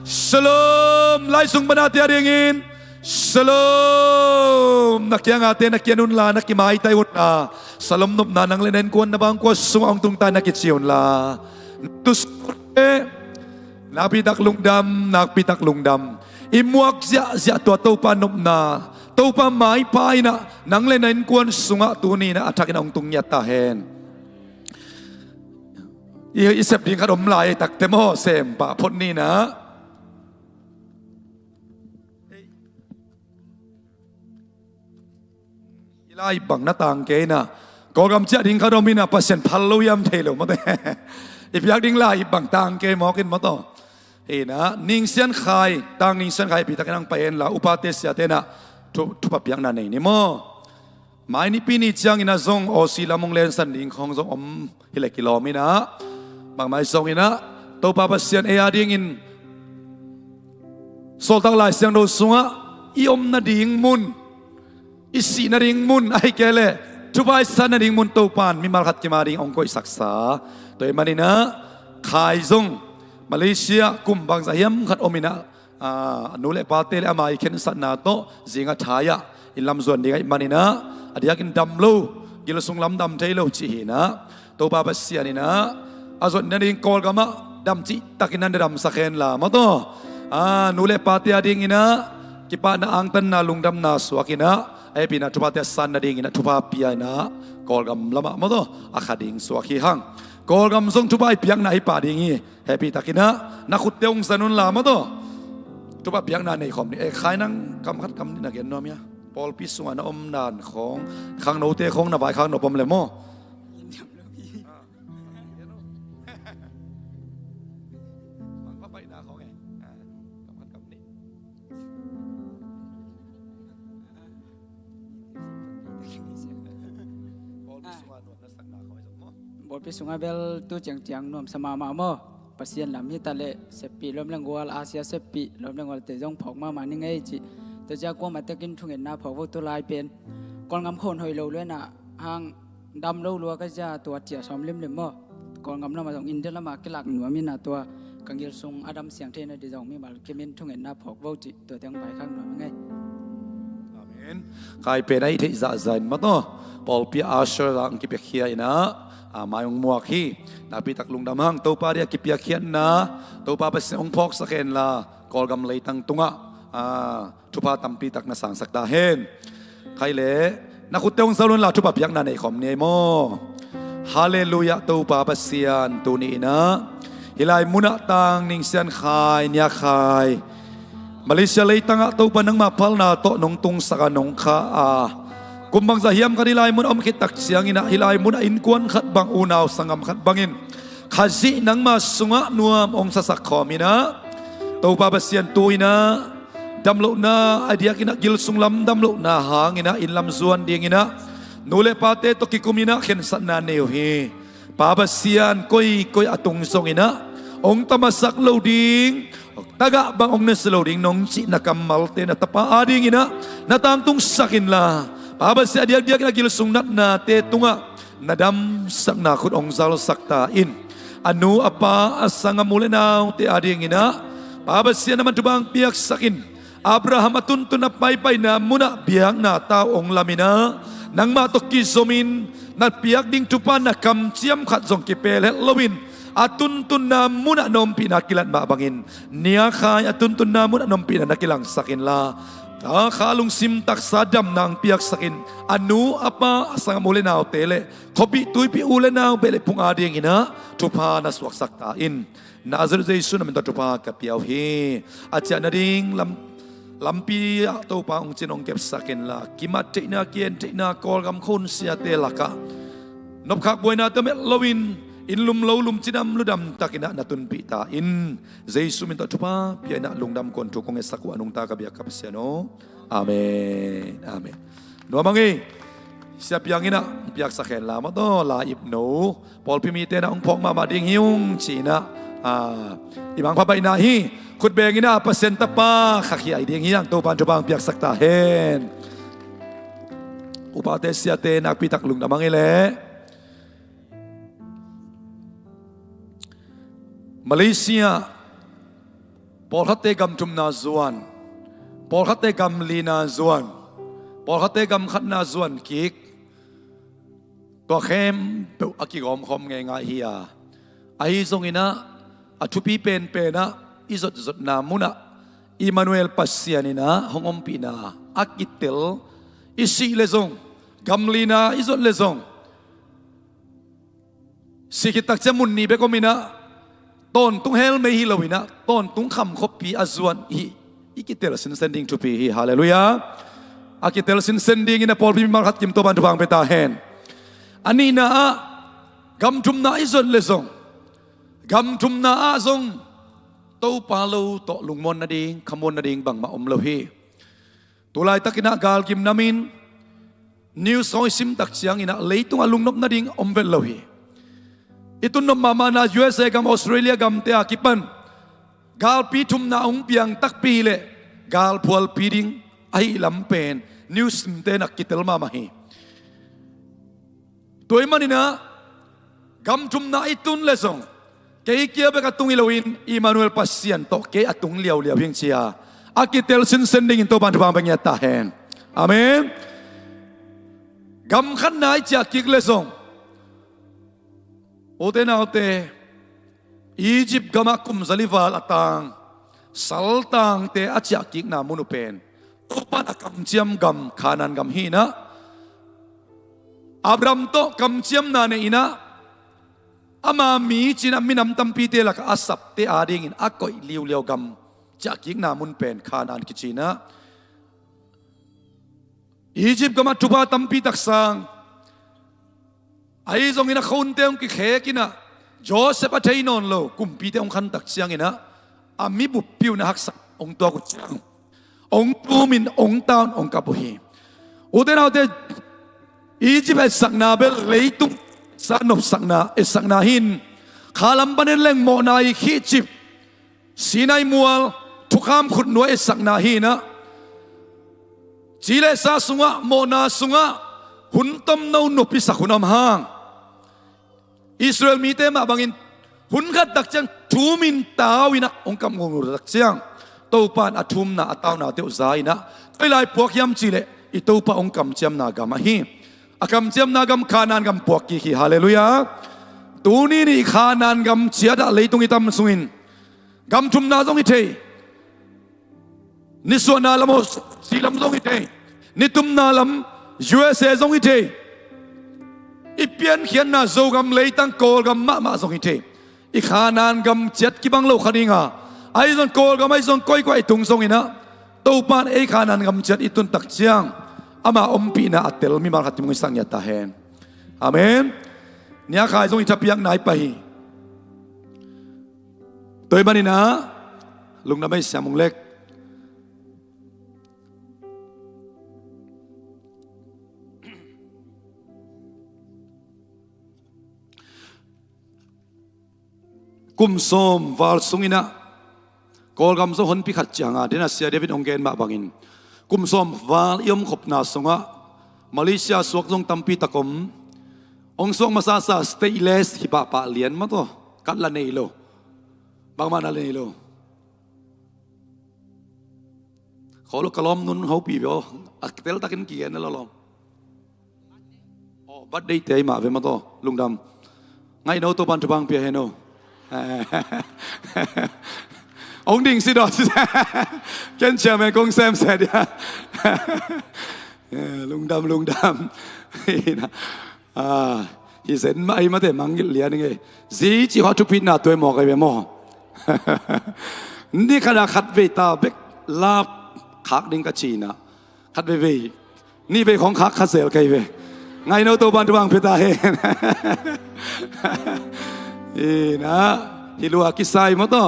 Shalom lai sung bana ti aringin Shalom nakyang ate nakyanun la nakimay tayo na Salam nop na nang lenen kuan na bang ko sung tung ta nakitsiyon la tus napitak lungdam imuak siya tua pa nop na tau pa mai pai na nang lenen kuan sunga tuni na atakin ang tung yatahenอีเสพดิงขนมลายตักเตมอเสมปะพดนี่นะอีไล่บังหน้าต่างเกนะก็กำจัดดิงขนมนี่นะปัสเซนพัลลุยมเทลมาแต่อีพยักดิงไล่บังต่างเกมอกินมาต่อเฮ้นะนิ่งเสียนไข่ต่างนิ่งเสียนไข่ปีตะกันไปเอ็นละอุปาเตสยาเตนะทุบปะยังนั่นเองนี่มั้งไม่นี่ปีนี้จังอินะซงโอซีลามงเลนสันดิงของซงฮิเลกิโลมินะบางไม่ส่งอินะตัวป้าปัสยันเอียดิ้งอินโซลตั้งหลายเสียงโดสุงะอีอมนาดิ้งมุนอีสีนาดิ้งมุนไอเกลทุบไอสันนาดิ้งมุนตัวปานมีมาขัดกิมาดิ้งองค์ก็อิสักษาตัวเอ็มันนี่นะขายซงมาเลเซียกุมบางสายมขัดอมินะนูเลปาเตเลอามาอีเคนสันนาโตจิงะทายะอิลำส่วนดีไอมันนี่นะอดียกินดำลูกิลสุงลำดำเทลูจีนะตัวป้าปัสยันนี่นะอาส่วนนั้นเองกอลกามะดำจีตักินันดำสักเห็นละมาต่อนูเลปาติอาดิงินะกิปานาอังตันนาลุงดำนาสวากินะไอปีนาทุบาเตสันนาดิงินะทุบาปียนะกอลกามละมาต่ออาคาดิงสวากิหังกอลกามส่งทุบาปียังนาไอปาดิงิไอปีตักินะนักขุดเตงสนุนละมาต่อทุบาปียังนาในคอมนี่ใครนั่งกำคัดกำนี่นักเรียนน้อมยาพอลพิสุวรรณอมนานของขังโนเตของนบายขังโนปมเลโมบทพิสุงอาเบลตู้เจียงนวมสมามาโมปัสเซียนลำฮิตาเลเซปีลมเรื่องวัวอาเซียเซปีลมเรื่องวัวเตจงผอกมานิ่งไอจิแต่จะกวงมาเตกินทุ่งเห็นหน้าผอกตัวลายเป็นก่อนงำคนหอยโลเลยนะห่างดำโลลัวก็จะตัวเจียสอมเล่มโมก่อนงำเรามาส่งอินเดียละมากิลักหนัวมีหน้าตัวกังเกลซุงอดัมเสียงเทนเดจงมีมาเกมินทุ่งเห็นหน้าผอกวัวจิตัวเตียงไปข้างหนัวมีไงกลายเป็นไอ้ที่จะใจมาต่อพอลปีอาเชอร์ลังกิเปียเขียนะมาองมัวขี้นาปีตักลุงดำหังตัวป้าเรียกกิเปียเขียนนะตัวป้าเป็นองพอกสักเห็นละกอลกำเลยตั้งตุงะทุพาตัมปีตักนาสังสักดาเฮนใครเล่นักขุดเตงสรุนละทุพาเพียงนาในคอมเนโมฮาเลลูยาตัวป้าเป็นเซียนตัวนี้นะฮิลายมุนัตังนิ่งเซียนขายเนียขายมาเลเซียเลยตั้งตัวป้านังมาพัลนาโตนงตุงสักนงข้ากุมบังสะเฮียมกันฮิลายมุนอมคิดตักเสียงอินะฮิลายมุนอินกวนขัดบังอูนาวสังกำขัดบังอินขจินังมาสุงะนัวองศสักขอมินะตัวป้าเป็นเซียนตัวอินะดำลุนาไอเดียกินะกิลสุงลำดำลุนาหางอินะอินลำส่วนเดียงอินะนูเลปาเตตกิกุมินะเข็นสันนาเนวเฮป้าเป็นเซียนก้อยอตุงทรงอินะองตมาสักโลดิงตากะบางองเนสโลดิงนงจินักมัลเตนะตะปาอาดิงอินะนาตางตุงสักินลาป้าเป็นเซียนเดียกกิลสุงนัดนาเตตุงะนาดำสักนาขุดองซาลสักตาอินอนุอปาอสังมูเลนาวเตอาดิงอินะป้าเป็นเซียนมันทุบังเปียกสักินอับราฮัมตุนตุนับไปนามุนะเบียงนาตาองลามินะนังมาตกิโซมินนัดเปียกดิ้งทุปานักคำเจียมขัดจงกิเปเลลวินอาตุนตุนามุนะนมปีนักกิลันมาบังอินเนียขายอาตุนตุนามุนะนมปีนักกิลังสักินลาขาลุงซิมตักสาดำนางเปียกสักินอนุอปาสังมูเลนาวเตเลขบิตุยปิอูเลนาวเบเลพุงอาเดียงอินะทุพานัสวักสักตาอินนาซาเจสุนมันตุพากับเปียวเฮอาจารย์นดิงลำปีตัวปางจินองเก็บสักินละกิมาเจนาเกียนเจนากอลกำคนเสียเตลักะ นบขักบวยนาตเมลวินอินลุมโลลุมจิดำลุดำตักินะนัตุนปิตาอินเจสุมินตทุปาเปียนะลุงดำคนทุกคงเอสักวานุงตากะเบียกับเสียโนอาเมนอาเมนนัวมังเอเสียบยังอินะเปียกสักแห่งลามาโตลาอิบโนพอลพิมีเตนะองพงมาดิ่งหิวชีนะอิมังพระใบนาฮีขุดเบงินะเปอร์เซ็นต์ตะปาขักยาดิ่งหิยังโตปันจุบังเปียกสักตาเฮนอุปาเตเสียเตนักพิทักลุงดำมังเอเลมาเลเซียปอลฮัตเตกัมจุมนาจวนปอลฮัตเตกัมลีนาจวนปอลฮัตเตกัมขัดนาจวนกิกตัวเข้มเปิดอากิกอมคอมไงง่ายเฮียไอ้ทรงอินะอัชุปีเป็นนะอิจดนามุนะอิมานูเอลปัสเซียนินะฮงอมปีนาอากิเตลอิสิเลซงกัมลีนาอิจดเลซงสิกิตักเจมุนนีเบกอมินะต้นตุ้งเฮลไม่ฮิลวินะต้นตุ้งคำคบปีอาจวนอีกิเตลสินเซนดิ้งทุปีฮาเลลูยาอากิเตลสินเซนดิ้งอินะพอลพิมาร์คัดกิมตัวบันทุบังเปตาเฮนอันนี้นะกัมจุมนาอิจดเลซงกัมจุมนาอาซงโตปาลูโตลุงมนนาดิงขมนนาดิงบังมาอมโลฮีตัวลายตะกินะกาลกิมนามินนิวส์ซอยซิมตักเสียงอินะเลยตุงอาลุงนบนาดิงอมเวลโลฮีitu nom mama na USA gam Australia gam te akipan gal pi thum na ong piang tak pi le gal phual pi ding ai lam pen news te nak kitel mama hi toy manina gam thum na itun le song ke kia be ka tung iloin Emmanuel Pasian to ke atung liao liao hing chia akitel sin sending in to ban bang bang ya ta hen amen gam khan nai cha kik le songโอเตนาโอเตอียิปต์กามาคุมซาลิวาลตังสัลตังเตอาจักกิกนามุนุเป็นตุปันกัมเจียมกัมขานันกัมฮีนะอับรามโตกัมเจียมนาเนอินะอามามีจินามินำตัมปีเตลักอาสับเตอาดิงินอักกอยเลียวเลียวกัมจักกิกนามุนเป็นขานันกิจินะอียิปต์กามาทุบาตัมปีตักสังไอ้ตรงนี้นะคนเดียวกิเขกินะโจเซฟอาเทนอนโลกุมปีเดียวขันตักเสียงนะอามีบุปผิวนะฮักษะองตัวกุจังองตูมินองตาวองกับบุฮีอุเดนเอาเดอียิปต์สักนาเบลเลยตุสักนบสักนาหินขาลัมบันเลงโมนายขีจิบสีนายมัวทุกคำขุดหน่วยสักนาหินะจีเลสาสุงะโมนาสุงะหุ่นต้มนูนพิสักหุ่นอำหางอิสราเอลมีเตมาบางอินหุ่นขัดตักเจียงทูมินตาวินะองค์กำงงตักเจียงตัวปานอัทุมนาอัตาวนาเตวใจนะไอลายพวกยำจีเลอิตัวปาองค์กำเจียมนากามาฮีอากำเจียมนากำขานานกำพวกกี่ฮาเลลูยาตัวนี้นี่ขานานกำเชียดะเลยตรงอิตามสุงินกำทุมนาตรงอิเทนิสวนาลามสสีลำตรงอิเทนิตุมนาลำUSA ทรงอิเทอีเปียนเขียนน่ะโจกำเลยตั้งโกลกำมาทรงอิเทอีขานานกำเจ็ดกิบังโลคดีงาไอ้ทรงโกลกำไอ้ทรงก้อยก้อยตุงทรงอินะตัวปานไอ้ขานานกำเจ็ดอีตุนตักเจียงอามาอมปีน่ะอัตเตลมีมาขัดติมุยสังยาตาเฮนอาเมนเนี่ยขายทรงอิจฉาเปียงไหนไปตัวบ้านนี่นะลุงน่ะไม่เสียมุงเล็กกุมสมวาลสุงินะกอลกำสหนพิขัดจังอาเดนัสเซียเดวิดองเกนมาบังอินกุมสมวาลยมขบนาสงะมาเลเซียสวกทรงตัมปีตะกมองสวกมาซาซาสเตอิเลสฮิบะปะเลียนมาตัวกัดละเนโลบางมานาเลโลขอลูกกระลอมนุนเขาปีเบลอักเตลตะกินเกียนนั่นละลอมบัดได้เตยมาเวมาตัวลุงดำไงโนตัวบันทุบังเปียเฮโนองดิ่งสิดอสเกนเชียร์แมนกงแซมเสร็จยาลุงดำนะฮิเซนไม่มาแต่มังเลียนึงไงจีจีเขาทุบพินาตัวหมอกไอ้เบมอนี่ขณะขัดเวตาเบกลาบขักดิ่งกะชีนะขัดเวนี่เป็นของขักคาเซลไกเว ไงโนตัวบันทุบังเพตาเฮนนะฮิลัวกิไซมาต่อ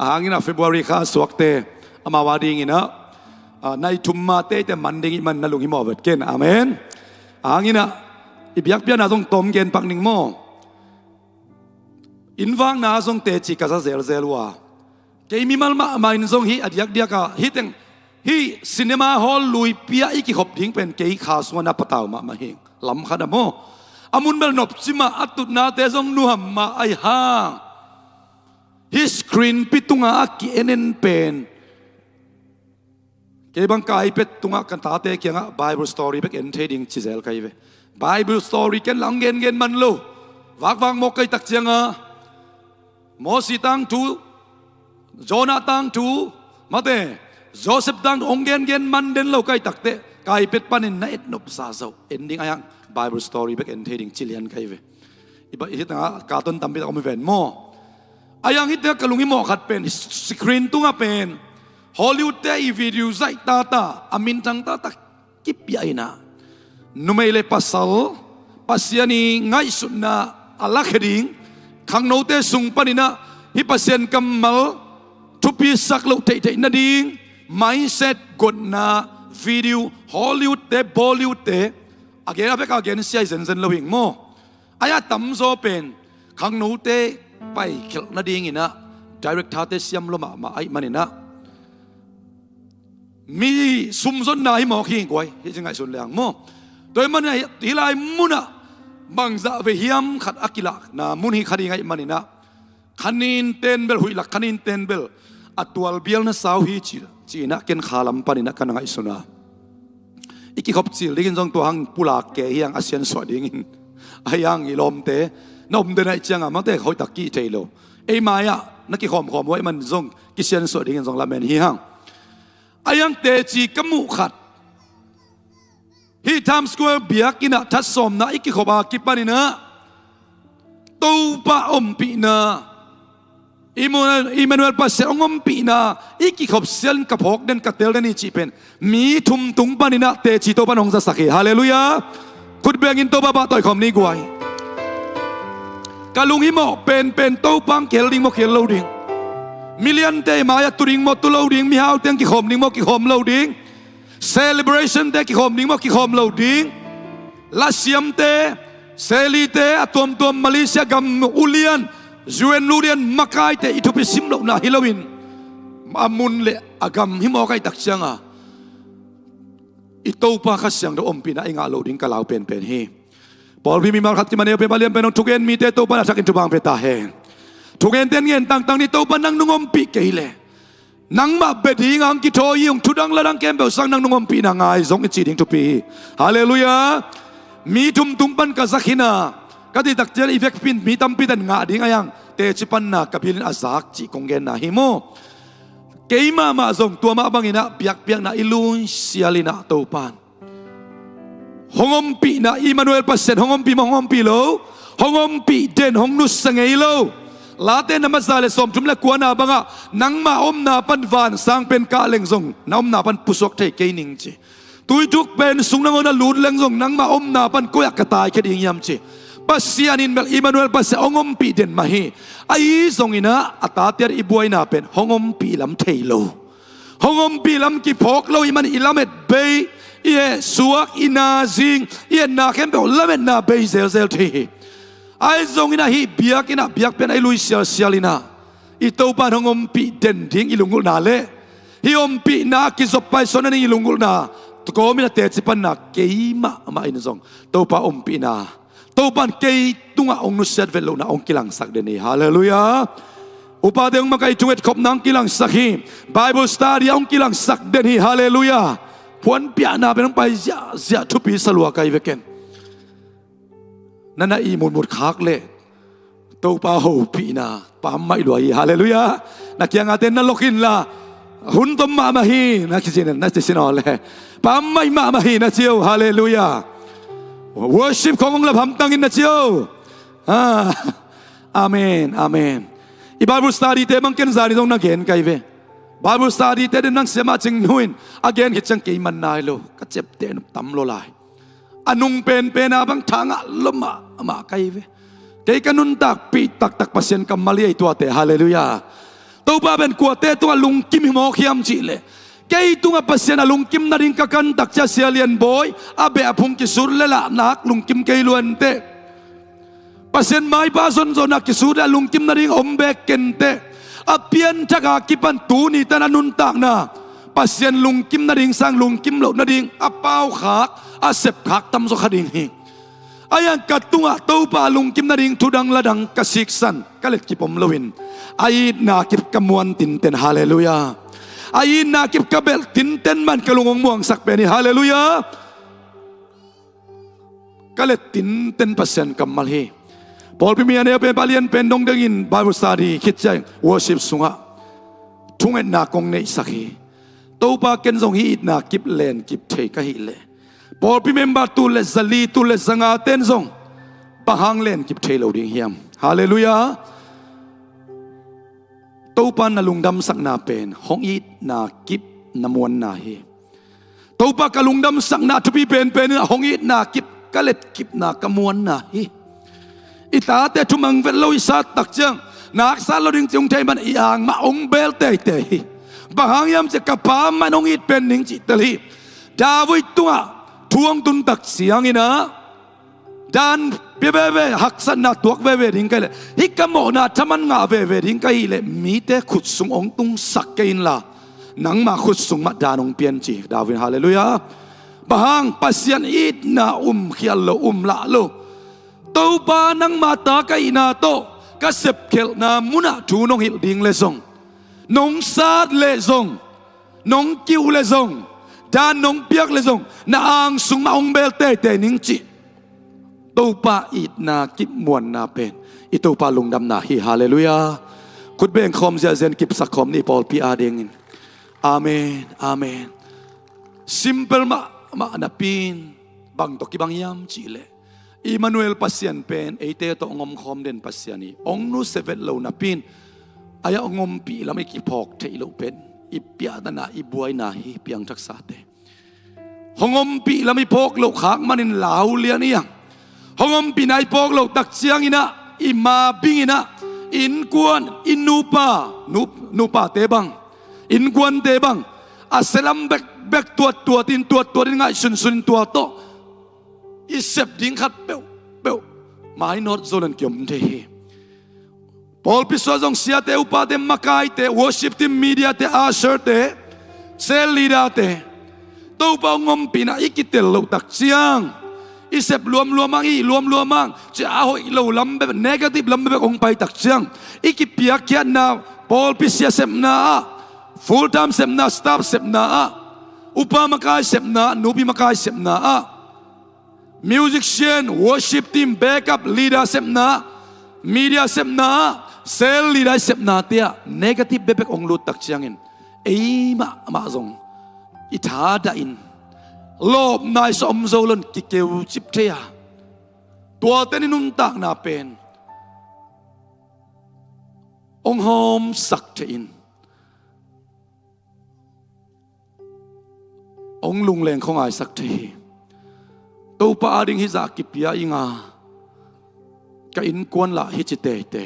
หางนะFebruary ข้าสวกเตอมาวาดีงินะในทุมมาเตแต่มันดิงิมันนลุงหิมอเวดเกนอาเมนหางนะอิบยักเปียนาทรงตอมเกนปักนิงโมอินวังนาทรงเตจิกาซาเซลเซลวาเกมิมัลมาอินทรงฮีอัดยักเดียกาฮีเต็งฮีซินีมาฮอลลุยเปียอีกิขบทิ้งเป็นเกยขาสวนาปะตาวมาเฮงลำขนาดโมอามุนเบลนบซิมาอัตุนาเตทรงนัวมาไอฮางฮิสกรีนปิตุงอากิเอเนนเป็นเกบังกายเป็ดตุงอากันตาเตเกียงะ Bible story เป็กเอ็นเทดิ้งชิเซลกายเว Bible story กันหลังเงินมันโลวักมกไกตักเจียงะโมสิตังทูโจนาตังทูมาเตโจเซฟตังองเงินมันเดินโลไกตักเตกายเป็ดปันในเอ็ดนบซาเซาเอ็นดิ้งอายัง Bible story เป็กเอ็นเทดิ้งชิเลียนกายเวอีบอีตั้งกาตุนตัมปิตะก็ไม่เป็นโมอายังฮิตเตกลุงฮิโมขัดเป็นสกรีนตุงอาเป็นฮอลลีวูดเตอีวิดีโอใจตาตาอามินทังตาตากิบยาอินะนุเมเลปัสสัลปัสยานีไงสุดนะอัลลักดิงขังโนเตสุงปนินะฮิปัสยันกัมมัลทุปีสักโลเตเตนาดิงไมเซ็ตกดนะวิดีโอฮอลลีวูดเตบอลลีวูดเตอาเกนอาเปกอาเกนเสียเซนเซนโลหิงโมอายะตัมโซเป็นขังโนเตไปเขียนนาดิ่งอินะ direct ท่าเตเสียมลมาไอมันอินะมีสุมสนนายหมอกหิงกวยที่จะไงส่วนแรงโมโดยมันไอที่ลายมุนะบางจะเวียมขัดอักิลักนะมุนหิขัดยังไงมันอินะขันินเตนเบลหุยลักขันินเตนเบลอัตวัลเบียลนะสาวฮีจีนะเกนขาลัมปันอินะกันไงส่วนนะอีกขบจิลดิกินจงตัวหังปุลากเกยยังอาเซียนสวัสดิงินอายังอีลมเตนอมเดนไอเจียงอ่ะมันเตะเขาตะกี้เจโลไอ้มายะนักกิขอมไว้มันจงกิเซียนสวดดิ่งจงละเมนฮีฮังอายังเตจีกมุขัดฮีทำสกวร์เบียกินะทัศสมนะอีกขบากิปานินะตูปะอมปีนะอิมานเวลปัสเซองอมปีนะอีกขบเซลกับพกเดนกัตเตลเดนิจีเป็นมีทุมตุงปานินะเตจีโตปานองจะสักฮาเลลูยาคุดเบียกินโตปะปะต่อยคำนี้กวยกาลุงฮิโมเป็นโตปังเกลดิงโมเกลโลดิงมิเลียนเตมายาตุดิงโมตุโลดิงมีฮาวเตียงกิขมดิงโมกิขมโลดิงเซเลบรชันเตกิขมดิงโมกิขมโลดิงลาเซียมเตเซลีเตอตัวมาเลเซียกัมอุเลียนจูเอนลูเลียนมาไกเตอิทุปิซิมโลนาฮิโลวินอามุนเลอากัมฮิโมไกตักเชียงอ่ะอิโตปาขัดเสียงดอมปีน่าเองอาโลดิงกะลาวเป็นเฮพอพี่มีมาขัดที่มันเอาไปบาลีเป็นทุกเอ็นมีเตโตปันสักอินทุบังเพตาเฮทุกเอ็นเตียนเงินต่างๆนี่โตปันนังนุ่งอมปีเกยเลนังมาเบดีงังกิโตยงทุดังละดังเกมเบลสังนังนุ่งอมปีนางไอซงอิจิดิงทุปีฮาเลลูยามีทุมตุงปันกะสักหินากะติตักเจออีเฟกปินมีตัมปีดันงาดิงยังเตจิปันนากะพิลินอาซักจิกงเกนนาฮิโมเกยมาซงตัวมาบังอินะเปียกนาอิลุนเซียลินะโตปันฮงอมปีนะอิมานูเอลปัสเซนฮงอมปีมฮงอมปีโลฮงอมปีเดนฮงนุสสังเอโลลาเตนมาซาเลสอมจุมเลกวนนาบังะนังมาอมนาปันวานสังเป็นกาเลงซงนาอมนาปันปุสวกเทเกนิงจีตุยทุกเป็นสุงนังอนาลูดเลงซงนังมาอมนาปันกุยกตายแค่ดิ่งยามจีปัสยานินเบลอิมานูเอลปัสเซฮงอมปีเดนมาเฮไอซงอินะอัตาเตียร์อิบวยนาเป็นฮงอมปีลำเทโลฮงอมปีลำกิพกโลอิมันอิลาเมดเบยเย่สวกอินาซิงเย่นาเข้มเบลละเมนนาเบยเซลทีไอ้ทรงอินาฮีเบียกเป็นไอ้ลุยเซียลินาอิโตปานหงอมปีเด่นทิ้งอิลุงกุลนาเล่ฮิอมปีนาคิสไปสนนี่อิลุงกุลนาตุกอมินาเตจิปันนาเกยมาอินซงโตปาอมปีนาโตปันเกยตุงองนุเซตเวลนาองกิลังสักเดนีฮาเลลูยาอุปาเดงมาไกจุเวตขบนังกิลังสักฮีไบเบิลสตาร์องกิลังสักเดนีฮาเลลูยาพวนเปียนาเป็นไปเสียทุปีสลัวไกเวกันนั่นน่ะอีมุดคักเล่ตัวป้าหูปีนาป้าไม่รวยฮาเลลูยานักยังอาเตนนั่นลกินละหุ่นต้มมาฮีนักจินนักจินอลเลยป้าไม่มาฮีนะเจียวฮาเลลูยา worship ขององค์ละพัมตังอินนะเจียวอาเมนอาเมนอีบาบุสตาดีเตมังเกนซาดีตรงนักเกนไกเวบาบุสตาดีเตเดนังเสมาจิงนุนอาเกนคิดจังเกยมันนายโลก็เจ็บเตนตั้มโลลาย anung pen pena bang thanga loma ama kai ve kay kanun tak pi tak pasien kamali itu ate haleluya to ba ben ko te to lung kim mo khiam chi le kay tunga pasien lung kim na ring kakan tak cha sialian boy abe apung ki sur le la nak lung kim kay luan te pasien mai ba zon zona ki sur lung kim na ring ombe kente apian taka kipan tu ni tananun tak na pasien lung kim na ring sang lung kim lo na ring apau khak asep khak tam zo khading hi ayan katunga to pa lung kim na ring tudang ladang kasiksan kalit kipom lawin ay nakip kamuan tinten haleluya ay nakip kabel tinten man kalungong muang sakpeni haleluya kalit tinten pasien kamalhi Paul pimian ya palian pendong dengin Bible study kitjay worship sunga tungen na kong ne sakhi to pa ken zong hi na kip len kip the ka hi le Paul pimemba tu le zali tu le zanga ten zong bahang len kip the lo ding hiam hallelujah to pa na lungdam sak na pen hong i na kip na muan na hi to pa ka lungdam sak na tu pi pen hong i na kip kalet kip na kamuan na hi ita te tumang vel lo isa tak chang nak sa lo ding chung thai man iang ma ong bel te te bahang yam se kapa manong it pen ning chi tali David tunga tuang tun tak siang ina dan bebe haksan na tuak bebe ring kai le hikamo na taman nga bebe ring kai le mi te khut sung ong tung sak kain la nang ma khut sung ma danong pian chi David hallelujah bahang pasien it na khial lo la lo to pa nang mata kai na to kasep khel na muna thu nong hil ding le song nong sát lệ zong nong kiu lệ zong dan nong piak lệ zong na ang sung ma ong bel te te ning chi to pa it na kip muan na pen ito pa lungdam na hi hallelujah kut beng khom ja zen kip sakom ni Paul pi adeng amen amen simple ma na pin bang to ki bang yam chi le Emmanuel pasien pen ete to ngom khom den pasiani ong nu sevet lo na pin aya ngom pi lam ki phok thei lo pen ipia na ibuai na hi piang thaksa te hongom pi lam phok lo khak manin lau lian yang hongom pi nai phok lo tak chiang ina ima bing ina in kuan inupa nupa te bang in kuan te bang aselam bek tuat in ngai sun tua to isep ding khat peu mai not zolan kyom te hi Paul piswazong siya te upa te makai te worship team media te usher te cell leader te to pa ngom pina ikitel lo tak siang isep luam luamang si aho ilo lambe negative lambe ong pai tak siang ikipia kya na Paul pisya sep na full time sep na staff sep na upa makai sep na nubi makai sep na musician worship team backup leader sep na media sep na cell leader sep na tia negative bebek ong lut tak chiangin ma zong itha da in lob nai som zolon ki keu chip thea tua ten nun tak na pen ong hom sak the in ong lung leng khong ai sak the to pa ading hi za ki pia inga ka in kwan la hi chi te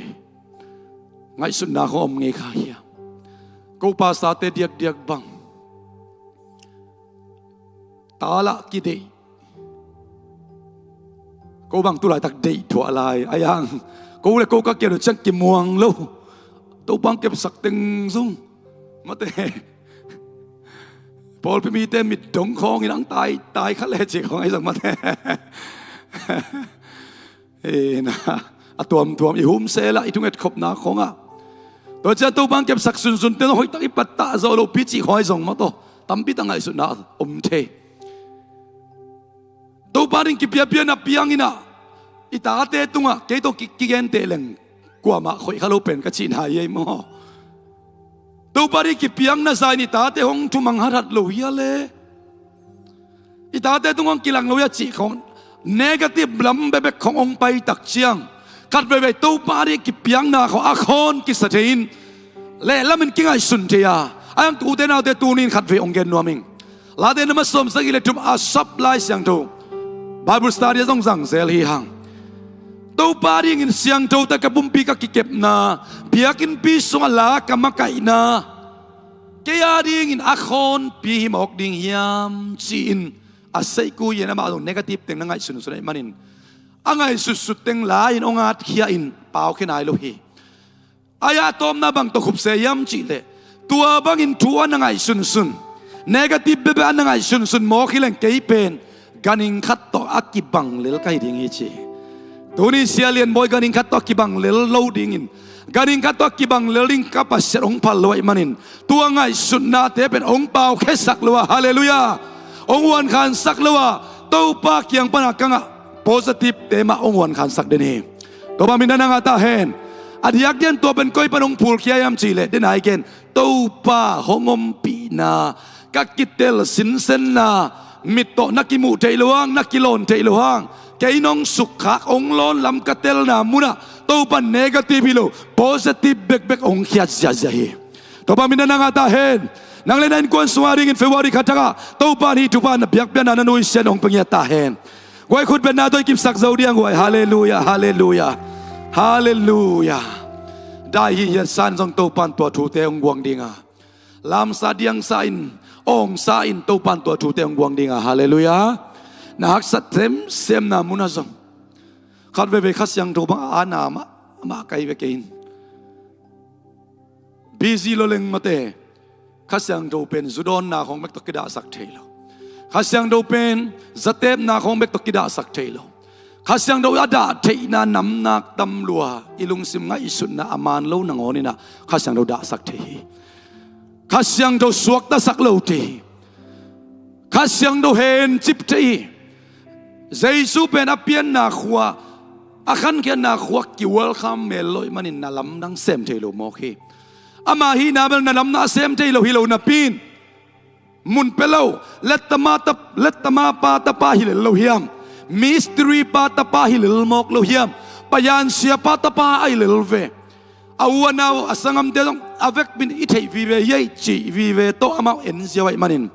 ngai sun na khom nge kha hi ko pa sa te diak bang tala ki de ko bang tu lai tak de thua lai ayang ko le ko ka ke chang ki muang lo to bang ke sak teng zung ma te Paul pi mi te mit dong khong inang tai kha le chi khong ai sang ma te na atuam i hum se la i tunget khop na khonga to cha to bang ke sak sun te hoi tak i patta zo lo pi chi khoi zong ma to tam pi tangai su na the to paring ki pia na piang ina ita te tunga ke to ki gen te leng kwa ma khoi khalo pen ka chi na ye mo to pari ki piang na sai ni ta te hong tu mang harat lo ya le ita te tung ki lang lo ya chi khong negative lam be be khong ong pai tak chiang kat be be to pari ki piang na kho a khon ki sa thein le lamin ki ngai sun the ya ang tu te na te tu nin khat ve ong gen no ming la de na ma som sa gi le tum a supply siang to Bible study song sang sel hi hang to pa ding in siang to ta ka bumpi ka kikep na biakin pi sung ala ka makai na kaya ding in akhon pi himok ding hiam chin asai ku yena ma negative teng na ngai sun sun manin angai susut teng la in ongat khia in pau khinai lo hi aya tom na bang to khup se yam chi le tua bang in tua na ngai sun sun negative be ba na ngai sun sun mo khileng kei pen ganing khat to akibang lel kai ding hi chi tuni sialian boy ganing khat to akibang lel lo ding in ganing khat to akibang lel ring ka pa ser ong pal loi manin tua ngai sun na te pen ong pau khesak lo hallelujah ong wan khan sak lo to pa kyang panakanga positive tema ong wan khan sak den hi to ba min na nga ta hen adiak dian to ben koi panong phul khia yam chi le den ai gen to pa hongom pi na kakitel sin sen na mito nakimu teiluang nakilon teiluang kainong sukhak ong lon lam katel na muna to pa negative lo positive bek bek ong khia ja ja hi to ba min na nga ta hen nang le nan kon suaring in February khataka to pa ni tu pa na biak pian na nui sen ong pengya ta hen goi khut ben na toi kim sak zau diang goi hallelujah hallelujah hallelujah dai hi yan san jong to pan to thu te ong guang dinga lam sa diang sa in ong sa in to pan to thu te ong guang dinga hallelujah na hak sat sem na muna zong khat ve ve khas yang to ba ana ma kai ve kein busy lo leng mate khas yang to pen zudon na khong mek to kida sak thailo khas yang to pen zatep na khong mek to kida sak thailo khasyang do ada theina namnak tam lua ilung sim nga isun na aman lo na ngoni na khasyang do da sak the khasyang do suak ta sak lo the khasyang do hen chip the jaisu pen apian na khwa akhan ke na khwa ki welcome meloi manin na lam nang sem the lo mo khi ama hi na bel na lam na sem the lo hi lo na pin mun pelo let tama pa ta pa hi lo hiam mystery pa tapa hilil mok lo hiam payan sia pa tapa ai lil ve awana asangam de long avek bin ithei vi ve ye chi vi ve to amau en sia wai manin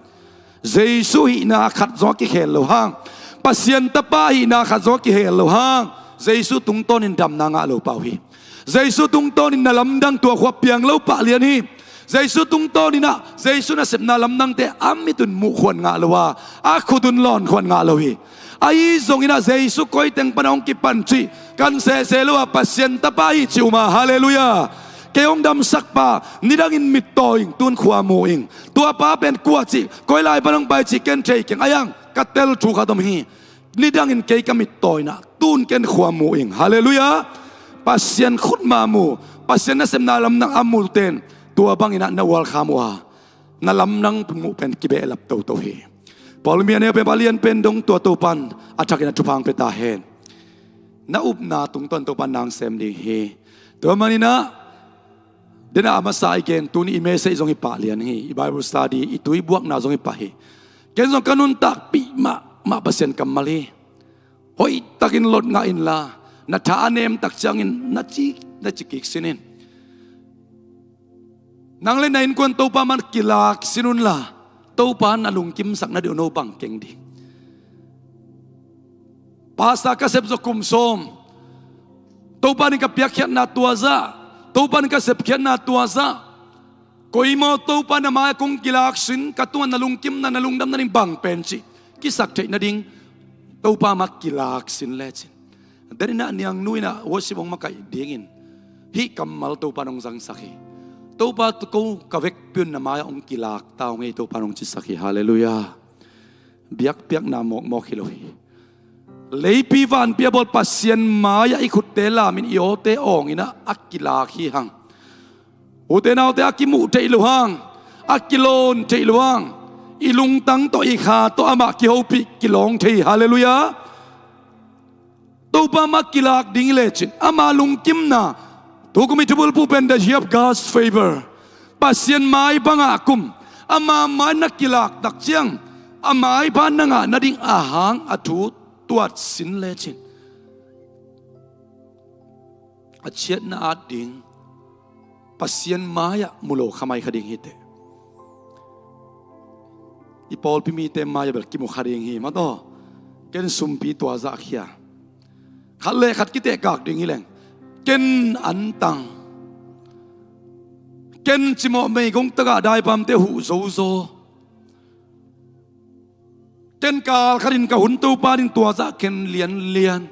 jesu hi na khat zo ki khel lo hang pasien tapa hi na khat zo ki hel lo hang jesu tung ton in dam na nga lo pau hi jesu tung ton in nalam dang tua khwa piang lo pa lian hi jesu tung ton in na jesu na sep na lam nang te amitun mu khwan nga lo wa a khudun lon khwan nga lo hi ai zong ina jesu koi teng panong ki panchi kan se lo pasien tapa hi chiuma hallelujah keong dam sakpa nidang in mitoing tun khwa muing tua pa pen kwa chi koi lai panong bai chi ken thei keng ayang katel thu khatom hi nidang in ke kamit toina tun ken khwa muing hallelujah pasien khut ma mu pasien na sem na lam nang amul ten tua bang ina na wal khamwa na lam nang mu pen ki be lap to hi Paulmian pe balian pen dong tua to pan atakina tupang pe ta hen na up na tung ton to pan nang sem ding hi to manina dena amasai ken tuni imese zong ipa lian hi Bible study itui buak na zong ipa hi ken zong kanun tak pi ma pasien kamali hoi takin lot nga in la na tha anem tak changin na chikik sinin nang le nain kon to pa man kilak sinun la to pa na lung kim sak na de no bang keng di pasa ka sep zo kum som to pa ni ka piak khiat na tua za to pa ni ka sep khiat na tua za koi mo to pa na ma kong kilak sin ka tuan na lung kim na lung dam na ning bang pen chi ki sak thei na ding to pa ma kilak sin le chin dari na niang nui na worship ong makai dingin hi kamal to pa nong sang sakhi to pa to ko kavek pyun na maya ong kilak taw ngai to pa nong chi sakhi hallelujah biak piak na mo khilohi leipi van pia bol pasien maya ikut tela min iote ong ina akilak hi hang ute naw te akimu te iluhang akilon te iluhang ilung tang to ikha to ama ki hopi kilong the hallelujah to pa makilak ding lechin ama lung kim na to kumitubul pu pen the of God's favor pasien mai banga kum ama man nakilak dak chiang amai ban na nga nading ahang athu tuat sin lechin achiat na ading pasien maya mulo khamai khading hite ipol pimi te maya bel kimu khading hi ma to เกณฑ์สุมปีตัวจะเขียขัดเลยขัดกิเตกากดิ่งอีแรงเกณฑ์อันตังเกณฑ์จิโมไม่คงตะกาได้ปั๊มเตหูโซโซเกณฑ์กาลขัดินกะหุ่นตูปาดินตัวจะเกณฑ์เลียน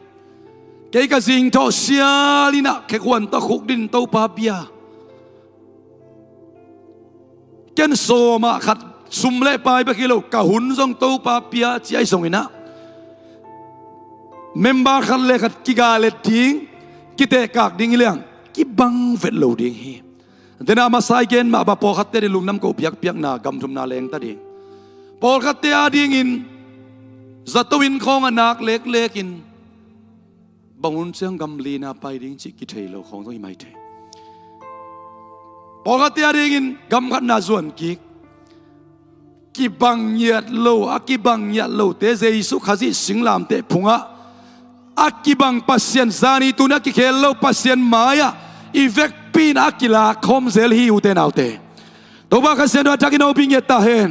เกย์กะสิงทอเสียลินะแค่ควรตะคุกดินตูปาเบียเกณฑ์โซมาขัดสุมเล่ไปไปกิโลกะหุ่นทรงตูปาเบียจีไอทรงอินะเมมเบอร์ขัดเลยขัดกิกาเลดิ้งกิเตกากดิ่งอีแรงกิบังเฟลโลดิ่งฮีเดน่ามาใส่เกณฑ์มาบะปอขัดเตะลุงน้ำกูเปียกนากำทุมนาเลงตาดิ่งปอขัดเตะดิ่งอินจัตวินของอนักเล็กอินบางคนเสียงกำลีนาไปดิ่งจิกิเทโลของต้องไม่เทปอขัดเตะดิ่งอินกำขัดนาส่วนกิบังเยียดโลอากิบังเยียดโลเตเจยิสุขจิสิงลามเตพุงะอากิบังปัสเซียนซานีตุนักเคลโลปัสเซียนมายาอีเวกปีนอากิลาคอมเซลฮีอุเตนเอาเตตัวบ้าคัสเซนว่าจักินเอาปิงเยตาเฮน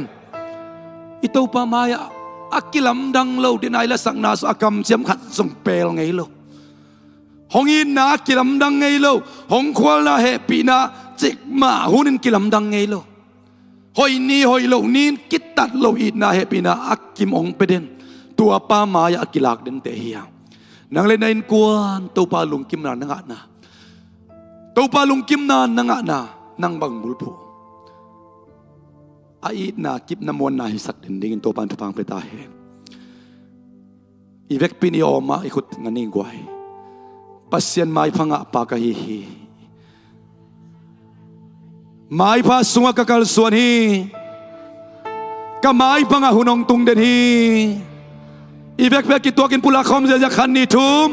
อิตัวปามายาอากิลัมดังโลดินายละสังนาสอากรรมเจียมขัดส่งเปลไงโลหงอินนากิลัมดังไงโลหงควาลาเฮปีนาจิกมาหุนินกิลัมดังไงโลหอยนี่หอยโลนี่กิตตัดโลอีนาเฮปีนาอักกิมองเปเดนตัวปามายากิลากเดนเตฮียนางเล่นในกวนตัวปาลุงกิมนานนังอานาตัวปาลุงกิมนานนังอานานังบังบุลผูไอ้นากิบน้ำมันนาฮิสักเดนดิ่งตัวปานทุพังเปตาเฮนอีเวกปินิออมาอีขุดงันนิ่งกวยปัสเซียนไม้พังอาปากะฮีไม้พาสุงกะกัลส่วนฮีกะไม้พังอาหุนองตุงเดนฮีอีเวกเวกิตัวกินปุลาคอมเสียขันนิทุม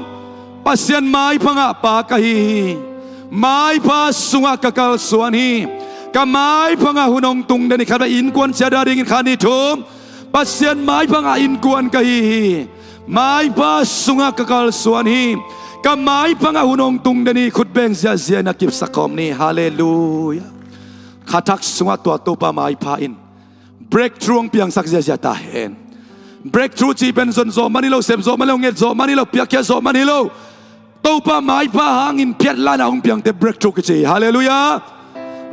ปัสเซียนไม้พังอาปากะฮีไม้พาสุงกะกัลส่วนฮีกะไม้พังอาหุนองตุงเดนฮีขันอินกวนเสียดาดิ่งขันนิทุมปัสเซียนไม้พังอาอินกวนกะฮีไม้พาสุงกะกัลส่วนฮีกะไม้พังอาหุนองตุงเดนฮีขุดเบงเสียนักกิบสักคอมนี้ฮาเลลูยาขัดทักสุงตัวตัวปาไม้พาอิน breakthrough เพียงสักเสียตาเห็นbreakthrough จีเป็นส่วนโซมันนี่เราเสพโซมันเราเงินโซมันนี่เราเปียกแค่โซมันนี่เราตัวป้าไม้ป้าหางอินเพียรลานาองเพียงแต่ breakthrough กันจีฮาเลลูยา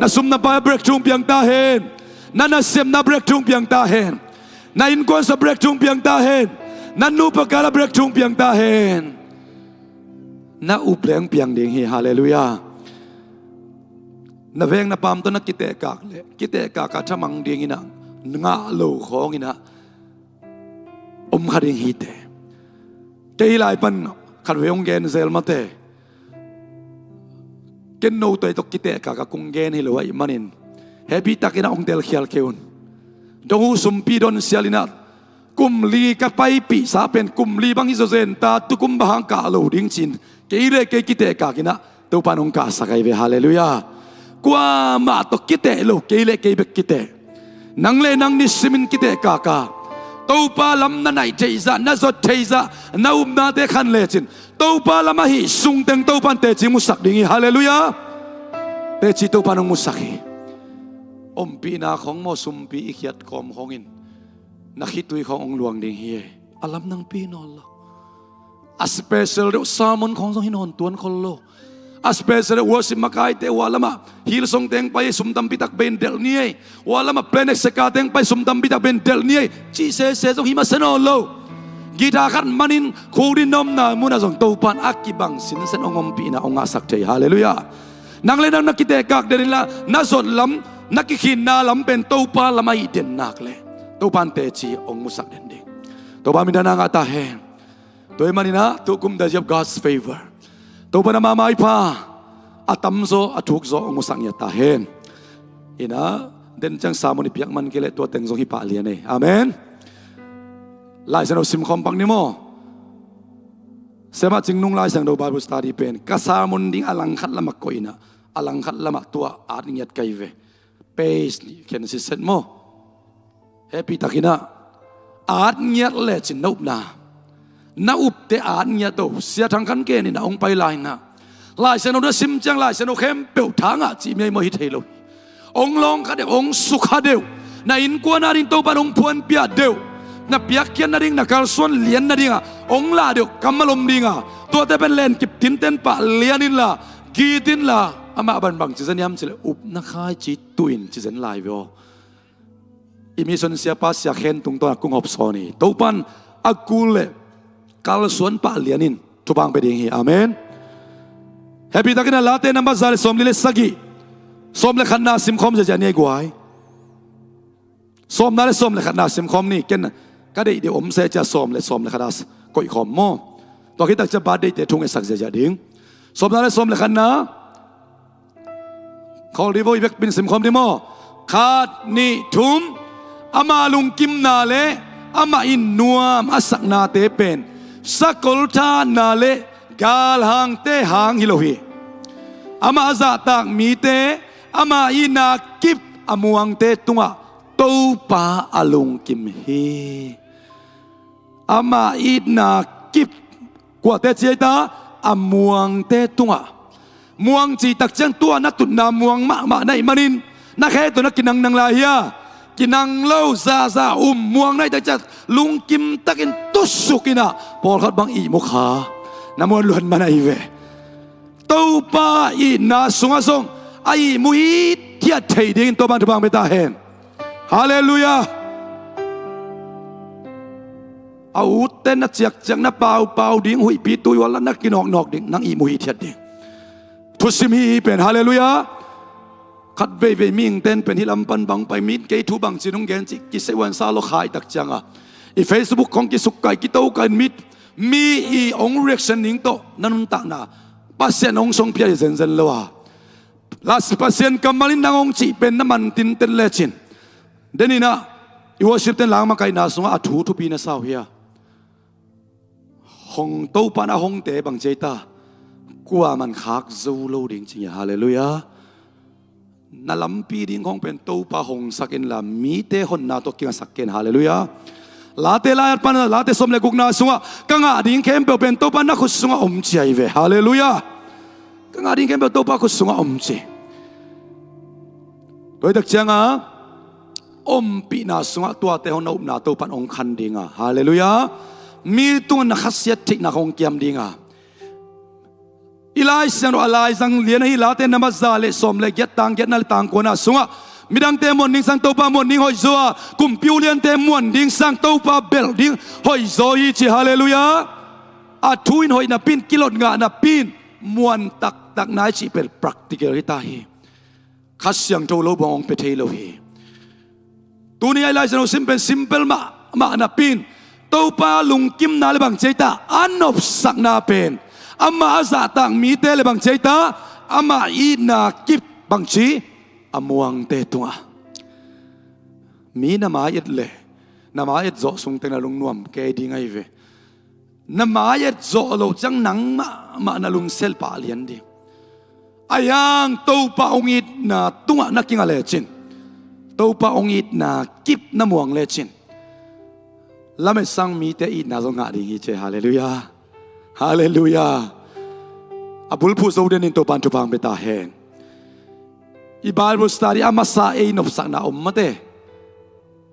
น่าสมนับไป breakthrough เพียงตาเห็นนั่นน่าเสพน่า breakthrough เพียงตาเห็นน่าอินกวนส breakthrough เพียงตาเห็นนั่นนูปะกาล breakthrough เพียงตาเห็นน่าอุปเลงเพียงดิ่งฮีฮาเลลูยาน่าเวงน่าปามตัวนักกิเตกากเลยกิเตกากทำมังดิ่งอินะงาโลของอินะขัดยังฮีเตเกย์ไลปันขัดเวงเกนเซลมาเตเกนโนตัวตกกิเตกากกุงเกนฮิโลไอมันินเฮบิตักินะองเดลเขียลเคิวนดงหูสุมปีดอนเซียลินัดกุมลีกับไปปีสาเป็นกุมลีบังฮิโซเซนตาตุกุมบางกาโลดิ้งชินเกย์เรเกย์กิเตกากินะตัวปานองกาสักไอเวฮาเลลูยากว่ามาตกกิเตโลเกย์เรเกย์เบกกิเตนังเลนังนิสมินกิเตกากาตัวปาลำนั่นไหนเทซ่านั่นสดเทซ่าน่าอุบนาเตขันเลจินตัวปาลำมาฮีสุงเต็งตัวปันเตจิมุสักดิ่งฮาเลลูยาเตจิตัวปันองมุสักฮีอมปีนาของโมสุมปีอิขยัดกอมของอินนักฮิตุยขององหลวงดิ่งฮีอาลัมนังปีนอลอาสเปเซลเดสามอนของทรงหินอนตัวนคนโลอาสเปเซลวอสิมากายเตวาลามาฮิลทรงเต็งไปสมดัมปิตักเบนเดลเนียวาลามาเพลนเอกสกาเต็งไปสมดัมปิตักเบนเดลเนียจีเซทรงหิมาเซนอลโลกีตาขันมันินคูดินนอมนามุนาทรงตัวปันอักกิบังสินเซนองอมปีนาองอาสักเทฮาเลลูยานังเลนังนักกิเตกักเดนิลานาสดลำนักกิขินนาลำเป็นตัวปันละไม่เด่นนักเลยตัวปันเตจีองมุสักเด่นดิ่งตัวปันมิดานางาตาเฮนตัวมันนี่นะตัวกุมได้จับ God's favorตัวปนมาไม่พาอาตัมโซอาทุกโซองมุสังยาตาเฮนอินะเดินจังสามุนิเปียกมันเกล็ดตัวเต็งโซฮิปาเลียนเออาเมนลายเส้นเราซิมคอมปังนิโมเสมาจิงนุ่งลายเส้นเราบาบุสตาดีเป็นกษามุนดิ้งอลังคัดละมักโกอินะอลังคัดละมักตัวอาร์นิยัดไกเวเปสนี่เขียนสิเซนโมเฮปิตักินะอาร์นิยัดเลจินนุบนานาอุบเตอาร์นิยัดโตเสียทางคันเกนี่นะองไปลายนะลายเส้นเราซิมจังลายเส้นเราเข้มเปลวทางอ่ะจีเมย์มหิเทโลองลองคัดเดองสุขาเดวในอินกวนาดินโตปานองพวนเปียเดว na piak kian na ding na kalsuan lian na ding ong la dio kamalom ding to te pen len kip tin ten pa lianin la gitin la ama ban bang chi san yam chile up na khai chi tuin chi san lai vo imison sia pa sia khen tung to kung hop so ni to pan akul le kalsuan pa lianin tu bang pe ding hi amen happy takina late number zal som le sagi som le khanna sim khom ja ni gwai som na le som le khanna sim khom ni ken ka dei de om se cha som le khadas koi khom mo to ki tak cha ba dei te thung e sak ja ding som na le som le khanna khol ri voi vek bin sim khom di mo khat ni thum ama lung kim na le ama in nuam asak na te pen sakol tha na le gal hang te hang hilohi ama za tak mi te ama ina kip amuang te tunga to pa alung kim hi ama ina kip kwa te che ta amuang te tunga muang chi tak chang tua na tut na muang ma nai manin na khe to na kinang nang la hiya kinang lo za muang nai ta cha lung kim takin tusukina por khat bang i mukha namun luhan mana iwe tau pa i na sunga song ai muhit tiat thei ding to ban bang beta hen hallelujah au ten na chiak chang na pau ding hui pi tu wala na kinok ding nang i muhit tiat ding thusim hi pen hallelujah khat ve ming ten pen hilam pan bang pai mit ke thu bang chinung gen chi ki se wan sa lo khai tak changa i facebook kong ki sukai ki to kan mit mi i ong reaction ning to nanun ta na pasien ong song pia zen lowa las pasien kamalin nangong chi pen naman tin ten lechin denina i worship ten lang ma kai na sunga athu thu pi na saw hia hong to pa na hong te bang cheita kwa man khak zo lo ding chi hallelujah na lampi ding hong pen to pa hong sakin la mi te hon na to kinga sakken hallelujah late la pan late som le gukna sunga kanga ding kem pe pen to pan na khus sunga om chi ai ve hallelujah kanga ding kem pe to pa khus sunga om chi toy dak changa om pi na sunga tua te hon na to pan ong khan dinga hallelujah mi tu na khasiat thik na hong kiam dinga ilai sano alai sang lian hi late na ma za le som le get na tang ko na sunga midang te mon ning sang to pa mon ning hoi zo kum piu lian te mon ding sang to pa bel ding hoi zo hi chi hallelujah a thuin hoi na pin kilot nga na pin muan tak nai chi pel practical hi ta hi khasyang to lo bong pe thei lo hi tu ni ai lai sano simple ma na pin to pa lung kim na le bang cheita anop sak na pen ama za tang mi te le bang cheita ama i na kip bang chi amuang te tunga mi na ma yet le na ma yet zo sung te na lung nuam ke ding ai ve na ma yet zo lo chang nang ma na lung sel pa lian di ayang to pa ongit na tunga na kinga le chin to pa ongit na kip na muang le chin lame sang mi te i na zo nga ding hi che hallelujah hallelujah abul phu zo den in to pan tu bang beta hen i Bible study amasa e nop sak na mate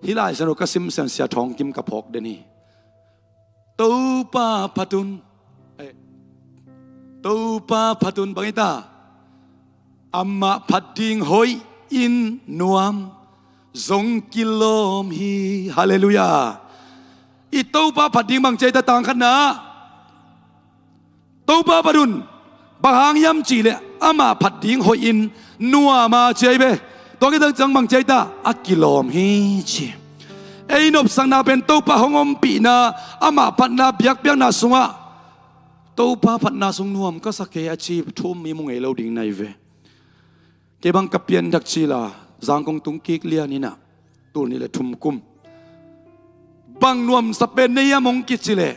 hilai sano kasim san sia thong kim ka phok deni to pa phatun bangita amma phating hoi in nuam zong kilom hi hallelujah i to pa phating bang chei ta tang khana to pa padun bahang yam chi le ama phating hoi in nuwa ma chei be to ki chang bang chei ta akilom hi chi ei nop sang na pen to pa hongom pi na ama phat na biak na sunga to pa phat na sung nuam ka sake achi thum mi mung ei lo ding nai ve ke bang kapian dak chi la zang kong tung kik lia ni na tu ni le thum kum bang nuam sa pen ne ya mong ki chi le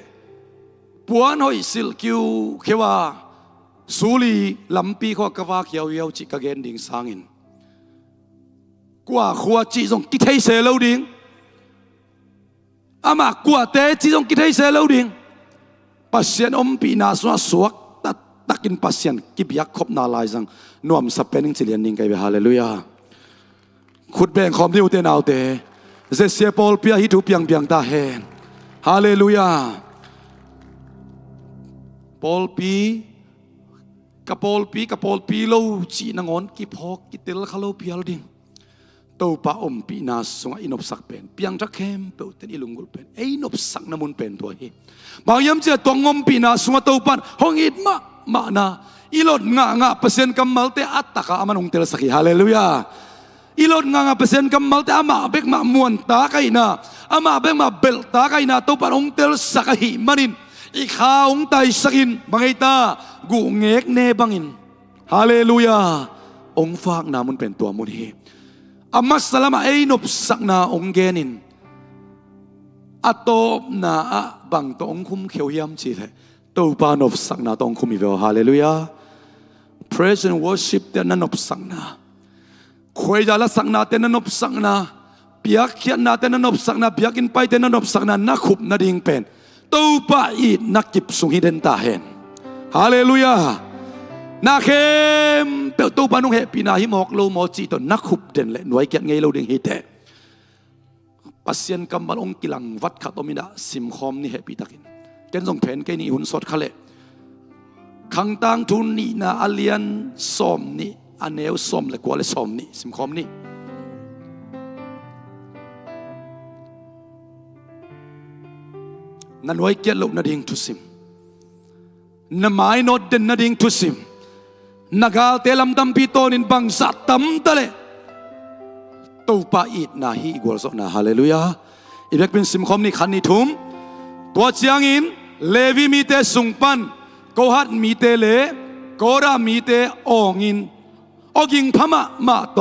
puan hoi sil kiu khewa suli lampi kho kawa khiao chi ka gen ding sangin kwa khua chi jong ki thei se lo ding ama kwa te chi jong ki thei se lo ding pasien om pi na suak takin pasien ki biak khop na lai jang nuam sa pening chilian ning kai hallelujah khut beng khom diu te naw te เจเสียปอลเปียฮิตุเปียงเปียงตาเฮนฮาเลลูยาปอลปีกับปอลปีโลจีนงอนกิพอกกิเตลคาโลเปียลดิงตัวป้าอมปีนาสงอินบสักเป็นเปียงจักเข้มเปิดเต็นอิลุงกุลเป็นไอ้นบสักน้ำมันเป็นตัวเฮบางยามเจตัวงมปีนาสงตัวปันห้องอิดมานาอีหลดงะเปอร์เซ็นต์กำมัลเตอัตตะกะอามันองเตลสักฮาเลลูยาอีหลดงะเปอร์เซ็นต์กำมัลเตอามาเบกมามวนตาไกนาอามาเบกมาเบลตาไกนาตัวปันองเตลสักหิมันินอีข้าองไตสักินบางไอตากูเงกเนบังอินฮาเลลูยาองฟากนามันเป็นตัวมุนเฮอามัสลามไอ้นบสักนาองเกนินอัตโตนาบังตองคุมเขียวยำจีเลยตัวปานบสักนาตองคุมอีเวลฮาเลลูยา praise and worship เตนันนบสักนาควยจาละสักนาเตนันนบสักนาเปียกเขียนนาเตนันนบสักนาเปียกินไปเตนันนบสักนานักขุบนาดิ่งเป็นตัวป้าอีนักกิบสุงฮิเดนตาเห็นฮาเลลูยานักเข้มเปิดตัวปานุงเฮปีนาหิมอกโลมอจีตนักขุบเด่นเลยหน่วยเกียรติไงเราดิ่งฮิเตปัสเซียนกำบัลองกิลังวัดขัดอมินาสิมคอมนี่เฮปีตะกินเกณฑ์ส่งแผนเกณฑ์หุ่นสดขะเลขังตังทุนนี่นาอเลียนสอมนี่อันเนวสอมเลยกว่าเลยสอมนี่สิมคอมนี่นั่นหน่วยเกียรติลูกนาดิ่งทุสิมน้ำไม้นดเด่นนาดิ่งทุสิมนักาเตลัมตัมปีโตนินบังสัตตัมตะเลตัวป้าอีดนาฮีกวลสนะฮาเลลูยาอีเบกเป็นสิมคอมนี่ขันนี่ทุ่มตัวเจียงอินเลวีมีเตสุงปันโกฮัดมีเตเลโกรามีเตองอินอกิงพม่ามาโต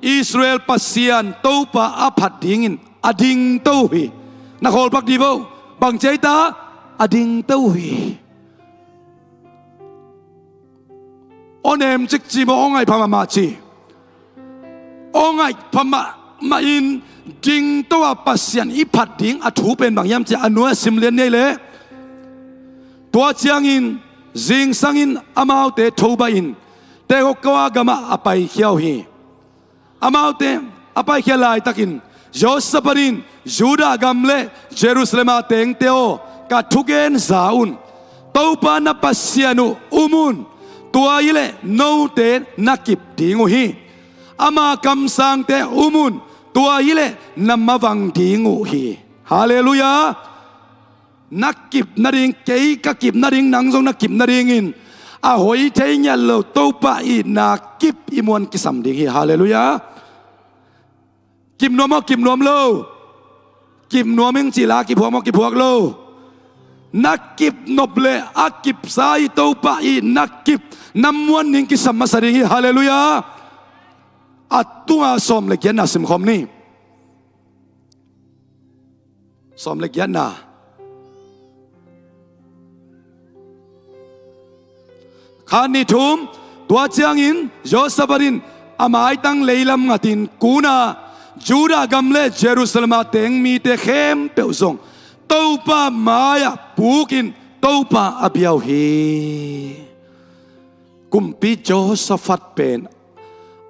อิสราเอลปัสเซียนตัวป้าอภัดดิงินอดิงตัวฮีนักฮอลปักดีโบบังใจตาอดิงตัวฮีโอเนมจิกจีโมองไอพม่ามาจีองไอพม่ามาอินดิงตัวปัสเซียนอีพัดดิงอถูเป็นบางยามจะอนุสิมเลียนนี่เลยตัวเจียงอินจิงสังอินอามาวเตทูบาอินเตกกวากามาอภัยเขียวฮีอามาวเตอภัยเขียลายตักินโยสปรินยูดากำเลเยรูซาเล็มเตงเตโอกาทุเกนซาอุนตัวปานาปัสเซียนุอุมุนตัวยิเลโนเตนักกิบดิงูฮีอามาคำสั่งเตอุมุนตัวยิเลนำมาวังดิงูฮีฮาเลลูยานักกิบนาดิงเกยกักิบนาดิงนังทรงนักกิบนาดิงินอาหอยเทียนโลตัวป้าอีนักกิบอิมวนกิสัมดิงฮีฮาเลลูยากิบนวมกิบนวมโลกิบนวมมิงจีลากิบพวกโลนักกิบนบเลอากิบสายตัวป้าอีนักกิบนำมวนนิงกิสัมมาสดิงฮีฮาเลลูยาอัตตัวสมเล็กยันนาสิมคอมนี่สมเล็กยันนาขานิทุมตัวเจียงอินโยสบรินอามายตังเลลัมงตินกูนาจูดากำเลเยรูซาเล็มเตงมีเตเข้มเปียวซงตัวป้ามายาปูกินตัวป้าอภิเอาฮีกุมปีโจสฟัดเป็น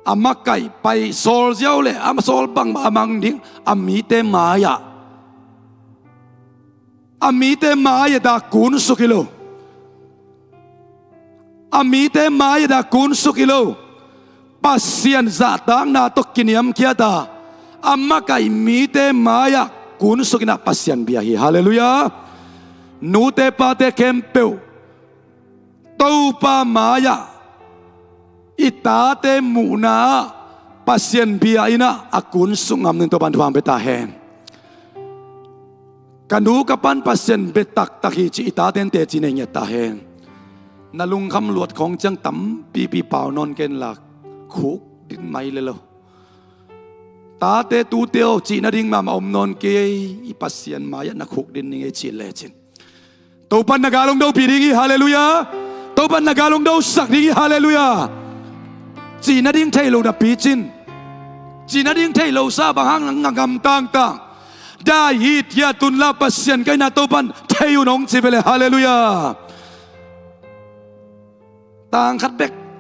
อามาไก่ไปโซลเจ้าเลยอามาโซลบังอามังดิ้งอามีเตมายาดากุนสุกิโลอามีเตมายาดากุนสุกิโลปัสเซียนจัดตังนาตกินยมเคียตาอามาไก่มีเตมายากุนสุกินาปัสเซียนเบียฮีฮาเลลูยานูเตปาเตเคมเปวตัวปามายาอิตาเตมูนาปัสเซียนเบียอินะอากุนสุงามนึงตัวบันทวามเบตาเฮนกันดูกับปันปัสเซียนเบตักตะกีจิอิตาเตนเตจิเนเนตาเฮนนาลุงคำหลวดของจังตั้มปีเป่านอนเกนหลักคุกดินไม่เลยล่ะตาเตตูเตียวจีนาดิ่งมาอมนอนเกยอีปัสเซียนมายนักคุกดินนี่จีเลจินตัวปันนักการลงดาวปีดิ้งฮาเลลูยาตัวปันนักการลงดาวสักดิ้งฮาเลลูยาจีนาดิ่งไทยโลดับปีจินจีนาดิ่งไทยโลซาบางหังงังกำต่างได้ฮีดยาตุนลาปัสเซียนกันนาตัวปันไทยอยู่น้องจีเปเลฮาเลลูยาต่างคัด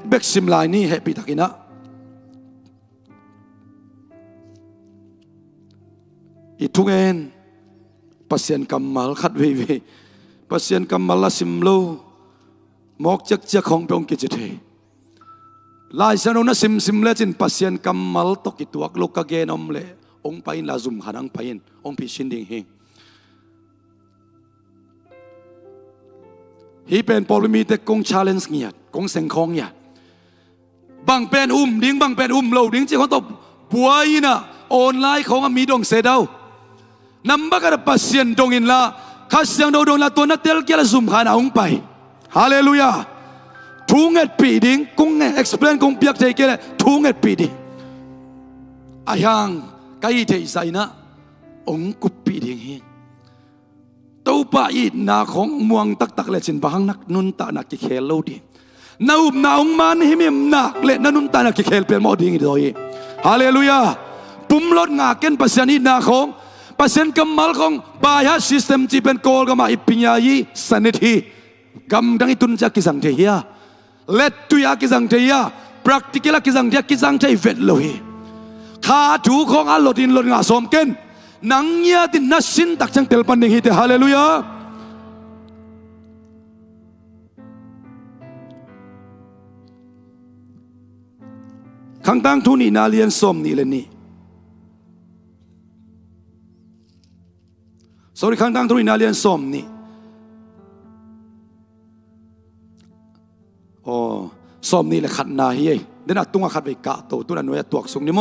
เบกซิมลายนี่เฮปีตักินะ อีทุกเอ็นปัสยันกำมัลขัดวิวิปัสยันกำมัลละสิมโลมอกจักจักของเปองกิจเทลายสนุนสิมสิมเลจินปัสยันกำมัลตกิตัวกลูกกะเกนอมเลองไปลาซุมขันังไปนองพิชินดิ่งเฮฮีเป็นพอลมีแต่กง challenge เงียดกงเสงคองเงียดบางเป็นดิ้งบางเป็นโลดิ้งที่เขาตบปัวอีน่ะออนไลน์ของมีดงเสดาวนำบักระปัสยันดงอินละข้าเสียงดงละตัวนัดเตลเกลซุมขานาองไปฮาเลลูยาทุ่งเอ็ดปีดิ้งกงexplain กงเปียกเทเกลทุ่งเอ็ดปีดิ้งอายังไกเทใส่นะองกุปีดิ้งเฮตัวป้าอีนาของมวงตักเลจินบางนักนุนตานักกิเคลโลดีนาอุบนาองมันหิมิมนักเลนันุนตานักกิเคลเป็นมอดิ้งดอยฮาเลลูยาปุ่มรถงาเกินปัสยานีนาของปัสยันกำมัลของบายาสิสเต็มจีเป็นโกลกามาอิปิญญายีสันนิธีกำดังอิตุนจากกิสังเทียเล็ดตุยากิสังเทีย practical กิสังเทียกิสังเทียเวทโลฮีขาถูของอัลลอฮ์ดินลดงาสมเกินนังยาดินนัชชินตักจังเตลปันดิงฮิตฮาเลลูยาขังตั้งทุนีนาเลียนสมนี่เลยนี่sorry ขังตั้งทุนีนาเลียนสมนี่โอ้สมนี่แหละขัดนาเฮียเดี๋ยวนัดตุ้งขัดไปกะตัวนั้นไว้ตัวสุงนี่โม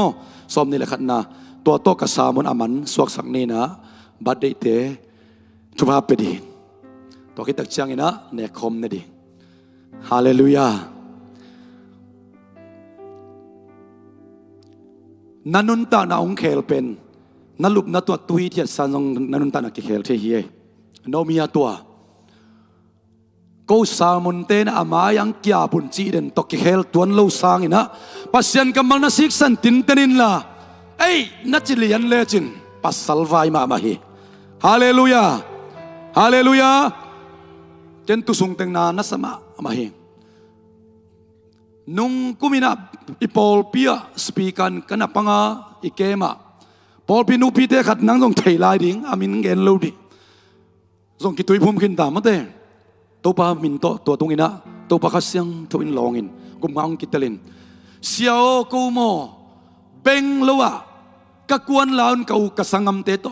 สมนี่แหละขัดนาตัวโตกษามนอามันสวกสักนี่นะบัดได้เตะทุบฮาเปดีตัวคิดตักเชียงนะเนี่ยคมนี่ดิฮาเลลูยานันนุนตานาองเคลเป็นนัลุบนัตัวตุยที่สันงนันนุนตานากิเคลเทียโนมีตัวกูสามุนเตนอามายังกียบุญจีเดนตกิเคลตัวนู้สางอินะปัสยันกำมังนัสิกสันตินเตนินละเอ้ยนัจลิยันเลจินปัสสัลไวมามาฮีฮาเลลูยาฮาเลลูยาเจนตุสุงเตงนานัสมามาฮีนุ่งกุมินาอีพอลพิอาสปีกันกันนับปังอาอีเกมาพอลพินูพิเตขัดนังส่งไทยลายดิ้งอามินเงินโลดีส่งกิตุยพุ่มขึ้นตามมาเต้ตัวปามินโตตัวตรงอินะตัวปาคัสยังตัวอินลองอินกุมมังกิตลินเสียวกูโมเบงโลวะกะกวนลาวน์กูกะสังมเตโต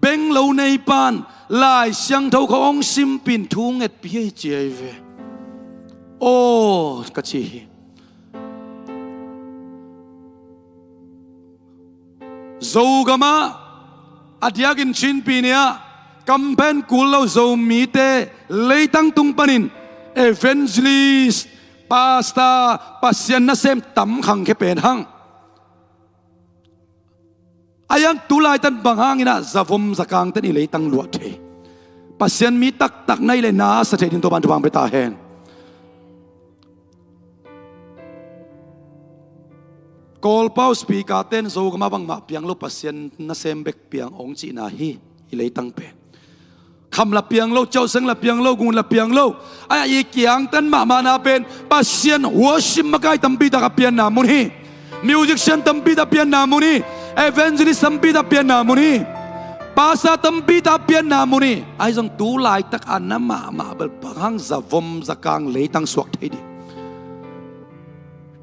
เบงโลในปานลายเสียงเท่าของซิมปินทุ่งเอ็ดเปียเจเวโอ้กะชีZogama adiagin chin pinia campaign kulo zomi te leitang tung panin evangelist pastor pasien na sem tam khang ke pen hang ayang tulai tan banghang ina zavom zakang tan leitang luat the pasien mi tak nai le na sa the din to ban to bang pe ta hen Call pau speaker ten so gama bang ma piang lo pasien na sembek piang ong chi na hi ilei tang pe kham la piang lo chau seng la piang lo gun la piang lo ai i kiang tan ma na pen pasien worship makai tampi ta ka pian na mun hi musician tampi ta pian na mun hi evangelist tampi ta pian na mun hi pasa tampi ta pian na mun hi ai jong tu lai tak an na ma bel pang zavom zakang lei tang suak thei di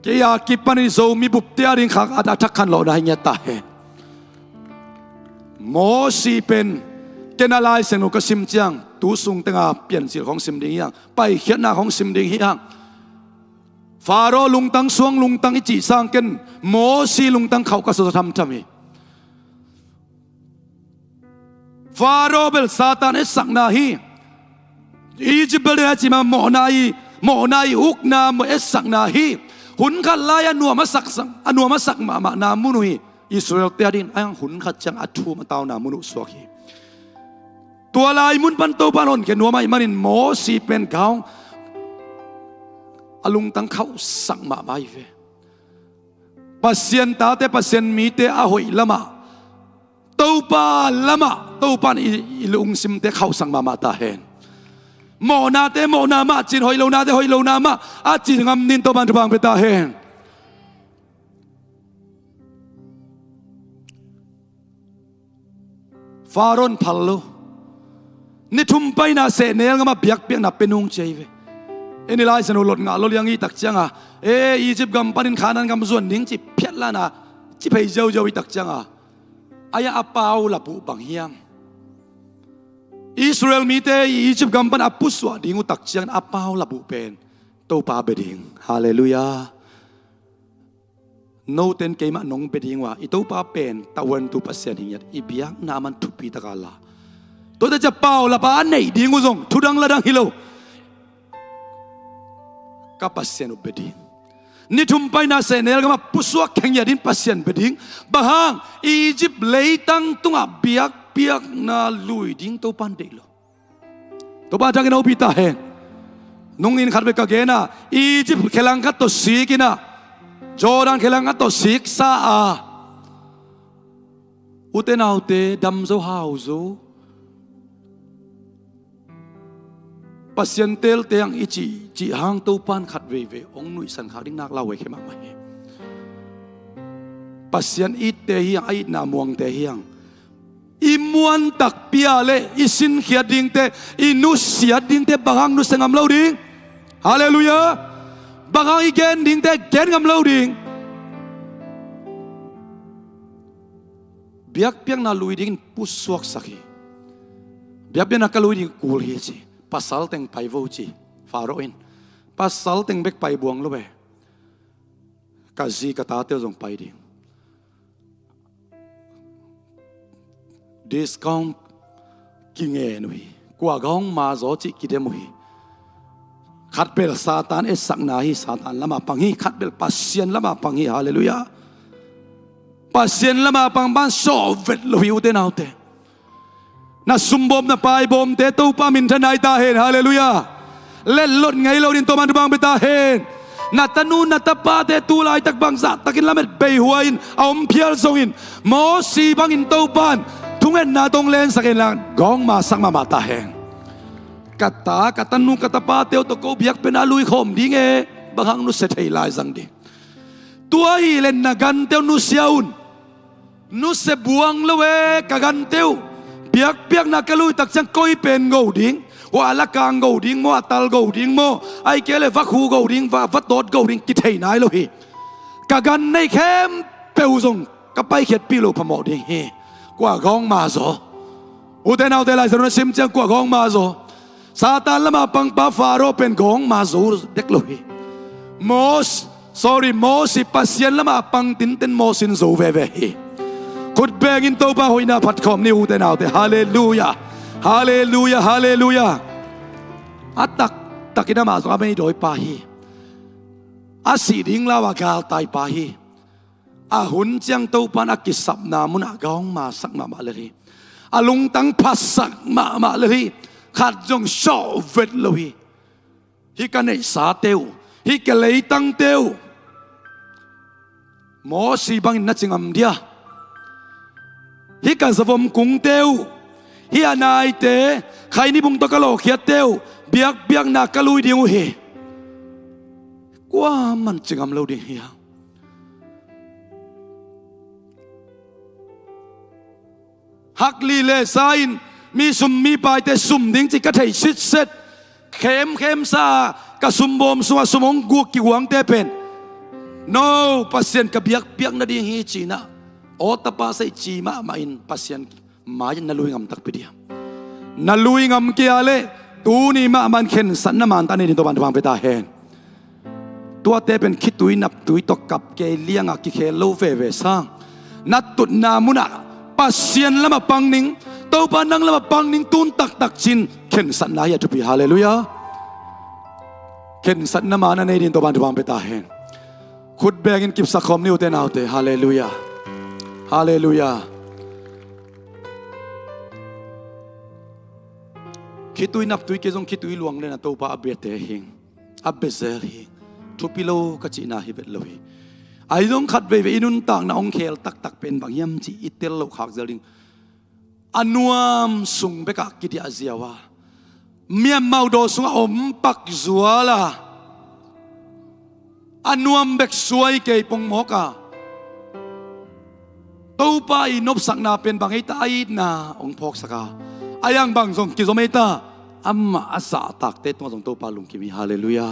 Kaya kipanin so mi buptia rin kang atakan lo na hinya tahe. Mo si pen kenalai senu kasim jiang tu sung tenga pian sil hong sim ding yang pai hiat na hong sim ding yang. Faro lung tang suang lung tang ichi sang ken mo si lung tang khau ka so tham thami. Faro bel satan es sak na hi. Ijibel na chi ma mo nai uk na mo es sak na hi. หุนขัดลายอันนัวมาสักมานามุนุยอิสราเอลเตียดินอังหุนขัดจังอัตูมาตาวนามุนุสวกีตัวลายมุนปันโตปานนเกนัวมาอิมานินโมสีเป็นเขาอลุงตั้งเขาสักมาไม่เวปัสยันตาเตปัสยันมีเตอหอยละมาตัวปาละมาตัวปานอิลุงซิมเตเขาสักมาตาเห็นโมนาเตโมนามาจินหอยโลนาเตหอยโลนามาอาจินงำนินตัวมันทุบางเปตาเฮน ฟารอนพัลโลนี่ทุ่มไปน่าเสเนลก็มาเบียกเบียกน่าเป็นนุ่งเจย์เอ็นี่ไล่สนุลดงาลยังอีตักจังอ่ะอียิปต์กำปันขานันกำส่วนนิ่งจิเพียรละนะจิไปเจ้าอีตักจังอ่ะอายะอาปาวลับุบังเฮียงอิสราเอลมีเตอียิปต์กำปันอาปุสวะดิ่งอุตักจังอาปาวลับุเป็นโตปาเบดิงฮาเลลูยาโนเทนเกมะนงเบดิงว่าอิโตปาเป็นตะวันตุปัสเซียนหิงยัดอีเบียกนามันทุปีตะกาลาตัวจะเป่าละปานไหนดิ่งอุซงทุดังละดังฮิโลกับpasien ubeding ni thumpai na senel gama puswak khengya din pasien beding bahang Egypt leitang tunga biak biak na lui ding to pandei lo to ba jang no pita hen nung in khatbe ka gena Egypt khelang khat to sikina Jordan khelang khat to sik sa a uten autte dam zo hau zo pasien tel teang ichi chi hang to pan khat ve ve ong nui san kha ding nak la we khema mai pasien it te hiang ai na muang te hiang i muan tak pia le i sin khia ding te i nu sia ding te bahang nu sengam lo ding hallelujah bahang i gen ding te gen ngam lo ding biak piang na lui ding puswak sakhi biak piang na ka lui ding kul hi chi pasal teng pai vo chi faroin pasal teng bek pai buang lo be kazi kata te jong pai ding discount kinge nui kwa gong ma zo chi kidem hui khat bel satan es sakna hi satan lama panghi khat bel pasien lama panghi hallelujah pasien lama pang ban so vet lo hi uten autte na sumbom na pai bom te to pa min thanai ta hen hallelujah len lot ngai lo din to man bang beta hen na tanu na tapa te tu lai tak bang za takin lamet be huain aum phial zongin mo si bang in to pan thungen na tong len sakin lang gong ma sak ma mata hen kata katanu katapa te to ko biak penalui khom ding e bahang nu se thei lai zang di tua hi len na gan te nu siaun nu se buang lewe ka gan teu biak biak na kalui tak chang koi pen go ding wa la kang go ding mo atal go ding mo ai kele va khu go ding va vat dot go ding ki thei nai lo hi ka gan nei khem peu zong ka pai khet pi lo phamo ding he kwa gong ma zo u te nau te lai zon sim chang kwa gong ma zo satan lama pang pa faro pen gong ma zo dek lo hi mo si pasien lama pang tin ten mo sin zo ve ve hi kut begin to ba hoina phat khom ni u te nau te hallelujah hallelujah hallelujah atak takina ma so amei doi pa hi asi ding lawa gal tai pa hi a hun chang to pan akisap na mun agong ma sak ma ma le hi alung tang phasak ma le hi khat jong sho vet lo hi ka nei sa teu hi ka lei tang teu mo si bang na chingam dia hi ka zavom kung teu hi anai te khai ni bung to ka lo khiat teu biak biak na ka lui ding hi kwa man chingam lo ding hi hak li le sain mi sum mi pai te sum ding chi ka thei sit set khem sa ka sum bom suwa sumong gu ki wang te pen no pasien ka biak biak na ding hi chi na o tapa sai chi ma in pasien ma yan na lui ngam tak pedia na lui ngam ke ale tu ni ma man khen san na man ta ni to ban bang peta hen tua te pen khitui nap tui to kap ke lianga ki khe lo ve ve sang na tut na muna pasien lama pang ning to ban nang lama pang ning tun tak chin khen san na ya tu pi hallelujah khen san na ma na nei din to ban bang peta hen khut begin kip sakhom ni uten autte hallelujah hallelujah khitui nap tui ke jong khitui luang le na to pa abete hing abezel hing thupilo ka chi na hi vet lo hi ai jong khat ve inun tang na ong khel tak pen bang yam chi itel lo khak zeling anuam sung beka kiti aziawa miam mau do sung om pak zuala anuam bek suai ke pong moka ตัวป้ายนบสักนาเป็นบางไอ้ตายนาองพอกสกาอายังบางส่งกิโลเมตรอัมมาอาสาตักเตตัวส่งตัวปาลุงกิมีฮาเลลูยา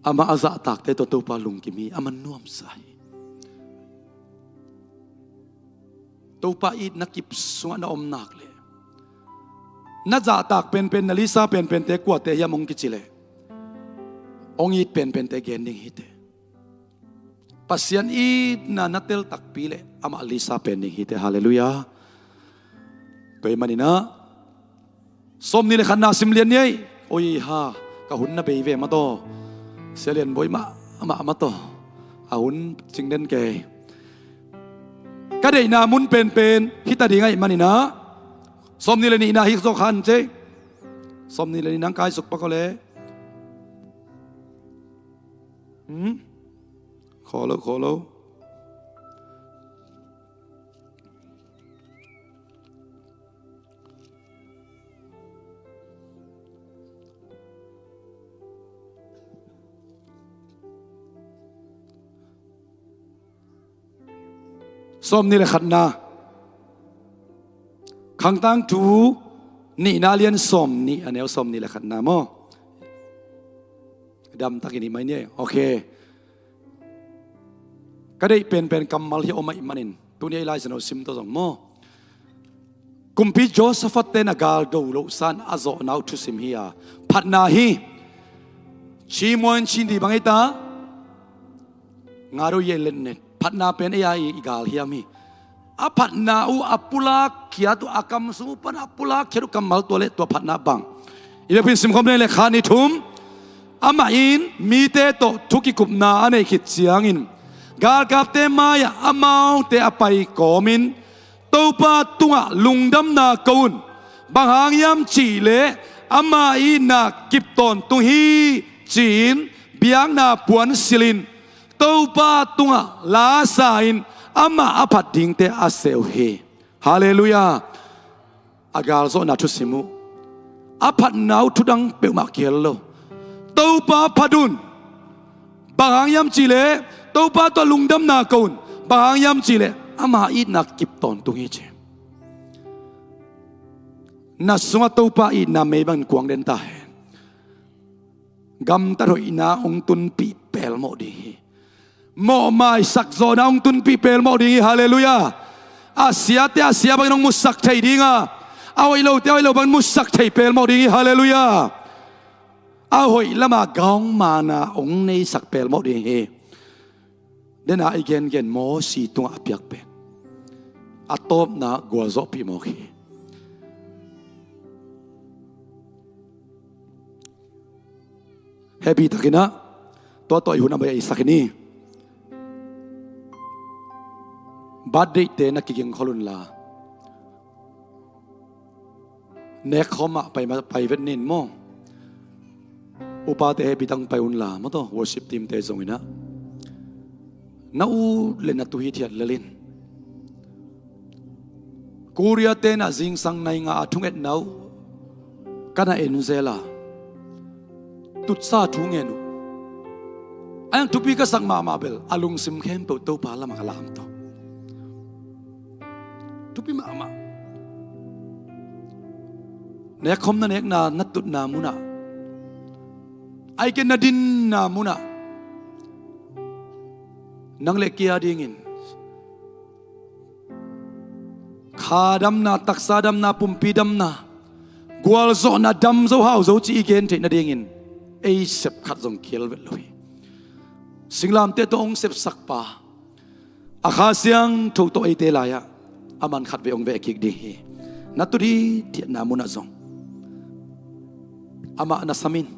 อามาอาสาตักเตตัวปาลุงกิมีอามันน่วมใสตัวป้ายนักกิบสวนอมนักเลยนักจ่าตักเป็นนาลิซาเป็นเตกัวเตยามงกิจิเลองอีเป็นเตเกนดิงฮิตpasien i na natel tak pile ama lisa pening hite haleluya toy manina som ni le khanna simlian ye oi ha ka hun na beive ma to selian boy ma ama to ahun chingden ke ka dei na mun pen hita ding ai manina som ni le ni na hi zo khan che som ni le ni nang kai suk pa ko leขอแล้วส้มนี่แหละขัดนาขังตั้งจูนี่นาเลียนส้มนี่อันนี้ส้มนี่แหละขัดนาโมดำตักอินี่ไหมเนี่ยโอเคก็ได้เป็นกำมัลที่อมาอิมันินตัวนี้ไล่สนอซิมตัวสองโมกุมพีโจเซฟเตนากาลดูโลซันอาโซนาวทุสิมฮียพัดนาฮีชีมวนชินดีบังไอตางารุเยเลนเนตพัดนาเป็นไอ้อีกาลฮียมีอาพัดนาอูอัปุลักเขียตัวอากำสูปันอัปุลักเขียตัวกำมัลตัวเล็ตัวพัดนาบังอีเลพินซิมคอมเนเลขานิทุมอามาอินมีเตโตทุกิกุมนาอันเอคิดเสียงอินกาลกับเตมายอามาวเตอไปกอมินตัวปาตุงะลุงดำนากุนบางหางยำจีเลอามาอีนักกิบตอนตุฮีจีนเบียงนาปวนสิลินตัวปาตุงะลาซาอินอามาอภัดดิงเตอาเซลเฮฮาเลลูยาอากาลโซนาทุสิมุอภัดนาวทุดังเปมาเกลโลตัวปาพัดุนบางหางยำจีเลตัวป้าตัวลุงดำนากุนบางยามจีเลอามาอีนักกิบตอนตุงเอเจนัสมาตัวป้าอีนาเมบันกวางเดนตาเฮกำตะรอยนาองตุนปีเปลโมดีโมมาสักโซนาองตุนปีเปลโมดีฮาเลลูยาอาเซียเตอาเซียบังน้องมุสักไทยดีงาเอาไว้เราเตเอาไว้เราบังมุสักไทยเปลโมดีฮาเลลูยาเอาไว้ละมากองมานาองในสักเปลโมดีเฮเดน่าอีกเกนโมสีตัวอภิยกเป็นอัตบนากัวโซปีโมกีเฮบีตักินะตัวอยู่นับไปสักนี้บัดเดเตนักกิงขลุนลาเนคเขามาไปเวนินโมอุปาเตเฮบีตังไปอุนลามาตัววอร์ชิปทีมเตจงอินะนาอูเลนตุฮิตยัดเลลินกูเรียเตนะจิงสังในงาทุ่งเอ็ดนาวกันเอ็นเซลาตุดซาทุ่งเอ็นูอันทุบีก็สังมาเบลอาลุงซิมเข้มเปิดตัวพาละมากลามตัวทุบีมาเนี่ยคมนั่นเองนัดตุดนามุนะไอเกนนาดินนามุนะนังเล็กยาดิ่งินขาดำนาตักษาดำนาปุ่มปีดำนากวลโซนาดำโซฮาวโซจีเกนเทนดิ่งินไอเสพขัดจงเคียวเวลเลยสิงลามเตตองเสพสักป่าอาคาเสียงถูกตัวไอเตลายะอามันขัดเวองเวกิกดีนัตุดีเทียนามุนาจงอามานาสามิน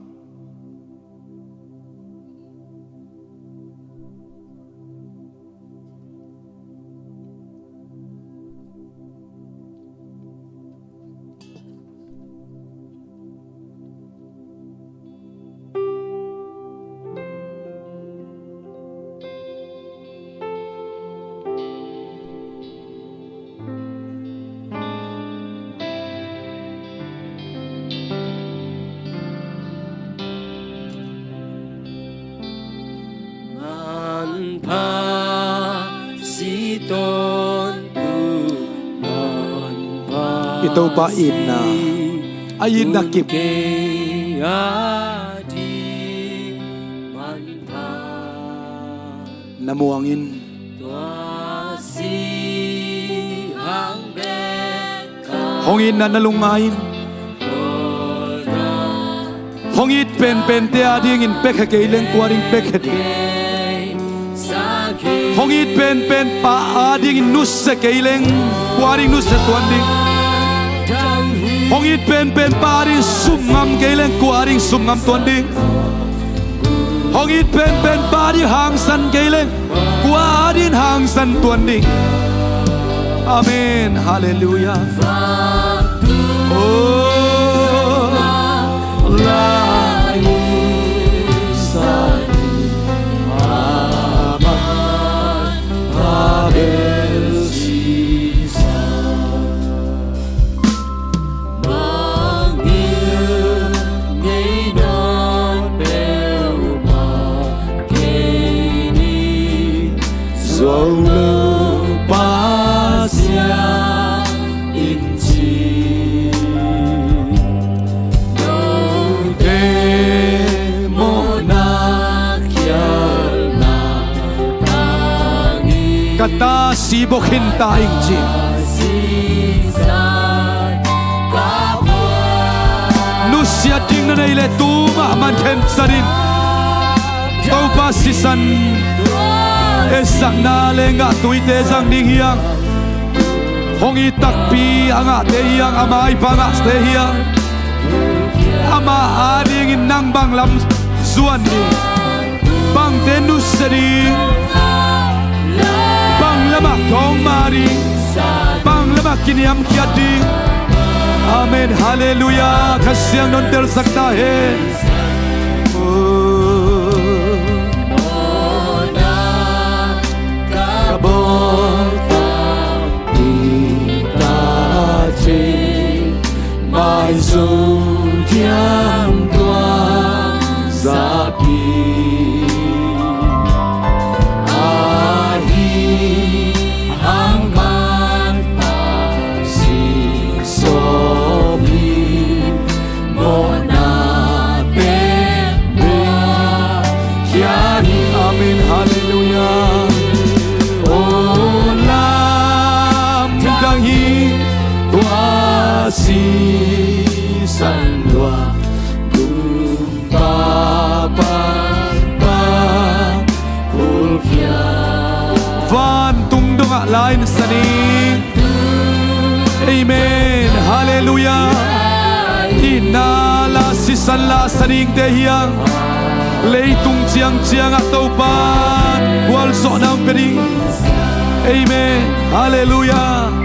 tau pa inna ayin na kip namuangin hongin na nalungain hongit pen te ading in pek kaileng kwaring pek hongit pen pa ading in nus se kaileng kwaring nus se tuanding hongit pen pa ading sumngam kaileng kwaring sumngam tuanding hongit pen pa ading hang san kaileng kwaring hang san tuanding amen hallelujah oh la kata sibokin taing ji nusia ding na ile tuma man ten sarin tau pasisan esak na lenga tuite jang ding hiang hongi takpi anga te hiang amai panga te hiang ama ading in nang bang lam zuan ni bang tenus seri bang lama kong mari bang lama kiniam kiadi amen haleluya kasyang non ter sakta hai mai dù diam tua zapi ahi hang man ta si sobi mona pe kiani amen hallelujah olam dang hi tua si san loa gumpa pa ulkia van tung donga lain sani amen hallelujah inala si san la saning te hiang leitung chiang atau pan wal so nang pedi amen hallelujah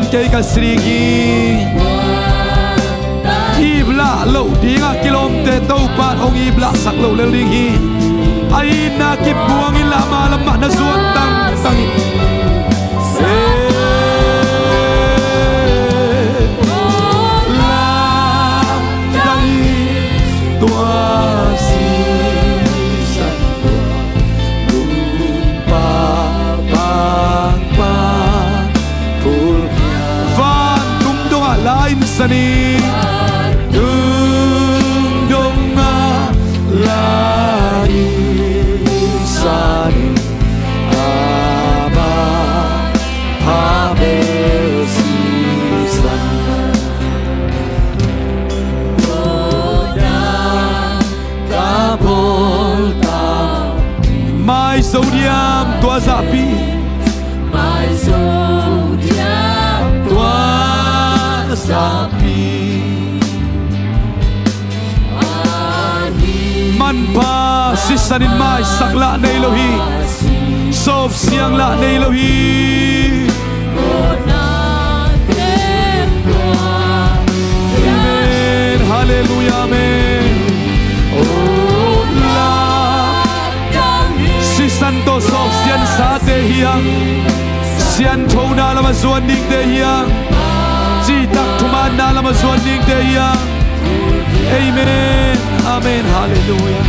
kay kasrigi ibla lo dinga kilomte tau pat ong ibla sak lo leling hi ai na kip buang ilama lama na suat tang tang la dai tua si san pa lain sani dung donga lain sani aba habel sisan boda kabol ta mai sodium tua zapi mai sodium tua sapi manpa sisanin mai sakla na Elohi sob siang la na Elohi amen hallelujah amen oh la sisanto sob sian sa te hiang sian thona lama zuan ning te hiang chỉ ta na lamazwan ding teya. Amen. Amen. Hallelujah.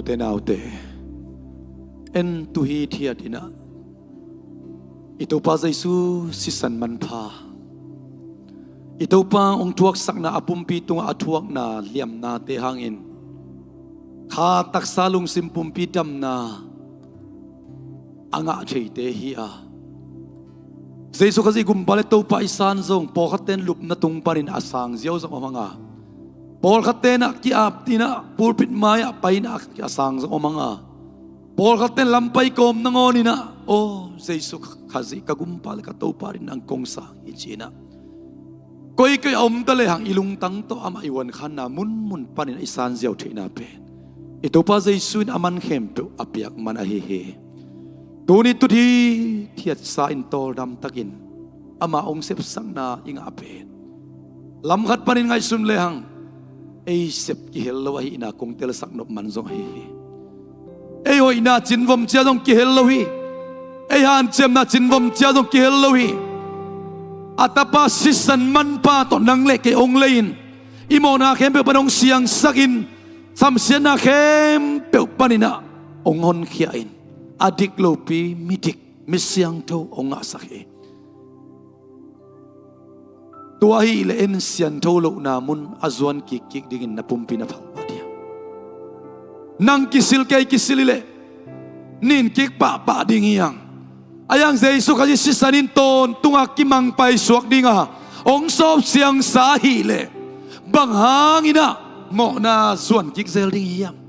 Ute na ute en tu hi thia dina ito pa Jesu sisan man pha ito pa ong tuak sak na apumpi tung atuak na liam na te hangin kha taksalung simpumpi dam na anga thei te hi a Jesu kasi gumpale to pa isan zong pokaten lup na tung parin asang ziaw zong mga Paul katena ki aptina pulpit maya paina ki asang sa omanga. Paul katen lampay kom nangoni na. Oh, Jesu kazi kagumpal kato pa rin ang kongsa ichina. Koy koy tale hang ilung tang to ama iwan kana mun panin isan ziaw tina pen. Ito pa Jesu aman kempe apiak man ahihe. Tuni tudi tiat sa intol dam takin. Ama ong sepsang na inga apen. Lamkat panin ngay sunlehang. Ay sep kihel lawahi ina kong telasak no manzong hihi. Ay ho ina chinvom chia dong kihel lawi. Ay han chem na chinvom chia dong kihel lawi. Atapa sisan man pa to nang le ke ong lein. Imo na kempe panong siang sakin. Samsian na kempe panina ong hon kiain. Adik lopi midik misyang to ong asake. Tuahi ileen siyan tolo namun azwan kikik dingin na pumpi na palwa dia. Nang kisil kay kisilile. Nin kik pa dingiyang. Ayang Jesu kasi sisanin ton tunga kimang paisuak dinga. Ong sop siyang sahile. Banghangin na mo na zwan kik zel dingiyang.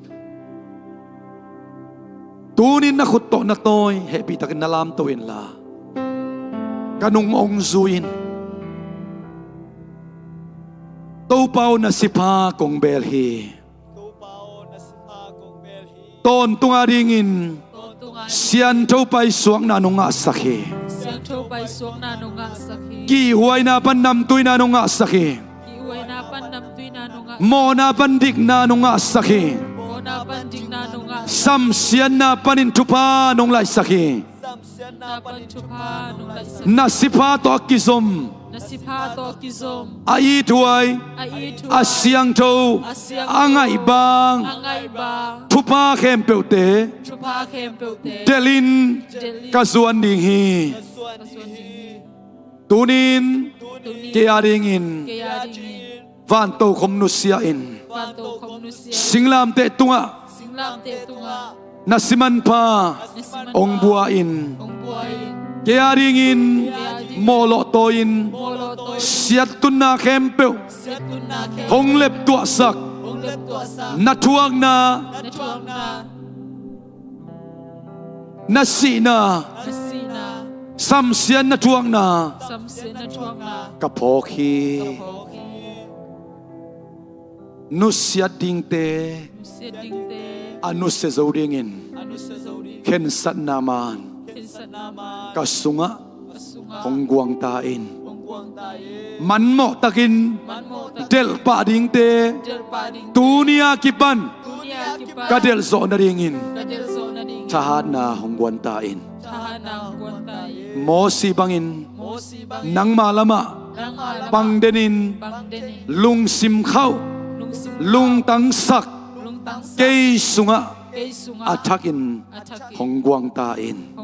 Tunin na kuto na toy. Hepi takin nalam toin la. Kanong ong zuin. Taupaw na sipa kong belhi. Ton tunga ringin. Siyan taupay suwang na nung asaki. Kihuay na panamtoy na nung asaki. Mo na pandik na nung asaki. Samsiyan na panintupa nung laysaki. Nasipa to akizom. Aituay asyang to angay bang tupa kempeute delin kazuan dinghi tunin kearingin vanto komnusyain singlam te tunga nasiman pa ong buain kearingin molotoin siatun na kempeu honglep tuasak natuang na nasina samsian natuang na kapoki nusyat dingte anus sezoringin kensat naman kasunga hongguang tain manmo takin del pading te tunia kipan kadel zona ringin tahan na hongguan tain mo si bangin nang malama pangdenin lung simkhaw lung tangsak kay sunga atakin hongguang tain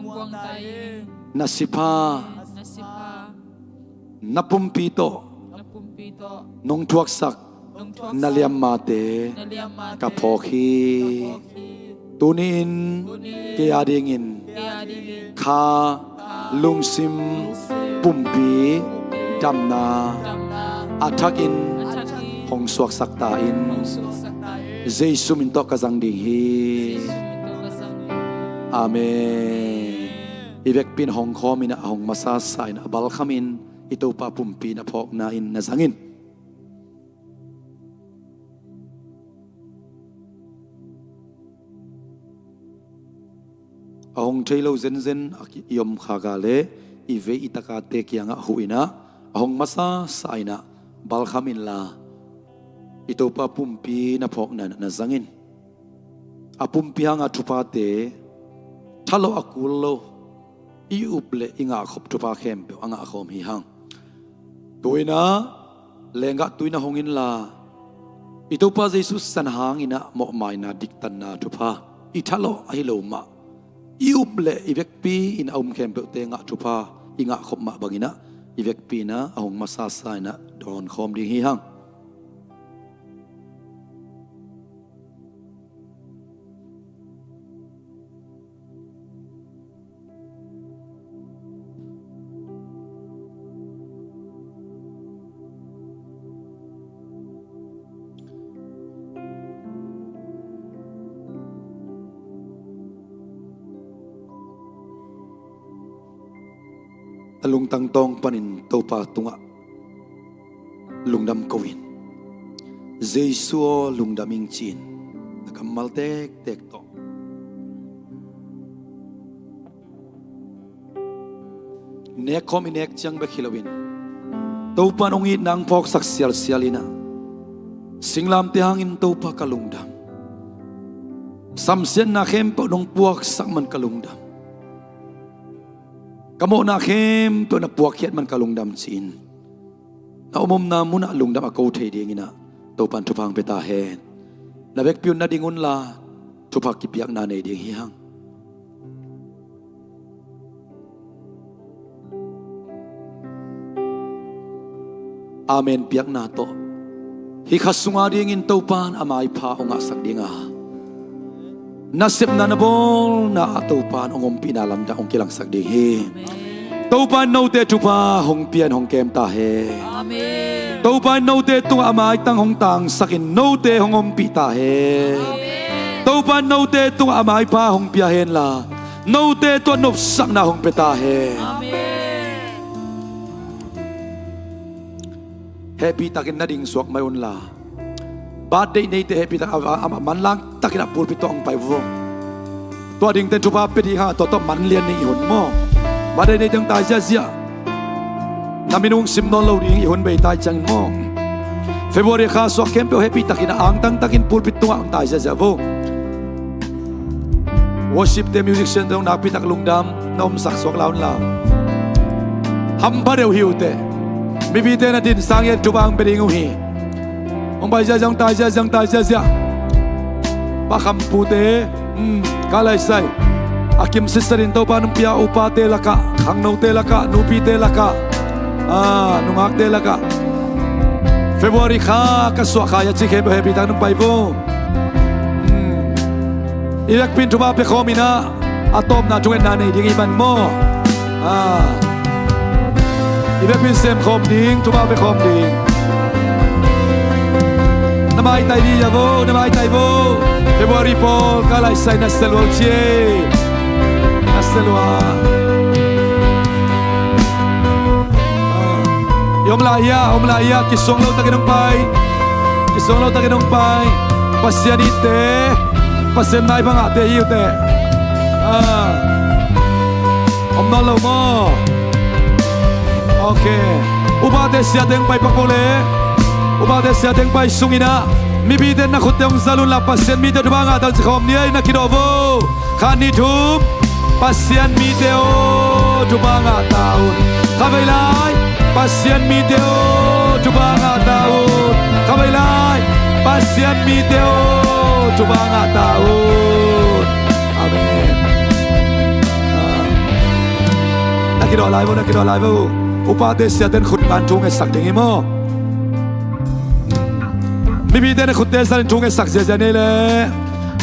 nasipa napumpito nung tuwaksak naliam mate kapoki tunin keadingin ka lungsim pumpi damna atakin hong suwaksak tain Jesu minto kazang dinghi Amen. ivek pin hong khomina hong masa sai na bal khamin ito pa pumpi na phok na in na zangin ahong thailo zen zen yom khaga le ive itaka te kyanga huina ahong masa sai na bal khamin la ito pa pumpi na phok na zangin apumpi hanga thupa te thalo akullo i uple inga khop thupa khem pe anga khom hi hang toina lenga tuina hongin la ito pa Jesus san hang ina mo mai na diktan na thupa i thalo ai lo ma i uple i vek pi in aum khem pe te nga thupa inga khop ma bangina i vek pi na ahong masa sai na don khom ding hi hang lung tang tong panin topa tunga lungdam kowin Jesuo lungdaming chin nakamal tek tek to nek kom inek chang be khilawin topa nongi nang phok sak sial sialina singlam te hangin topa kalungdam samsen na khem po nong puak sak man kalungdam kamo na khem to na puakhiat man kalungdam chin na umom na muna lungdam ako thei ding ina to pan thupang peta hen la bek piun na dingun la thupak ki piak na nei ding hi hang amen piak na to hi khasunga ding in to pan amai pha onga sak dinga nasip na nabol na atopan ongom pinalam da ong kilang sak ding he topan no te chupa hong pian hong kem ta he Amen. topan no te tung amai tang hong tang sakin no te hongom pi ta he topan no te tung amai pa hong pia hen la no te to nop sak na hong peta he happy takin na ding suak mayon la birthday nei te happy tak man lang takina pulpit ong pai vo to ding ten chupa pe di ha to man lian ni hun mo birthday nei tang tai sia sia naminung sim non lo ding hun bei tai chang mo February kha so kem pe happy takina ang tang takin pulpit tu ang tai sia sia vo worship the musician dong na pi tak lungdam nom sak sok laun la ham ba deu hiu te mi bi te na din sang yen chupa ang pe ding hi ông bay ra giang tai ra ba kham pu te ka lai sai akim sisterin to panum pia upa te laka khang no te laka nu pi te laka nu ngak te laka February kha ka so kha ya chi khe be happy tan pai bo ilak pin tu ba pe khomina atom na tungen na nei ding iban mo ilak pin sem khom ding tu ba pe khom ding namai tai di ya vo namai tai vo February Paul kalai sai na selwa che na selwa yom la ya kisong lo takinong pai pasyan ite pasyan mai bang ate hiu te om no lo mo okay ubate sia deng pai pakole ubade sia deng pai sungina mi biden na khuteng zalun la pasien mi de banga dal khom ni na kidovo khani thum pasien mi deo tu banga taun khavelai pasien mi deo tu banga taun khavelai pasien mi deo tu banga taun amen na kido lai vo ubade sia den khut man thung e sak ding mo mi bi den khut te san thung e sak je ne le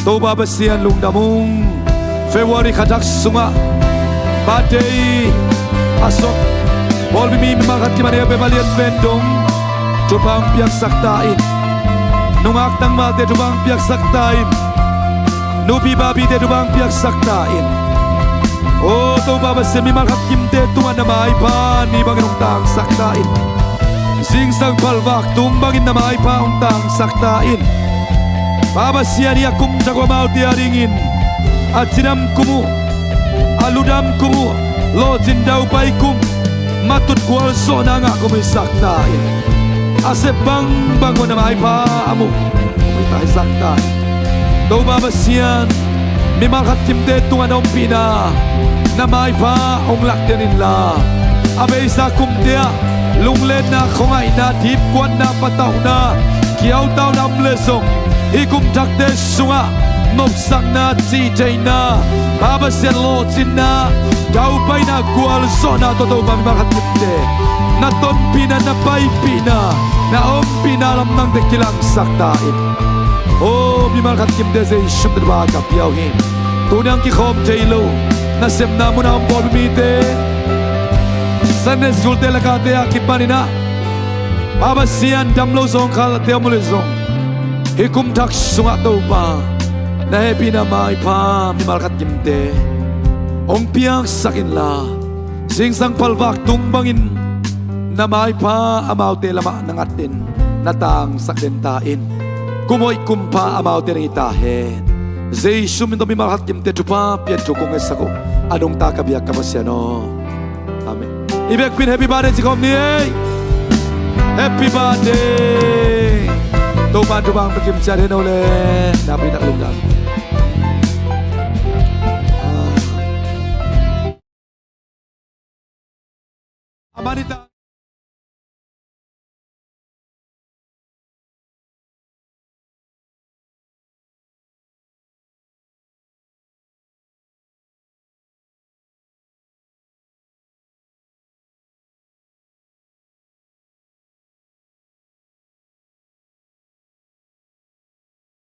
to ba ba sian lung damung February khadak sunga birthday asok bol mi makat ki mane be balian bendong tubang piak saktain nungak tang ma te tubang piak saktain nupi babi te tubang piak saktain Oh, to baba se mi malhat kimte tuan na mai pa ni bangin ong tang saktain. Sing sang palwak tung bangin na mai pa ong tang saktain. Baba siya niya kum jagwa mau tiaringin. At sinam kumu, aludam kumu, lo jindau pai kum, matut kual so na nga kumi saktain. Ase bang bango na mai pa amu, kumi tayo saktain. To baba siya mi malhat kimte tuan na pina. Na mai pa ong lakdenin la abay sa kumtia lunglen na khongai na dip kwan na pataw na kiaw taw na mlesong ikum takde sunga nopsak na tijay na babasen lo na daw pa'y na kual so na totoo ba mimakat kumte na ton pina na pa'y pina na om pinalam ng dekilang saktain oh mimakat kumte sa isyong drabaga piyawin tunang kikom jaylo Nasem na mo na ang bobimite Sunday school te lakate akipan na Babasian damlo zong kalate amulizong Hikum tak sunga tau pa Na happy na mai pa mimalkat kimte Ong piang sakin la Sing sang palwak tumbangin Na mai pa amaw te lama nangatin Natang sakdentain Kumoy kumpa amaw te nangitahin Zay suminto mi malhat kimte chupa pian chukong esako anong takabiyak kapasyan Amen. Ibig pin happy birthday si Komni Happy birthday Tuman tubang pagkimsyan hin ulit Nabi na kalunggan Amanita